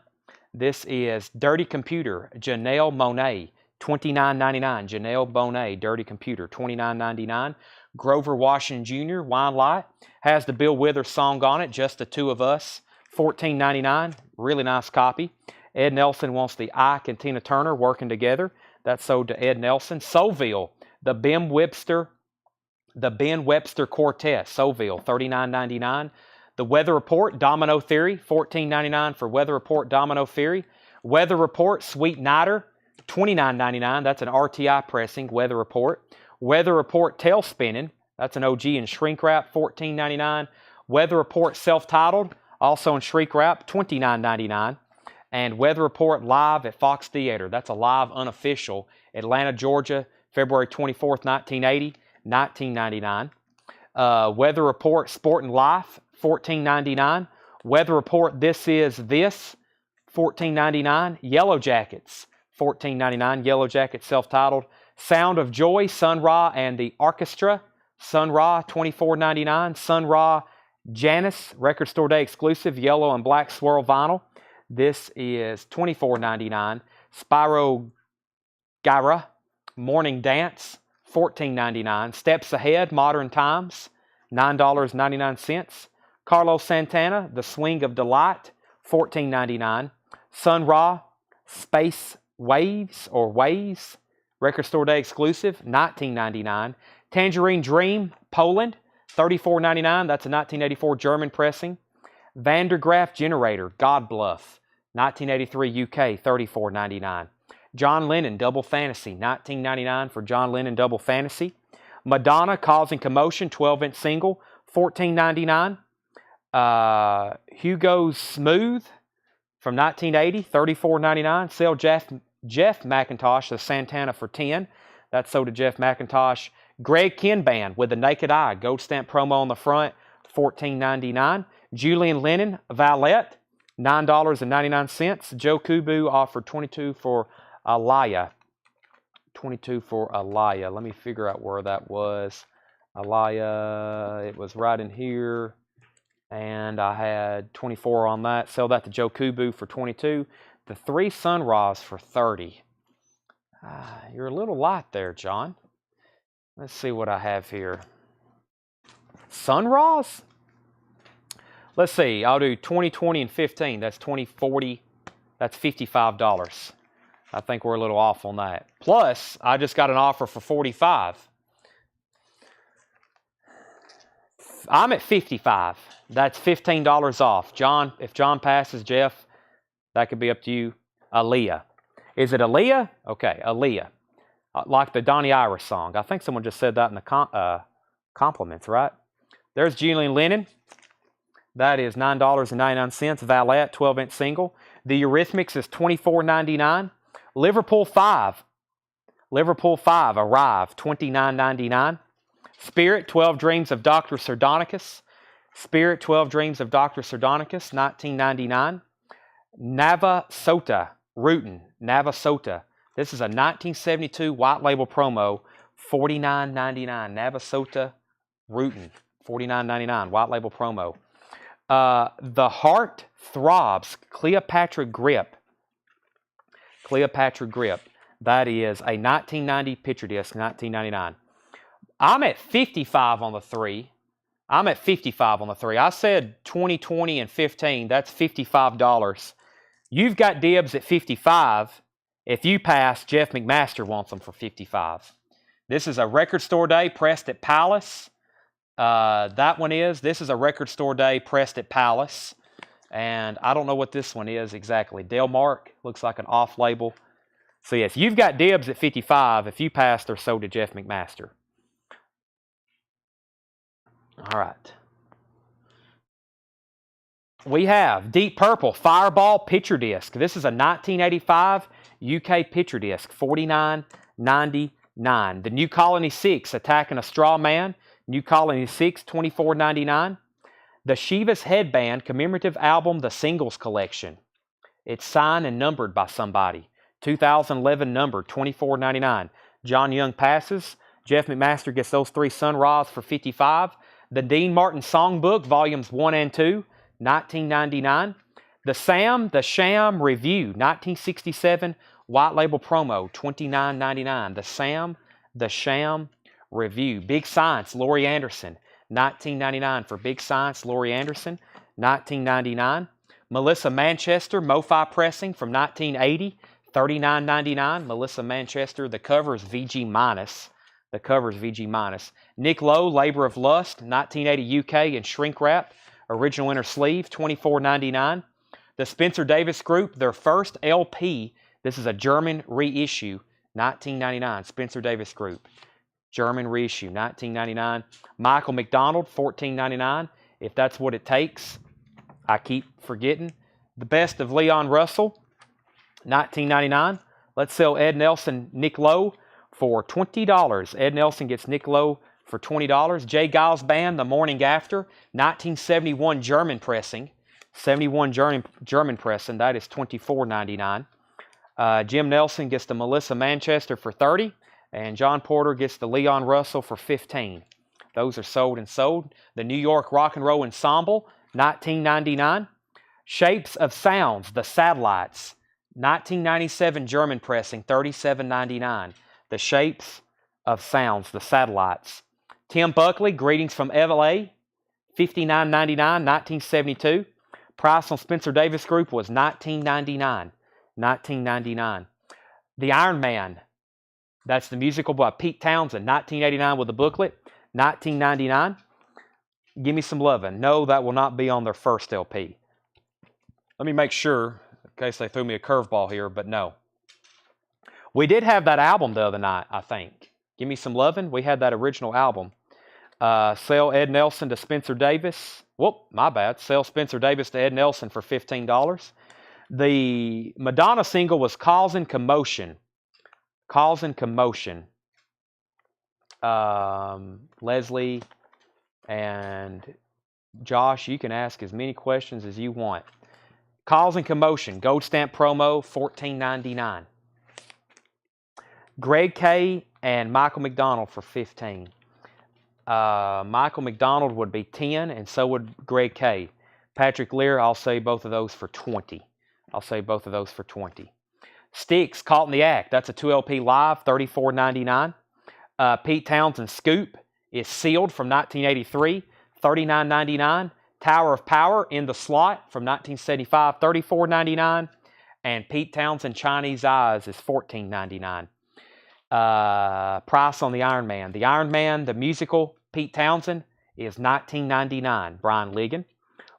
This is Dirty Computer, Janelle Monáe, $29.99. Janelle Monáe, Dirty Computer, $29.99. Grover Washington Jr., Wine Light, has the Bill Withers song on it, Just the Two of Us, $14.99. Really nice copy. Ed Nelson wants the Ike and Tina Turner, Working Together. That's sold to Ed Nelson. Soulville, the Ben Webster Quartet, Soulville, $39.99. The Weather Report, Domino Theory, $14.99 for Weather Report, Domino Theory. Weather Report, Sweet Nighter, $29.99. That's an RTI pressing, Weather Report. Weather Report, Tailspinning, That's an OG in shrink wrap, $14.99. Weather Report self-titled, also in shrink wrap, $29.99. And Weather Report live at Fox Theater. That's a live unofficial. Atlanta, Georgia, February 24th, 1980, $19.99. Weather Report Sport and Life, $14.99. Weather Report This Is This, $14.99. Yellow Jackets, $14.99. Yellow Jackets self-titled. Sound of Joy, Sun Ra and the Orchestra, Sun Ra, $24.99. Sun Ra Janice, Record Store Day exclusive, yellow and black swirl vinyl. This is $24.99. Spyro Gyra, Morning Dance, $14.99. Steps Ahead, Modern Times, $9.99. Carlos Santana, The Swing of Delight, $14.99. Sun Ra, Space Waves or Waves, Record Store Day exclusive, $19.99. Tangerine Dream, Poland, $34.99. That's a 1984 German pressing. Vandergraaf Generator, God Bluff, 1983 UK, $34.99. John Lennon, Double Fantasy, $19.99 for John Lennon Double Fantasy. Madonna, Causing Commotion, 12-inch single, $14.99. Hugo Smooth from 1980, $34.99. Sell Jeff McIntosh, the Santana for $10. That's sold to Jeff McIntosh. Greg Kinband with the Naked Eye, gold stamp promo on the front, $14.99. Julian Lennon, Valet, $9.99. Joe Kubu offered $22 for Alaya. $22 for Alaya. Let me figure out where that was. Alaya, it was right in here. And I had 24 on that. Sell that to Joe Kubu for 22. The 3 Sun Ra's for 30. You're a little light there, John. Let's see what I have here. Sun Ra's? Let's see. I'll do 20, 20, and 15. That's 20, 40. That's $55. I think we're a little off on that. Plus, I just got an offer for 45. I'm at 55. That's $15 off. John, if John passes, Jeff, that could be up to you. Aaliyah. Is it Aaliyah? Okay, Aaliyah. Like the Donnie Iris song. I think someone just said that in the compliments, right? There's Julian Lennon. That is $9.99. Valet, 12-inch single. The Eurythmics is $24.99. Liverpool 5. Liverpool 5, Arrive, $29.99. Spirit, 12 Dreams of Dr. Sardonicus. Spirit, 12 Dreams of Dr. Sardonicus, $19.99. Navasota, Rootin', Navasota. This is a 1972 white label promo, $49.99. Navasota, Rootin', $49.99, white label promo. The Heart Throbs, Cleopatra Grip. Cleopatra Grip. That is a 1990 picture disc, $19.99. I'm at 55 on the 3. I'm at 55 on the 3. I said 20, 20, and 15. That's $55. You've got dibs at 55. If you pass, Jeff McMaster wants them for 55. This is a Record Store Day pressed at Palace. That one is. This is a Record Store Day pressed at Palace. And I don't know what this one is exactly. Delmark. Looks like an off-label. So yes, you've got dibs at 55. If you pass, they're sold to Jeff McMaster. All right. We have Deep Purple Fireball Picture Disc. This is a 1985 UK picture disc, $49.99. The New Colony 6, Attacking a Straw Man, New Colony 6, $24.99. The Shivas Headband commemorative album, The Singles Collection. It's signed and numbered by somebody. 2011 number, $24.99. John Young passes. Jeff McMaster gets those 3 Sun Ra's for $55. The Dean Martin Songbook, Volumes 1 and 2, $19.99. The Sham Review, 1967, white label promo, $29.99. The Sham Review. Big Science, Laurie Anderson, $19.99 for Big Science, Laurie Anderson, $19.99. Melissa Manchester, MoFi Pressing from 1980, $39.99. Melissa Manchester, the cover is VG minus. The cover is VG minus. Nick Lowe, Labor of Lust, 1980 UK in shrink wrap. Original inner sleeve, $24.99. The Spencer Davis Group, their first LP. This is a German reissue, $19.99. Spencer Davis Group. German reissue, $19.99. Michael McDonald, $14.99. If that's what it takes, I keep forgetting. The Best of Leon Russell, $19.99. Let's sell Ed Nelson, Nick Lowe for $20. Ed Nelson gets Nick Lowe for $20. Jay Giles Band, The Morning After, 1971 German pressing. 71 German pressing, that is $24.99. Jim Nelson gets the Melissa Manchester for $30. And John Porter gets the Leon Russell for $15. Those are sold and sold. The New York Rock and Roll Ensemble, $19.99. Shapes of Sounds, The Satellites, 1997 German pressing, $37.99. The Shapes of Sounds, The Satellites. Tim Buckley, Greetings from LA, $59.99, 1972. Price on Spencer Davis Group was $19.99. $19.99. The Iron Man, that's the musical by Pete Townsend, 1989 with the booklet, $19.99. Give Me Some Lovin'. No, that will not be on their first LP. Let me make sure, in case they threw me a curveball here, but no. We did have that album the other night, I think. Give Me Some Lovin'. We had that original album. Sell Ed Nelson to Spencer Davis. Whoop, my bad. Sell Spencer Davis to Ed Nelson for $15. The Madonna single was Causing Commotion. Causing Commotion. Leslie and Josh, you can ask as many questions as you want. Causing Commotion, Gold Stamp promo, $14.99. Greg K and Michael McDonald for $15. Michael McDonald would be $10, and so would Greg K. Patrick Lear, I'll say both of those for $20. I'll say both of those for $20. Styx, Caught in the Act. That's a 2LP live, $34.99. Pete Townsend Scoop is sealed from 1983, $39.99. Tower of Power in the Slot from 1975, $34.99. And Pete Townsend Chinese Eyes is $14.99. Price on the Iron Man. The Iron Man, the musical, Pete Townsend, is $19.99. Brian Ligon.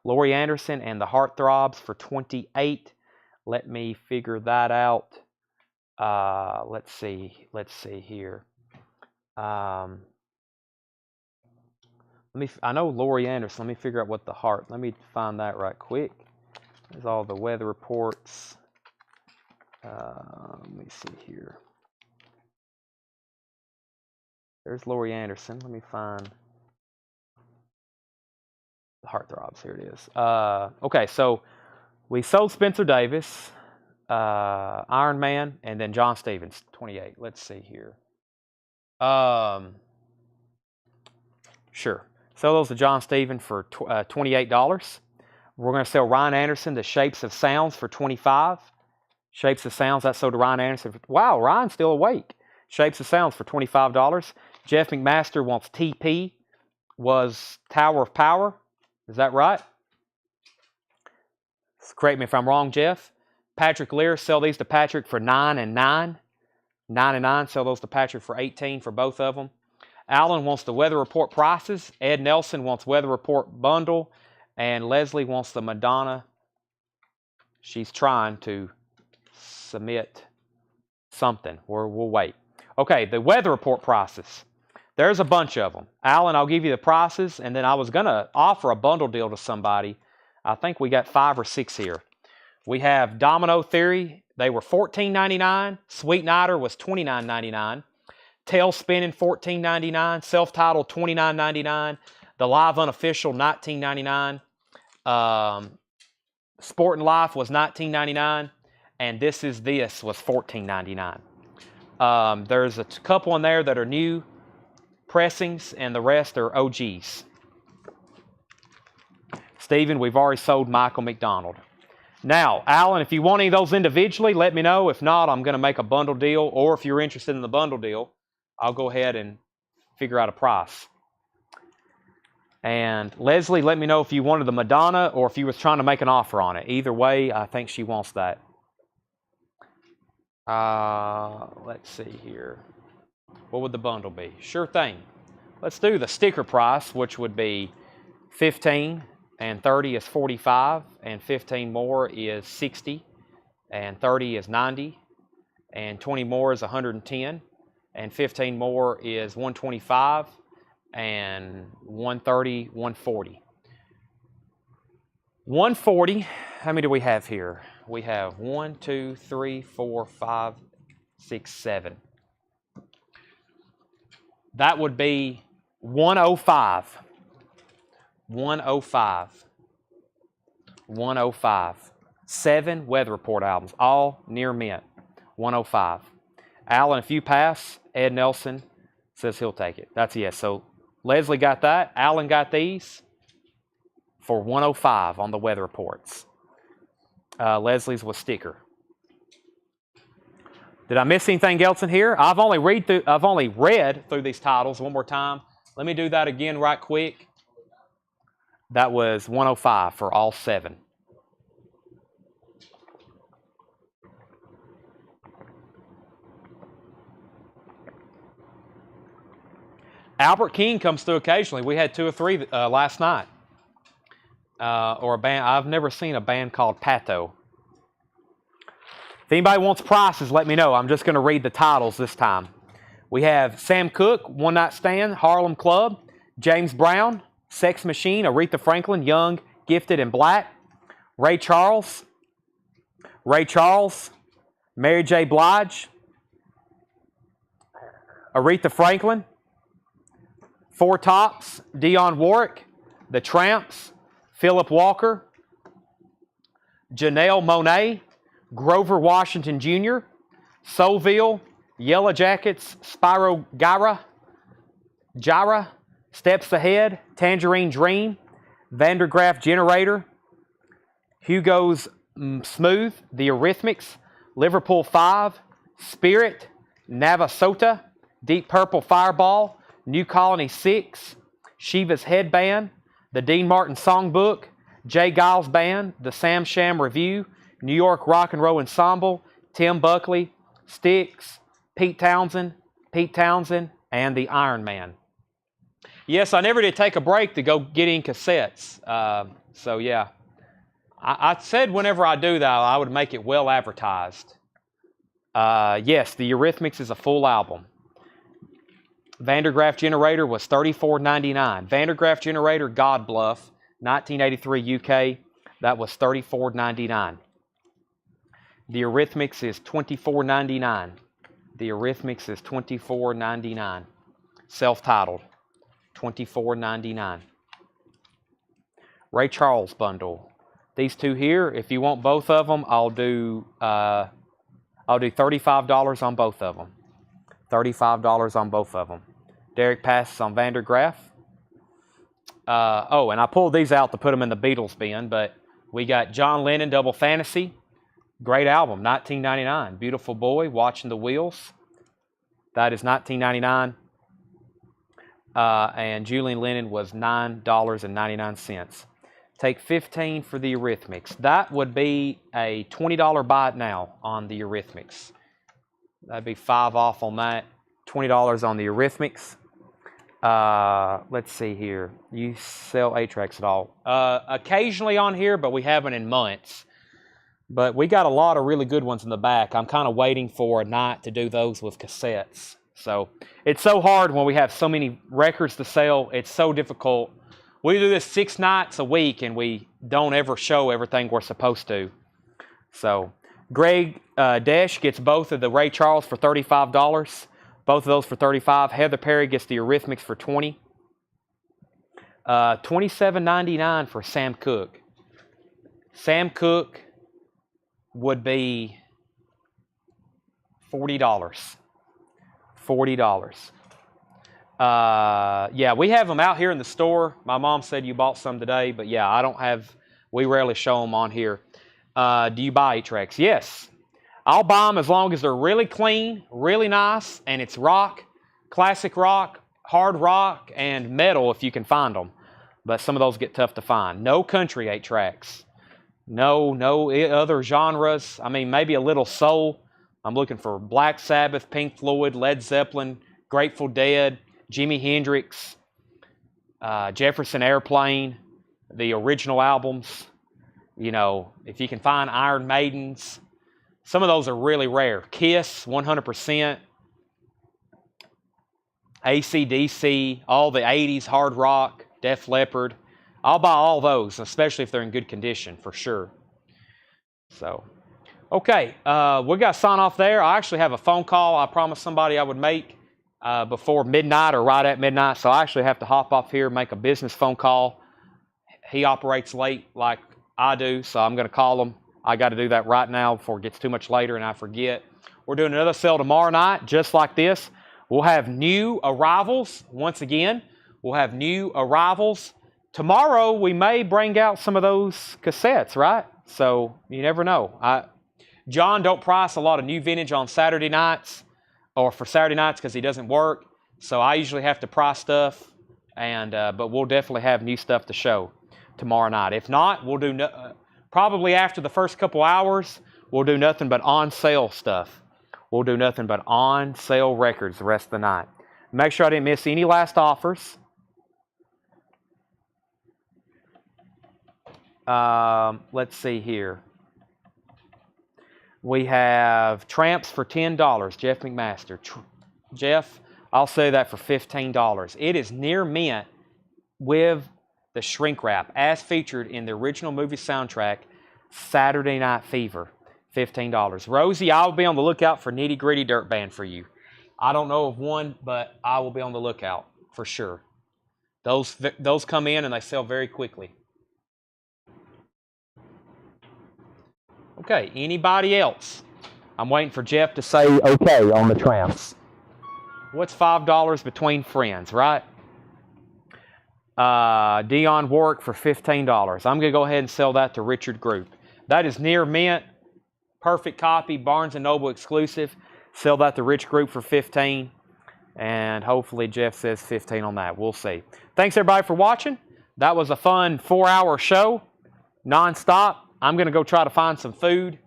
Laurie Anderson and the Heartthrobs for $28. Let me figure that out. Let's see here. I know Laurie Anderson. Let me figure out what the heart. Let me find that right quick. There's all the weather reports. Let me see here. There's Laurie Anderson. Let me find the Heartthrobs. Here it is. Okay, so we sold Spencer Davis, Iron Man, and then John Stevens, 28. Let's see here. Sure. Sell those to John Stevens for $28. We're going to sell Ryan Anderson the Shapes of Sounds for $25. Shapes of Sounds, that's sold to Ryan Anderson. Wow, Ryan's still awake. Shapes of Sounds for $25. Jeff McMaster wants TP, was Tower of Power. Is that right? Correct me if I'm wrong, Jeff. Patrick Lear, sell these to Patrick for $9 and $9. $9 and $9, sell those to Patrick for $18 for both of them. Alan wants the Weather Report prices. Ed Nelson wants Weather Report bundle. And Leslie wants the Madonna. She's trying to submit something. We'll wait. Okay, the Weather Report prices. There's a bunch of them. Alan, I'll give you the prices, and then I was going to offer a bundle deal to somebody. I think we got 5 or 6 here. We have Domino Theory. They were $14.99. Sweet Nighter was $29.99. Tail Spinning, $14.99. Self-Titled, $29.99. The Live Unofficial, $19.99. Sport and Life was $19.99. And This Is This was $14.99. There's a couple in there that are new pressings, and the rest are OGs. Stephen, we've already sold Michael McDonald. Now, Alan, if you want any of those individually, let me know. If not, I'm going to make a bundle deal, or if you're interested in the bundle deal, I'll go ahead and figure out a price. And Leslie, let me know if you wanted the Madonna or if you was trying to make an offer on it. Either way, I think she wants that. Let's see here. What would the bundle be? Sure thing. Let's do the sticker price, which would be $15, and 30 is $45, and 15 more is $60, and 30 is $90, and 20 more is $110, and 15 more is 125, and 130, 140. 140, how many do we have here? We have 1, 2, 3, 4, 5, 6, 7. That would be 105. 105. 105. 7 weather report albums, all near mint. 105. Alan, if you pass, Ed Nelson says he'll take it. That's a yes. So Leslie got that. Alan got these for 105 on the weather reports. Leslie's was sticker. Did I miss anything else in here? I've only read through these titles one more time. Let me do that again right quick. That was 105 for all 7. Albert King comes through occasionally. We had 2 or 3 last night. Or a band. I've never seen a band called Pato. If anybody wants prices, let me know. I'm just going to read the titles this time. We have Sam Cooke, One Night Stand, Harlem Club, James Brown, Sex Machine, Aretha Franklin, Young, Gifted, and Black, Ray Charles, Mary J. Blige, Aretha Franklin, Four Tops, Dionne Warwick, The Tramps, Philip Walker, Janelle Monáe, Grover Washington Jr., Soulville, Yellow Jackets, Spyro Gyra, Steps Ahead, Tangerine Dream, Vandergraaf Generator, Hugo's Smooth, The Eurythmics, Liverpool 5, Spirit, Navasota, Deep Purple Fireball, New Colony 6, Shiva's Headband, The Dean Martin Songbook, Jay Giles Band, The Sam Sham Review, New York Rock and Roll Ensemble, Tim Buckley, Styx, Pete Townsend, and The Iron Man. Yes, I never did take a break to go get in cassettes. So yeah, I said whenever I do that, I would make it well advertised. Yes, The Eurythmics is a full album. Vandergraaf Generator was $34.99. Vandergraaf Generator, God Bluff, 1983 UK, that was $34.99. The Eurythmics is $24.99. The Eurythmics is $24.99. Self-titled, $24.99. Ray Charles bundle. These 2 here, if you want both of them, I'll do $35 on both of them. $35 on both of them. Derek passes on Vandergraaf. And I pulled these out to put them in the Beatles bin, but we got John Lennon, Double Fantasy. Great album, 1999. Beautiful Boy, Watching the Wheels. That is 1999. And Julian Lennon was $9.99. Take 15 for the Eurythmics. That would be a $20 buy it now on the Eurythmics. That'd be 5 off on that. $20 on the Eurythmics. Let's see here. You sell 8-tracks at all? Occasionally on here, but we haven't in months. But we got a lot of really good ones in the back. I'm kind of waiting for a night to do those with cassettes. So it's so hard when we have so many records to sell. It's so difficult. We do this 6 nights a week, and we don't ever show everything we're supposed to. So Greg Desch gets both of the Ray Charles for $35. Both of those for $35. Heather Perry gets the Eurythmics for $20. $27.99 for Sam Cooke. Sam Cooke would be $40. $40. Yeah, we have them out here in the store. My mom said you bought some today, but yeah, we rarely show them on here. Do you buy 8-tracks? Yes. I'll buy them as long as they're really clean, really nice, and it's rock, classic rock, hard rock, and metal if you can find them. But some of those get tough to find. No country 8-tracks. No other genres. I mean, maybe a little soul. I'm looking for Black Sabbath, Pink Floyd, Led Zeppelin, Grateful Dead, Jimi Hendrix, Jefferson Airplane, the original albums. You know, if you can find Iron Maidens. Some of those are really rare. Kiss, 100%. AC/DC, all the 80s hard rock, Def Leppard. I'll buy all those, especially if they're in good condition, for sure. So, okay, we got to sign off there. I actually have a phone call I promised somebody I would make before midnight or right at midnight, so I actually have to hop off here and make a business phone call. He operates late like I do, so I'm going to call him. I got to do that right now before it gets too much later and I forget. We're doing another sale tomorrow night, just like this. We'll have new arrivals once again. We'll have new arrivals. Tomorrow, we may bring out some of those cassettes, right? So, you never know. John don't price a lot of new vintage on Saturday nights, or for Saturday nights because he doesn't work. So, I usually have to price stuff, but we'll definitely have new stuff to show tomorrow night. If not, we'll do, probably after the first couple hours, we'll do nothing but on-sale stuff. We'll do nothing but on-sale records the rest of the night. Make sure I didn't miss any last offers. Let's see here. We have Tramps for $10, Jeff McMaster. Jeff, I'll say that for $15. It is near mint with the shrink wrap, as featured in the original movie soundtrack, Saturday Night Fever. $15. Rosie, I will be on the lookout for Nitty Gritty Dirt Band for you. I don't know of one, but I will be on the lookout for sure. Those come in and they sell very quickly. Okay, anybody else? I'm waiting for Jeff to say okay on the Tramps. What's $5 between friends, right? Dionne Warwick for $15. I'm going to go ahead and sell that to Richard Group. That is near mint. Perfect copy, Barnes & Noble exclusive. Sell that to Rich Group for $15. And hopefully Jeff says $15 on that. We'll see. Thanks everybody for watching. That was a fun 4-hour show, non-stop. I'm going to go try to find some food,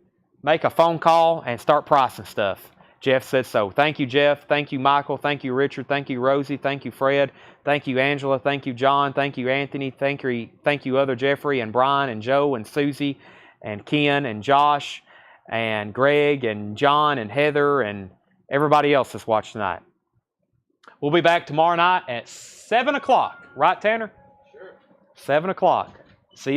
make a phone call, and start pricing stuff. Jeff said so. Thank you, Jeff. Thank you, Michael. Thank you, Richard. Thank you, Rosie. Thank you, Fred. Thank you, Angela. Thank you, John. Thank you, Anthony. Thank you, other Jeffrey and Brian and Joe and Susie and Ken and Josh and Greg and John and Heather and everybody else that's watched tonight. We'll be back tomorrow night at 7 o'clock. Right, Tanner? Sure. 7 o'clock. See you.